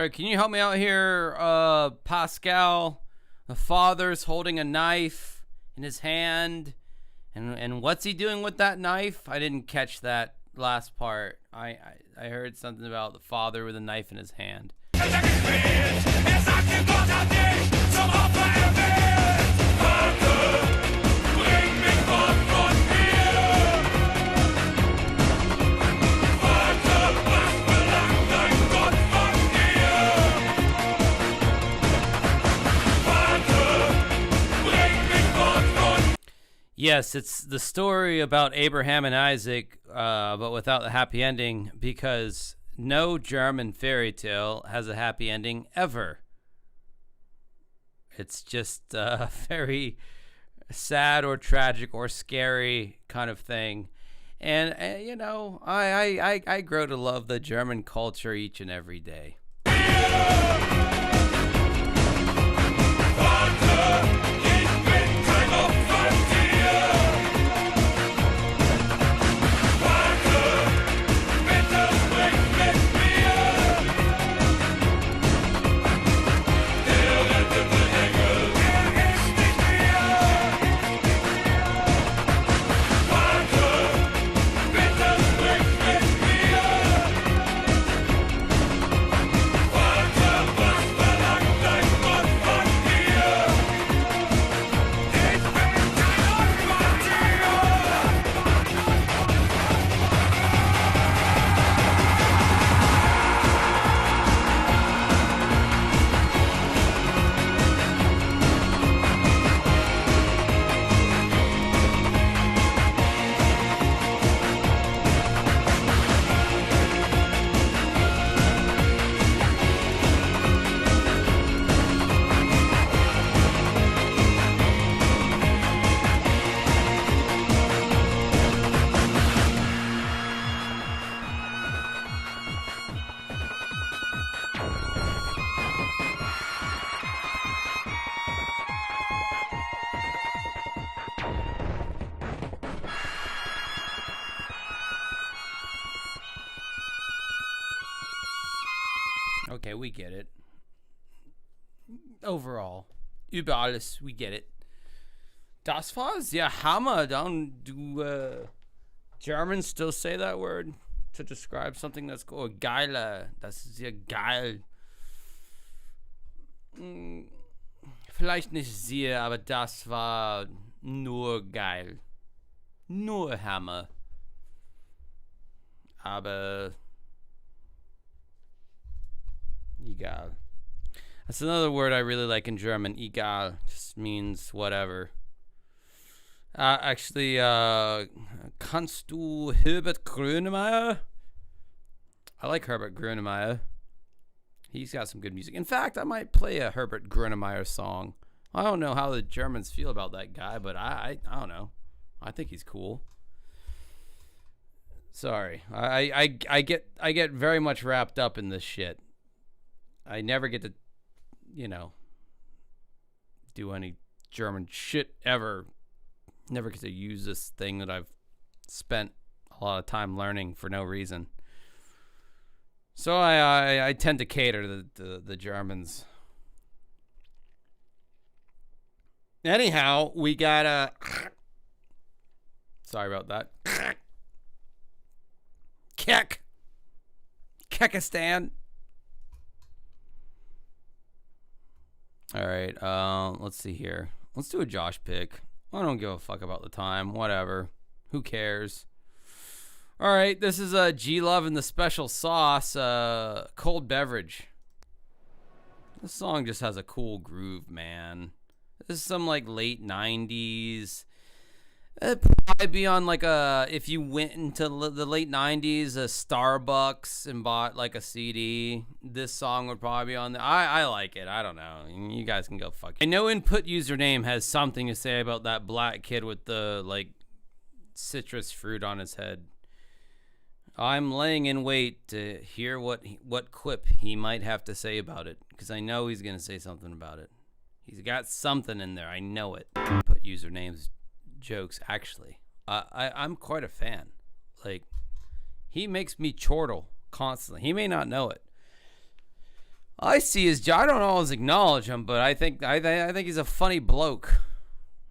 Sorry, can you help me out here, Pascal? The father's holding a knife in his hand. And what's he doing with that knife? I didn't catch that last part. I heard something about the father with a knife in his hand. Yes, it's the story about Abraham and Isaac, but without the happy ending, because no German fairy tale has a happy ending ever. It's just a very sad or tragic or scary kind of thing. And you know, I grow to love the German culture each and every day. Okay, we get it. Overall, über alles, we get it. Das war's ja Hammer. Do Germans still say that word to describe something that's cool? Geile. Das ist ja geil. Vielleicht nicht sehr, aber das war nur geil. Nur Hammer. Aber egal. That's another word I really like in German. Egal just means whatever. Actually, kannst du Herbert Grönemeyer? I like Herbert Grönemeyer. He's got some good music. In fact, I might play a Herbert Grönemeyer song. I don't know how the Germans feel about that guy, but I don't know. I think he's cool. Sorry, I get very much wrapped up in this shit. I never get to, you know, do any German shit ever. Never get to use this thing that I've spent a lot of time learning for no reason. So I tend to cater to the Germans. Anyhow, we got a... Sorry about that. Kekistan. All right, let's see here. Let's do a Josh pick. I don't give a fuck about the time. Whatever. Who cares? All right, this is G-Love and the Special Sauce, Cold Beverage. This song just has a cool groove, man. This is some like late 90s. It'd probably be on like a, if you went into the late 90s, a Starbucks and bought like a CD, this song would probably be on there. I like it. I don't know. You guys can go fuck it. I know Input Username has something to say about that black kid with the like citrus fruit on his head. I'm laying in wait to hear what quip he might have to say about it, because I know he's going to say something about it. He's got something in there. I know it. Input Username's jokes, actually. I'm quite a fan. Like, he makes me chortle constantly. He may not know it. I see his job. I don't always acknowledge him, but I think he's a funny bloke.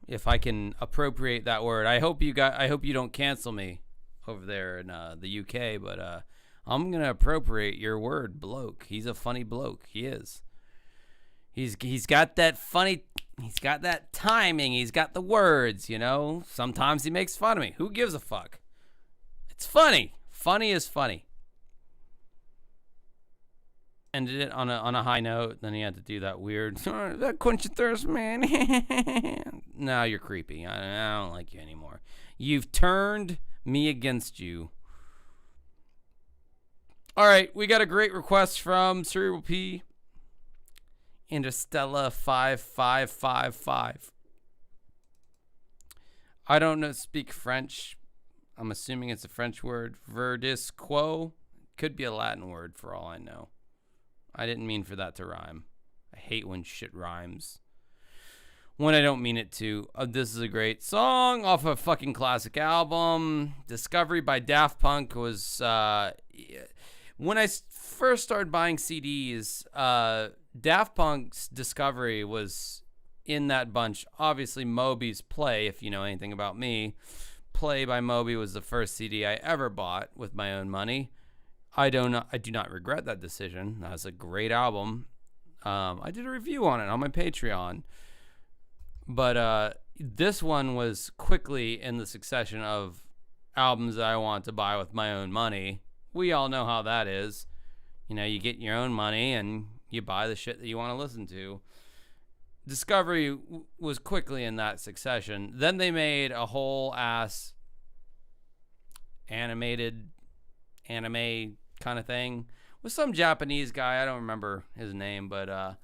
If I can appropriate that word, I hope you don't cancel me over there in the UK, but I'm gonna appropriate your word, bloke. He's a funny bloke. He is. He's got that funny. He's got that timing. He's got the words. You know. Sometimes he makes fun of me. Who gives a fuck? It's funny. Funny is funny. Ended it on a high note. Then he had to do that weird. That quench your thirst, man. Now you're creepy. I don't like you anymore. You've turned me against you. All right, we got a great request from Cerebral P. Interstellar 5555. I don't speak French. I'm assuming it's a French word. Verdis quo. Could be a Latin word for all I know. I didn't mean for that to rhyme. I hate when shit rhymes. When I don't mean it to. This is a great song off a fucking classic album. Discovery by Daft Punk was... when I first started buying CDs, Daft Punk's Discovery was in that bunch. Obviously, Moby's Play, if you know anything about me. Play by Moby was the first CD I ever bought with my own money. I do not regret that decision. That was a great album. I did a review on it on my Patreon. But this one was quickly in the succession of albums that I want to buy with my own money. We all know how that is. You know, you get your own money and you buy the shit that you want to listen to. Discovery was quickly in that succession. Then they made a whole ass anime kind of thing with some Japanese guy. I don't remember his name, but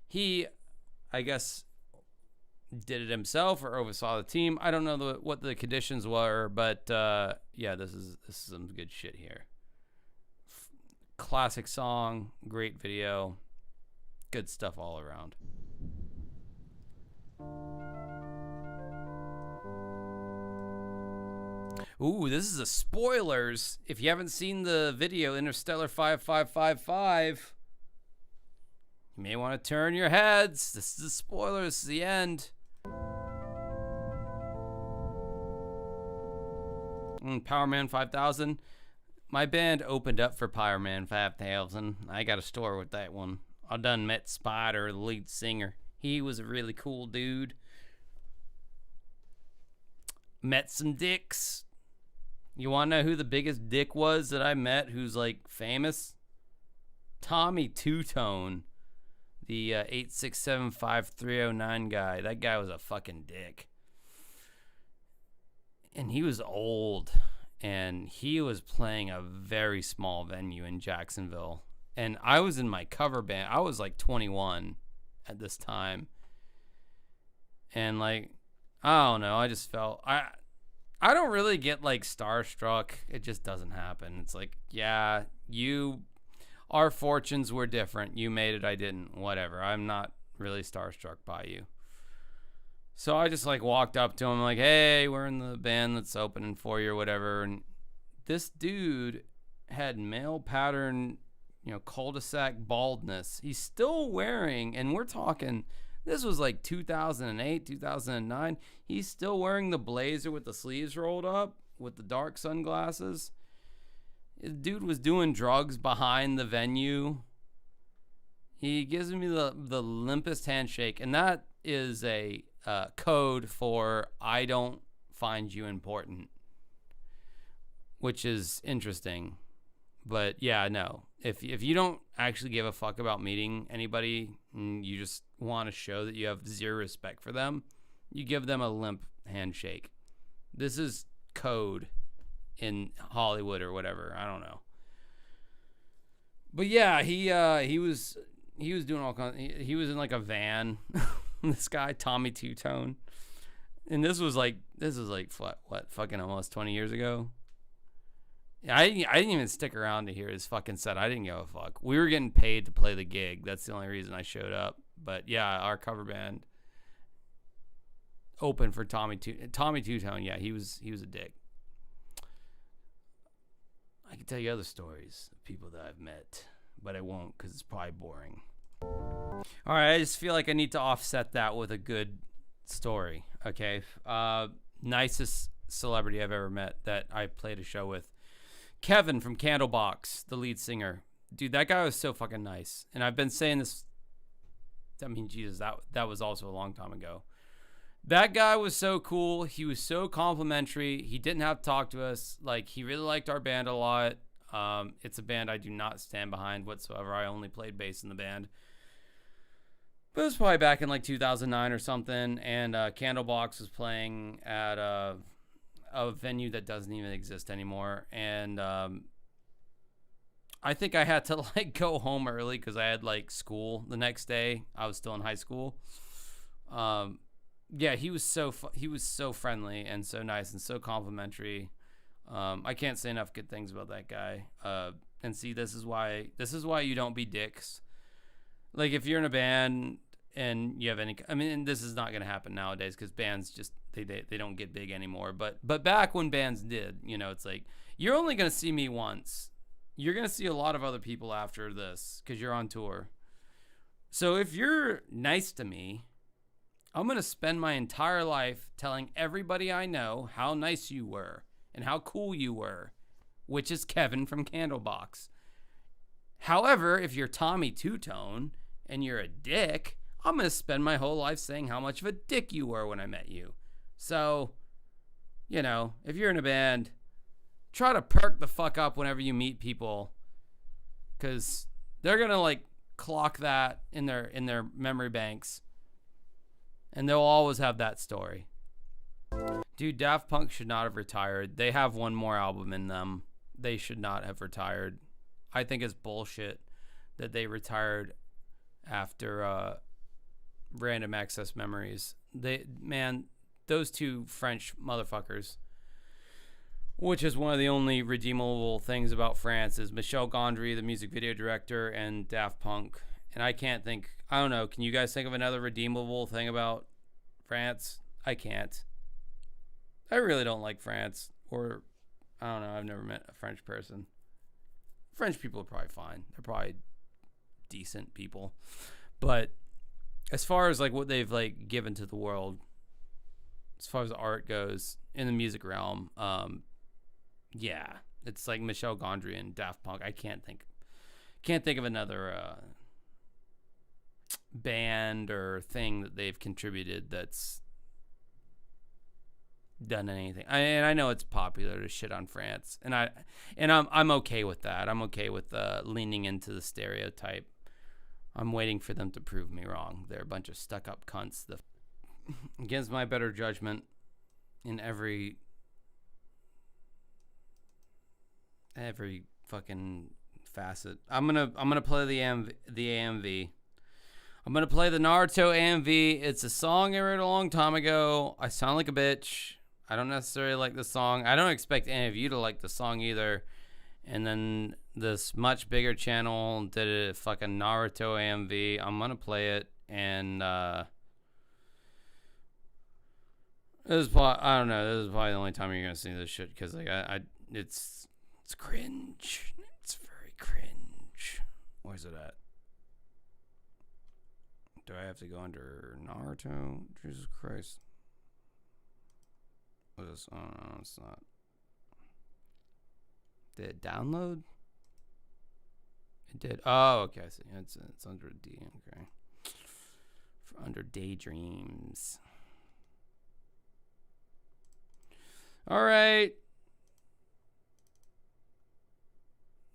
he, I guess, did it himself or oversaw the team. I don't know what the conditions were, but yeah, this is some good shit here. Classic song, great video, good stuff all around. Ooh, this is a spoilers. If you haven't seen the video, Interstellar 5555, you may want to turn your heads. This is the spoiler. This is the end. Power Man 5000. My band opened up for Power Man 5000. I got a store with that one. I done met Spider, the lead singer. He was a really cool dude. Met some dicks. You want to know who the biggest dick was that I met who's like famous? Tommy Two-Tone, the 8675309 guy. That guy was a fucking dick. And he was old. And he was playing a very small venue in Jacksonville. And I was in my cover band. I was like 21 at this time. And like, I don't know. I just felt... I don't really get like starstruck. It just doesn't happen. It's like, yeah, our fortunes were different. You made it, I didn't. Whatever. I'm not really starstruck by you. So I just like walked up to him like, hey, we're in the band that's opening for you or whatever. And this dude had male pattern, cul-de-sac baldness. He's still wearing, and we're talking... This was like 2008, 2009. He's still wearing the blazer with the sleeves rolled up with the dark sunglasses. The dude was doing drugs behind the venue. He gives me the limpest handshake, and that is a code for I don't find you important, which is interesting. But yeah, no. If you don't actually give a fuck about meeting anybody, and you just want to show that you have zero respect for them, you give them a limp handshake. This is code in Hollywood or whatever. I don't know. But yeah, he was doing all kinds. He was in like a van. This guy Tommy Two-Tone, and this was like what fucking almost 20 years ago. I didn't even stick around to hear his fucking set. I didn't give a fuck. We were getting paid to play the gig. That's the only reason I showed up. But yeah, our cover band opened for Tommy Two-Tone. Yeah, he was a dick. I can tell you other stories of people that I've met, but I won't because it's probably boring. All right, I just feel like I need to offset that with a good story. Okay, nicest celebrity I've ever met that I played a show with, Kevin from Candlebox, the lead singer. Dude, that guy was so fucking nice. And I've been saying this, I mean, Jesus, that was also a long time ago. That guy was so cool. He was so complimentary. He didn't have to talk to us. Like, he really liked our band a lot. It's a band I do not stand behind whatsoever. I only played bass in the band. But it was probably back in like 2009 or something. And Candlebox was playing at a venue that doesn't even exist anymore. And I think I had to like go home early because I had like school the next day. I was still in high school. Yeah, he was so friendly and so nice and so complimentary. I can't say enough good things about that guy. And see, this is why you don't be dicks. Like, if you're in a band and you have any, I mean, this is not gonna happen nowadays because bands just they don't get big anymore. But back when bands did, you know, it's like, you're only gonna see me once. You're gonna see a lot of other people after this because you're on tour. So if you're nice to me, I'm going to spend my entire life telling everybody I know how nice you were and how cool you were, which is Kevin from Candlebox. However, if you're Tommy Two-Tone and you're a dick, I'm going to spend my whole life saying how much of a dick you were when I met you. So, you know, if you're in a band, try to perk the fuck up whenever you meet people, because they're going to like clock that in their memory banks. And they'll always have that story. Dude, Daft Punk should not have retired. They have one more album in them. They should not have retired. I think it's bullshit that they retired after Random Access Memories. Those two French motherfuckers, which is one of the only redeemable things about France, is Michel Gondry, the music video director, and Daft Punk. And I can't think, I don't know, can you guys think of another redeemable thing about France? I can't. I really don't like France. Or, I don't know, I've never met a French person. French people are probably fine. They're probably decent people. But as far as like what they've like given to the world, as far as art goes in the music realm, yeah, it's like Michel Gondry and Daft Punk. I can't think of another band or thing that they've contributed that's done anything. I know it's popular to shit on France, and I'm okay with that. I'm okay with leaning into the stereotype. I'm waiting for them to prove me wrong. They're a bunch of stuck-up cunts. Against my better judgment, in every fucking facet. I'm gonna play the AMV. I'm going to play the Naruto AMV. It's a song I wrote a long time ago. I sound like a bitch. I don't necessarily like the song. I don't expect any of you to like the song either. And then this much bigger channel did a fucking Naruto AMV. I'm going to play it. And this is probably, I don't know. This is probably the only time you're going to see this shit. Because like, it's cringe. It's very cringe. Where's it at? Do I have to go under Naruto? Jesus Christ. What is this? Oh, no, it's not. Did it download? It did. Oh, okay. I see. It's under D. Okay. Under Daydreams. All right.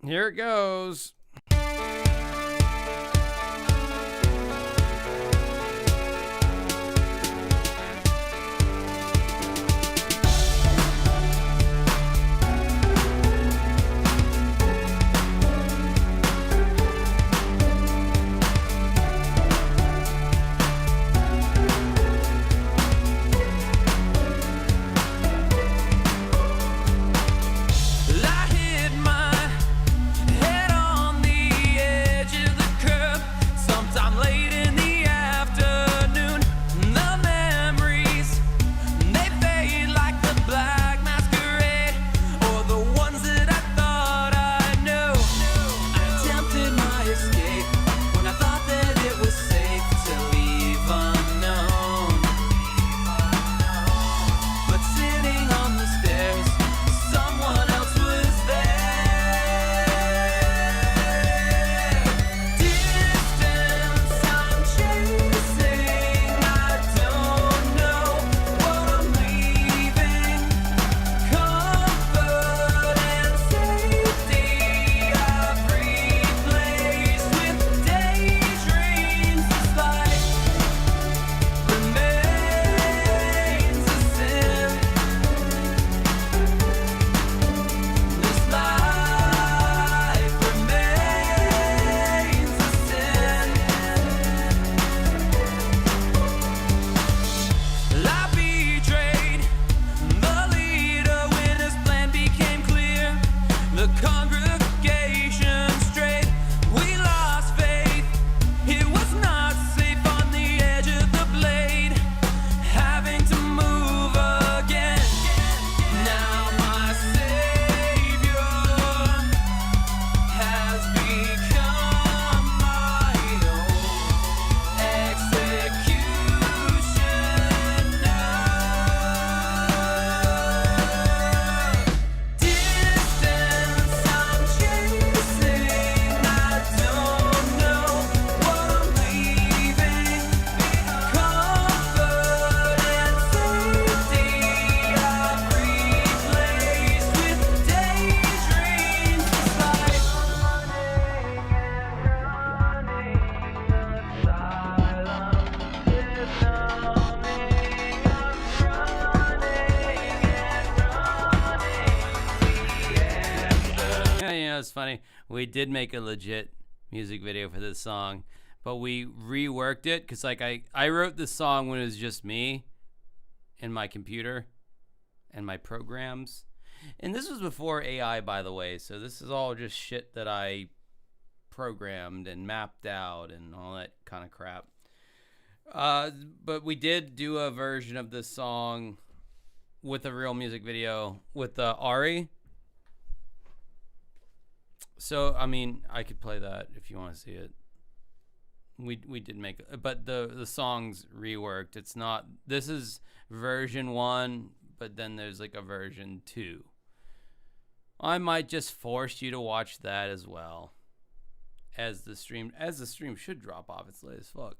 Here it goes. I hit my head on the know, it's funny. We did make a legit music video for this song, but we reworked it because, like, I wrote this song when it was just me and my computer and my programs. And this was before AI, by the way, so this is all just shit that I programmed and mapped out and all that kind of crap. But we did do a version of this song with a real music video with Ari. So, I mean, I could play that if you want to see it. We did make it, but the song's reworked. It's not, this is version 1, but then there's like a version 2. I might just force you to watch that as well. As the stream should drop off. It's late as fuck.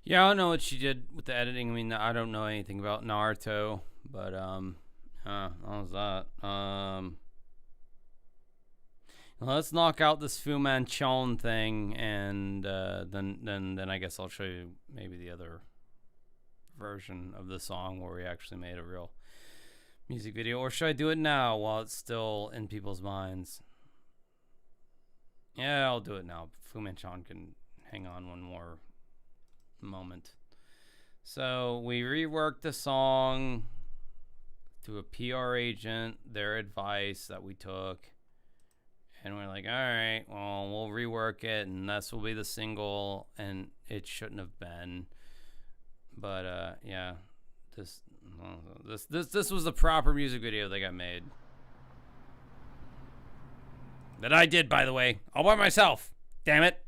Yeah, I don't know what she did with the editing. I mean, I don't know anything about Naruto, but how was that? Let's knock out this Fu Manchu thing, and then I guess I'll show you maybe the other version of the song where we actually made a real music video. Or should I do it now while it's still in people's minds? Yeah, I'll do it now. Fu Manchu can hang on one more moment. So we reworked the song through a PR agent, their advice that we took, and we're like, all right, well, we'll rework it, and this will be the single, and it shouldn't have been, but yeah, this was the proper music video that got made, that I did, by the way, all by myself. Damn it.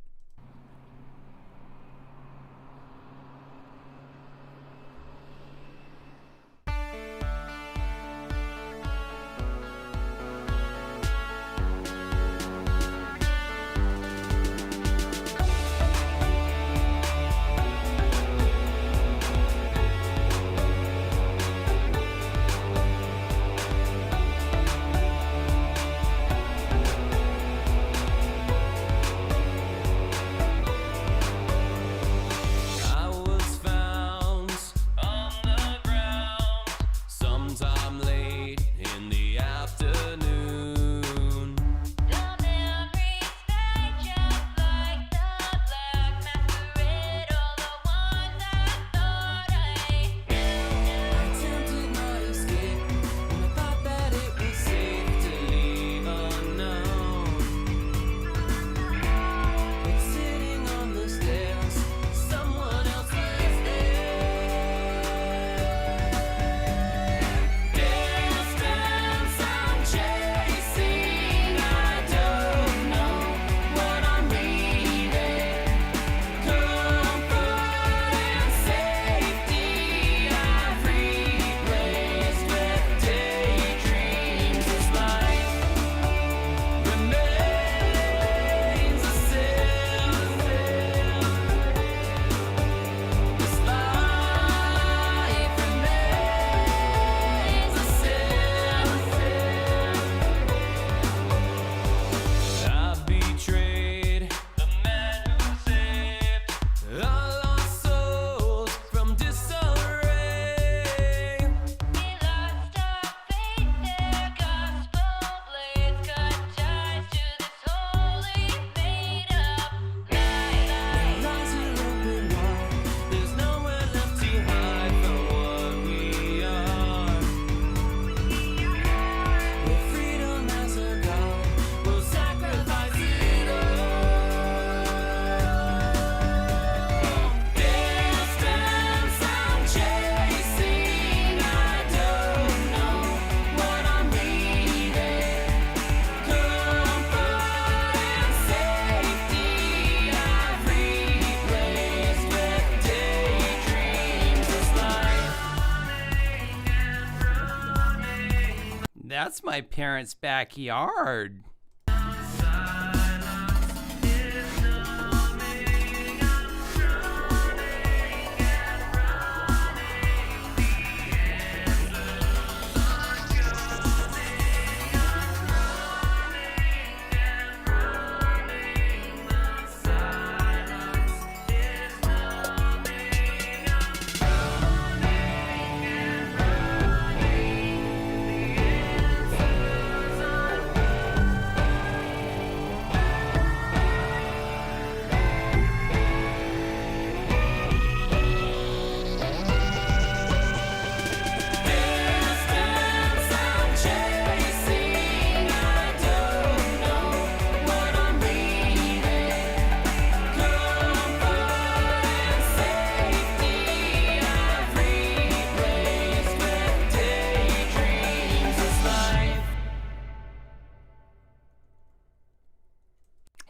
That's my parents' backyard.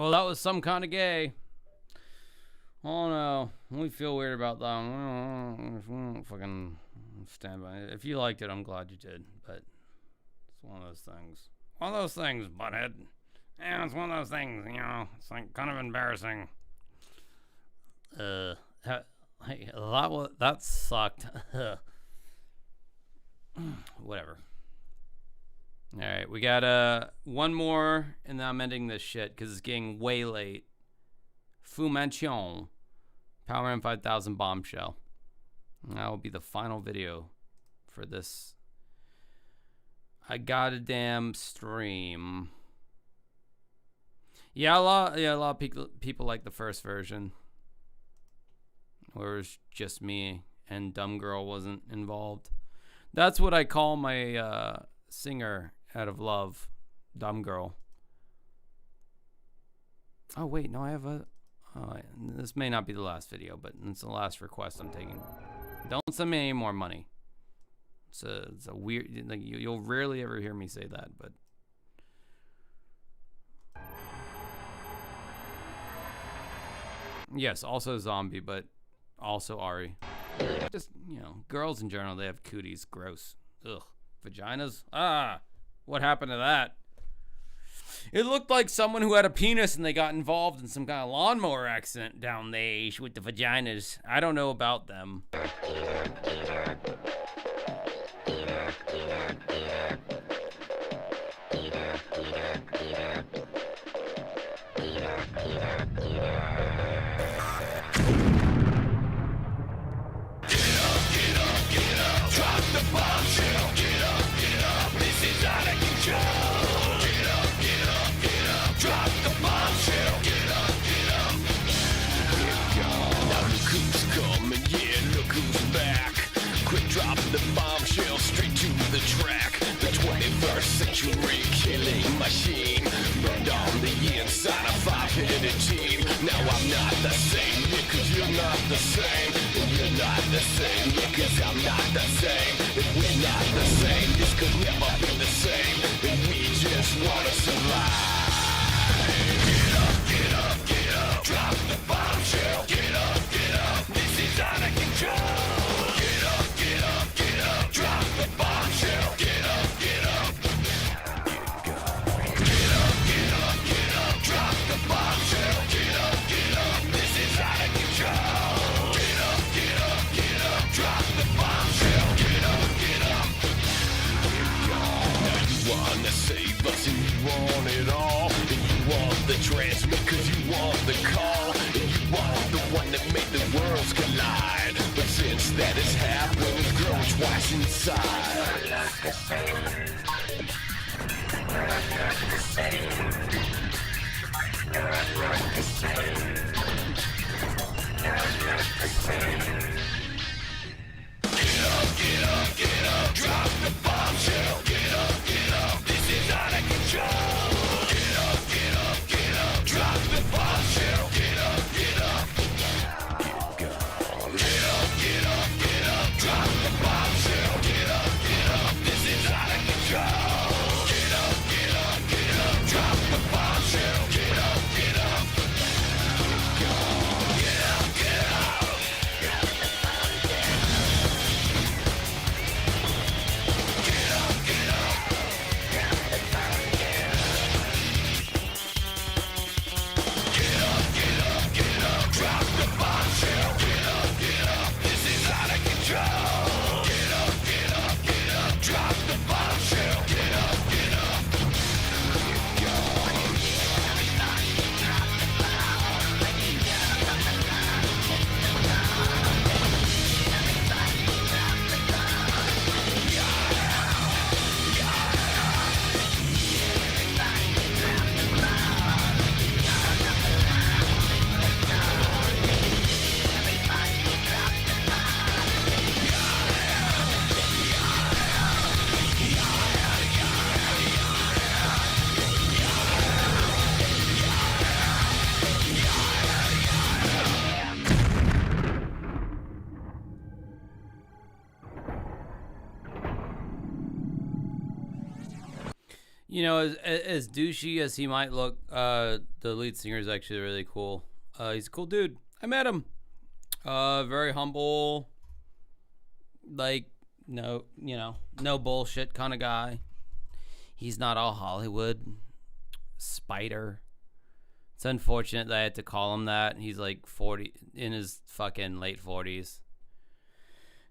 Well, that was some kind of gay. Oh no, we feel weird about that. We don't fucking stand by it. If you liked it, I'm glad you did. But it's one of those things. One of those things, butthead. Yeah, it's one of those things. You know, it's like kind of embarrassing. That sucked. Whatever. All right, we got one more, and then I'm ending this shit because it's getting way late. Fu Manchon, Power M5000 Bombshell. And that will be the final video for this. I got a damn stream. Yeah, a lot of people like the first version, where it was just me and Dumb Girl wasn't involved. That's what I call my singer out of love, Dumb Girl. Oh wait, no, I have a. This may not be the last video, but it's the last request I'm taking. Don't send me any more money. It's a weird. Like you'll rarely ever hear me say that, but. Yes, also Zombie, but also Ari. Just, you know, girls in general, they have cooties. Gross. Ugh. Vaginas? Ah, what happened to that? It looked like someone who had a penis and they got involved in some kind of lawnmower accident down there with the vaginas. I don't know about them. The bombshell straight to the track. The 21st century killing machine burned on the inside a five-headed team. Now I'm not the same, yeah, cause you're not the same. And you're not the same, yeah, cause I'm not the same. And we're not the same, this could never be the same. And we just wanna survive. Get up, get up, get up. Drop the bombshell. Get up, get up. This is out of control. Get up, get up, get up. Drop the bombshell. Get up, get up. Get up, get up, get up. Drop the bombshell. Get up, get up. This is out of control. Get up, get up, get up. Drop the bombshell. Get up, get up. Now you wanna save us and you want it all. And you want the transmit cause you want the call. And you want the one that made the worlds collide. But since that has happened, it's grown twice inside. You're not the same. You're not the same. You're not the same. You're not the same. Get up, get up, get up. Drop the bombshell. Get up, get up. This is out of control. Get up, get up, get up. Drop the bombshell. Get up, get up. Get up, get up, get up. Drop the bombshell. Get up, get up. This is out of control. Get up, get up, get up. Drop the bombshell. Get up, get up. Get up, get up. You know, as douchey as he might look, the lead singer is actually really cool. He's a cool dude. I met him. Very humble. Like, no bullshit kind of guy. He's not all Hollywood. Spider. It's unfortunate that I had to call him that. He's like 40, in his fucking late 40s.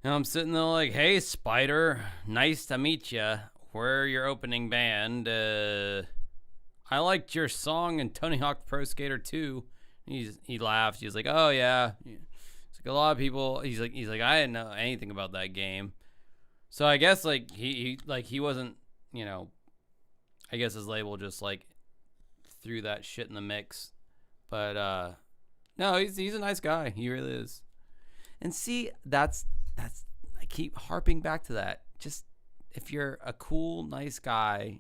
And I'm sitting there like, hey, Spider, nice to meet you. We're your opening band. I liked your song in Tony Hawk Pro Skater 2. He laughed. He was like, oh yeah. It's like a lot of people. He's like I didn't know anything about that game. So I guess like he wasn't, you know, I guess his label just like threw that shit in the mix. But no, he's a nice guy. He really is. And see, that's I keep harping back to that. Just if you're a cool, nice guy,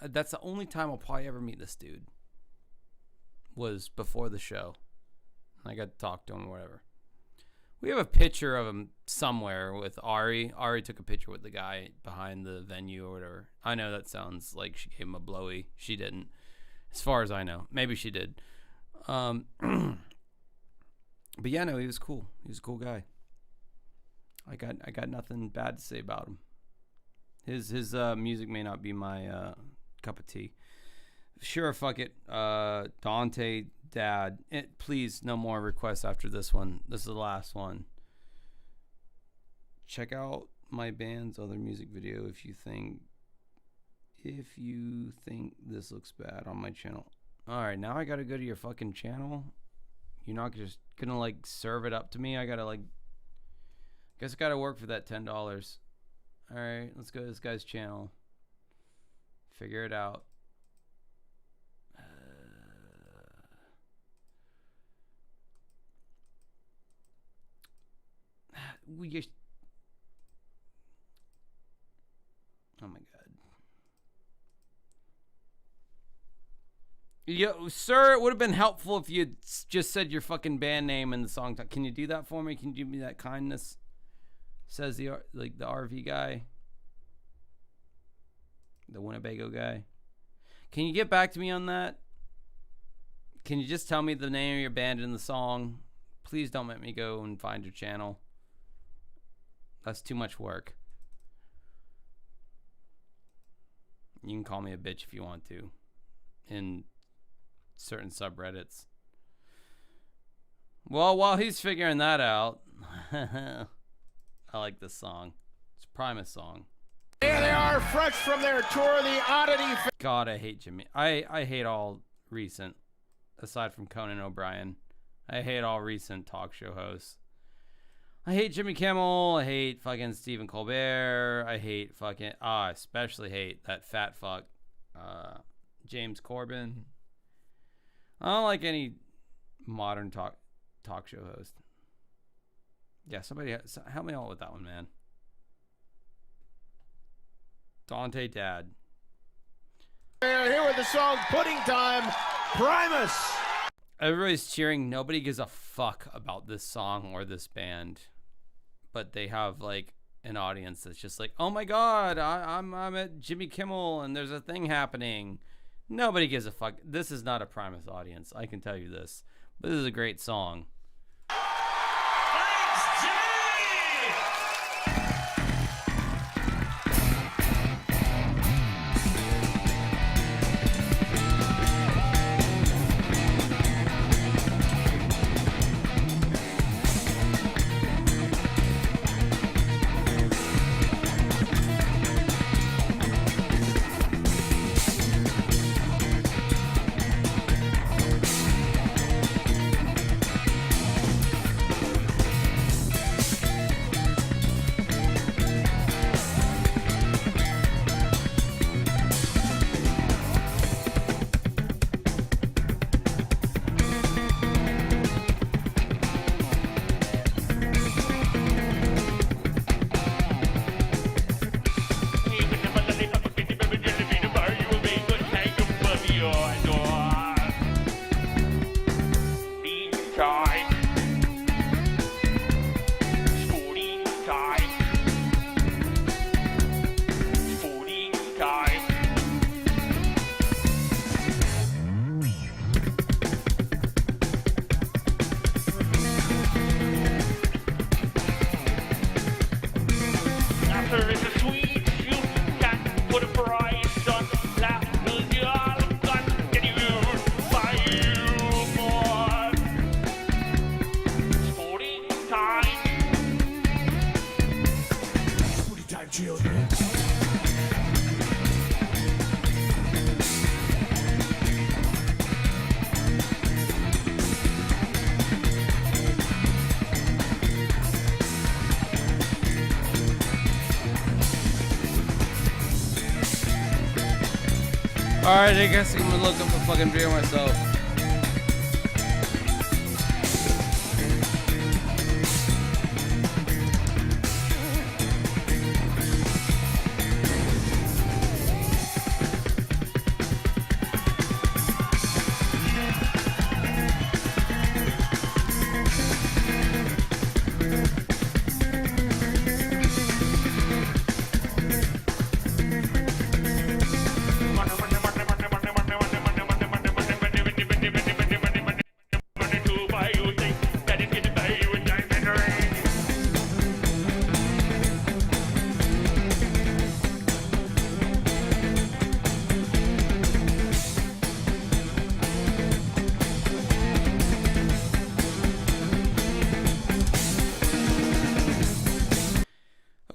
that's the only time I'll probably ever meet this dude. Was before the show. I got to talk to him or whatever. We have a picture of him somewhere with Ari. Ari took a picture with the guy behind the venue or whatever. I know that sounds like she gave him a blowy. She didn't. As far as I know. Maybe she did. But yeah, no, he was cool. He was a cool guy. I got nothing bad to say about him. His music may not be my cup of tea. Sure, fuck it. Dante, Dad. Please, no more requests after this one. This is the last one. Check out my band's other music video if you think this looks bad on my channel. Alright, now I gotta go to your fucking channel. You're not just gonna like serve it up to me. I gotta like, guess I gotta work for that $10. Alright, let's go to this guy's channel. Figure it out. Oh my god. Yo, sir, it would have been helpful if you just said your fucking band name in the song. Can you do that for me? Can you do me that kindness? Says the RV guy. The Winnebago guy. Can you get back to me on that? Can you just tell me the name of your band in the song? Please don't make me go and find your channel. That's too much work. You can call me a bitch if you want to. In certain subreddits. Well, while he's figuring that out, I like this song. It's a Primus song. There they are, fresh from their tour, the Oddity. God, I hate Jimmy. I hate all recent, aside from Conan O'Brien. I hate all recent talk show hosts. I hate Jimmy Kimmel. I hate fucking Stephen Colbert. I hate fucking... I especially hate that fat fuck, James Corbin. I don't like any modern talk show host. Yeah, somebody help me out with that one, man. Dante Dad. Here with the song Pudding Time, Primus. Everybody's cheering. Nobody gives a fuck about this song or this band, but they have like an audience that's just like, oh my god, I'm at Jimmy Kimmel and there's a thing happening. Nobody gives a fuck. This is not a Primus audience, I can tell you this. But this is a great song. children. Alright, I guess I'm gonna look up a fucking beer myself.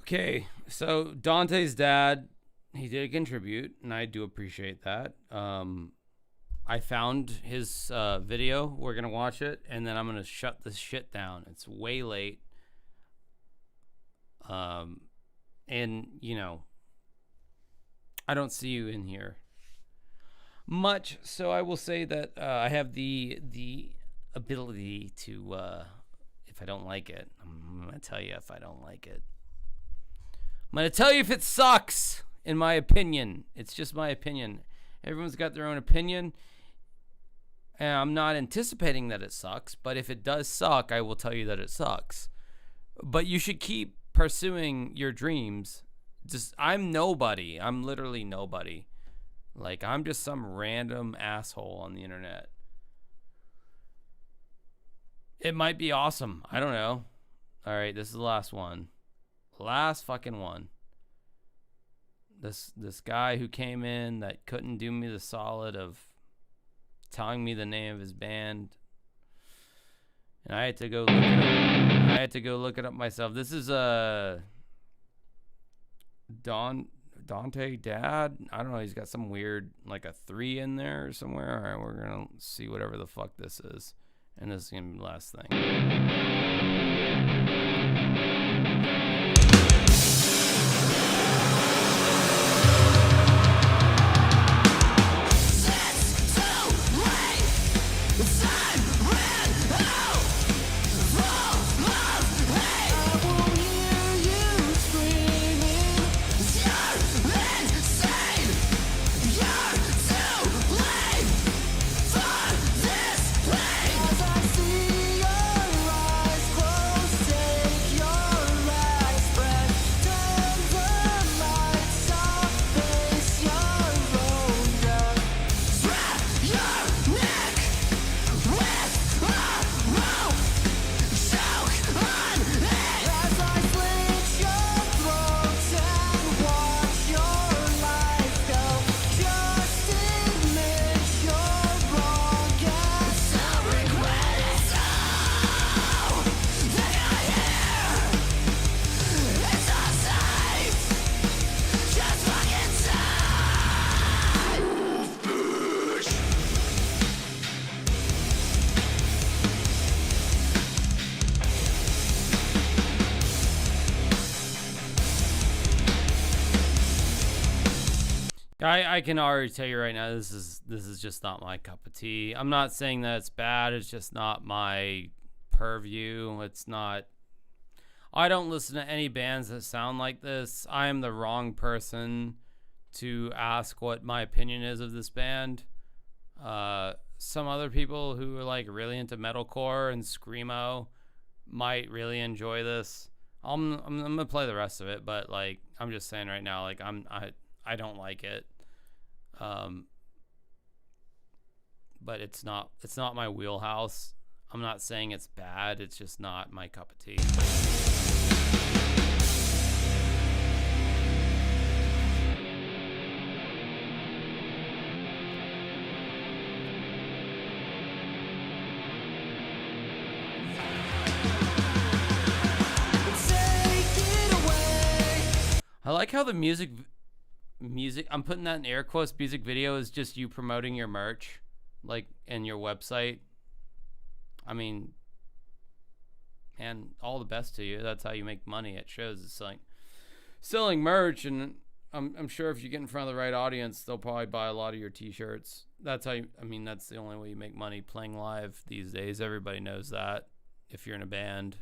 Okay, so Dante's dad, he did contribute, and I do appreciate that. I found his video. We're going to watch it, and then I'm going to shut this shit down. It's way late. And, you know, I don't see you in here much, so I will say that I have the ability to, if I don't like it, I'm going to tell you if I don't like it. I'm going to tell you if it sucks, in my opinion. It's just my opinion. Everyone's got their own opinion. And I'm not anticipating that it sucks, but if it does suck, I will tell you that it sucks. But you should keep pursuing your dreams. I'm nobody. I'm literally nobody. Like, I'm just some random asshole on the internet. It might be awesome. I don't know. All right, this is the last one. Last fucking one. This guy who came in that couldn't do me the solid of telling me the name of his band, and I had to go look it up. I had to go look it up myself. This is Dante Dad. I don't know. He's got some weird, like a 3 in there somewhere. All right, we're gonna see whatever the fuck this is, and this is gonna be the last thing. I can already tell you right now, this is just not my cup of tea. I'm not saying that it's bad. It's just not my purview. It's not. I don't listen to any bands that sound like this. I am the wrong person to ask what my opinion is of this band. Some other people who are like really into metalcore and screamo might really enjoy this. I'm gonna play the rest of it, but like I'm just saying right now, like I don't like it. But it's not my wheelhouse. I'm not saying it's bad. It's just not my cup of tea. I like how the music, I'm putting that in air quotes, music video is just you promoting your merch, like, and your website. I mean, and all the best to you. That's how you make money at shows. It's like selling merch, and I'm sure if you get in front of the right audience, they'll probably buy a lot of your t-shirts. That's how you, I mean, that's the only way you make money playing live these days. Everybody knows that if you're in a band.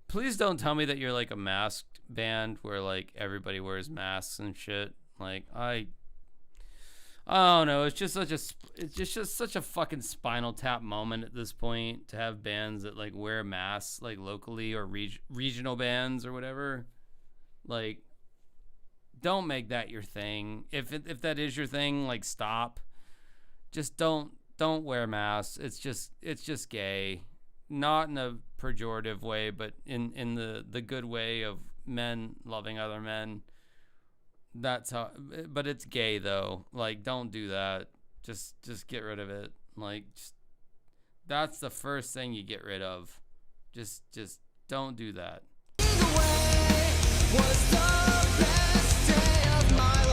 Please don't tell me that you're like a masked band where like everybody wears masks and shit. Like I don't know. It's just such a fucking Spinal Tap moment at this point to have bands that like wear masks like locally or regional bands or whatever. Like, don't make that your thing. If that is your thing, like stop. Just don't wear masks. It's just gay. Not in a pejorative way, but in the good way of men loving other men. That's how, but it's gay though. Like, don't do that. Just get rid of it. Like, that's the first thing you get rid of. Just don't do that. Was the best day of my life.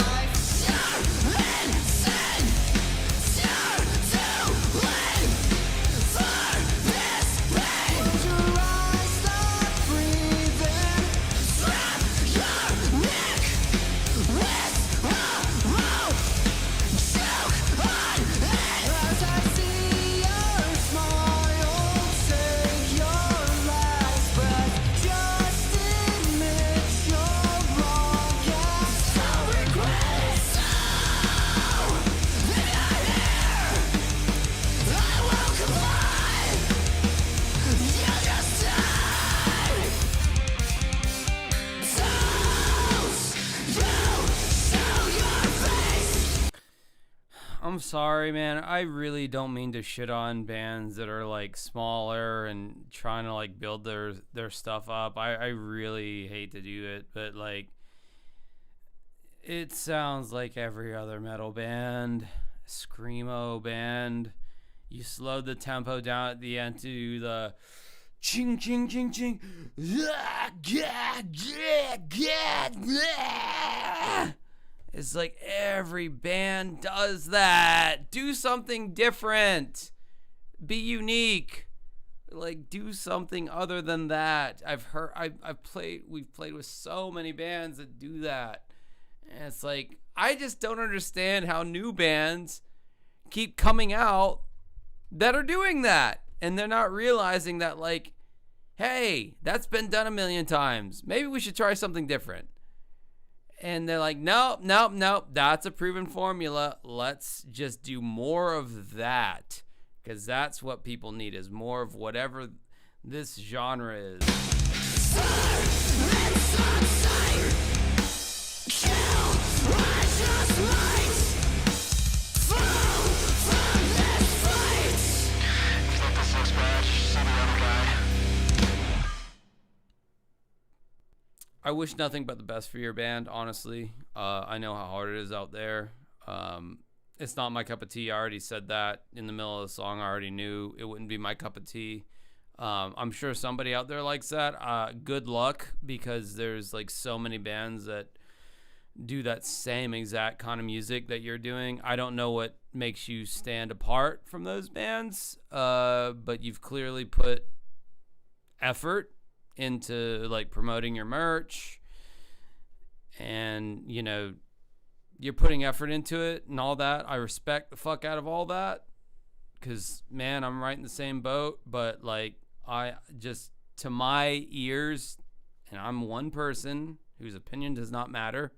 I'm sorry, man. I really don't mean to shit on bands that are like smaller and trying to like build their stuff up. I really hate to do it, but like it sounds like every other metal band, screamo band. You slowed the tempo down at the end to the ching ching ching ching. It's like every band does that. Do something different. Be unique. Like, do something other than that. We've played with so many bands that do that. And it's like, I just don't understand how new bands keep coming out that are doing that. And they're not realizing that, like, hey, that's been done a million times. Maybe we should try something different. And they're like, nope, that's a proven formula. Let's just do more of that. Because that's what people need, is more of whatever this genre is. I wish nothing but the best for your band, honestly. I know how hard it is out there. It's not my cup of tea. I already said that in the middle of the song. I already knew it wouldn't be my cup of tea. I'm sure somebody out there likes that. Good luck, because there's like so many bands that do that same exact kind of music that you're doing. I don't know what makes you stand apart from those bands, but you've clearly put effort into like promoting your merch, and you know, you're putting effort into it and all that. I respect the fuck out of all that, because man, I'm right in the same boat. But like, I just, to my ears, and I'm one person whose opinion does not matter,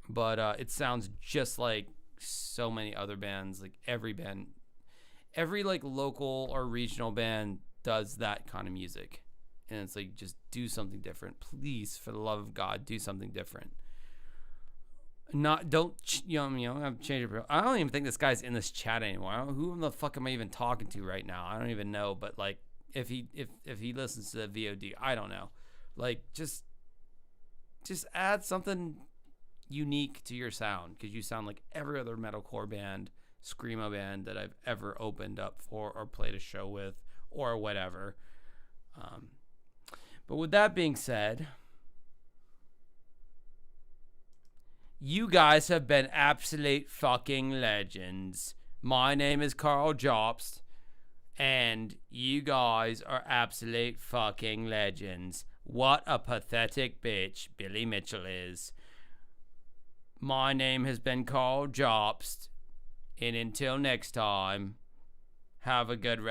but it sounds just like so many other bands. Like every like local or regional band does that kind of music. And it's like, just do something different. Please, for the love of God, do something different. Don't have to change it. I don't even think this guy's in this chat anymore. Who the fuck am I even talking to right now? I don't even know. But like, if he listens to the VOD, I don't know. Like, just add something unique to your sound, because you sound like every other metalcore band, screamo band that I've ever opened up for or played a show with or whatever. But with that being said, you guys have been absolute fucking legends. My name is Carl Jobst, and you guys are absolute fucking legends. What a pathetic bitch Billy Mitchell is. My name has been Carl Jobst, and until next time, have a good rest.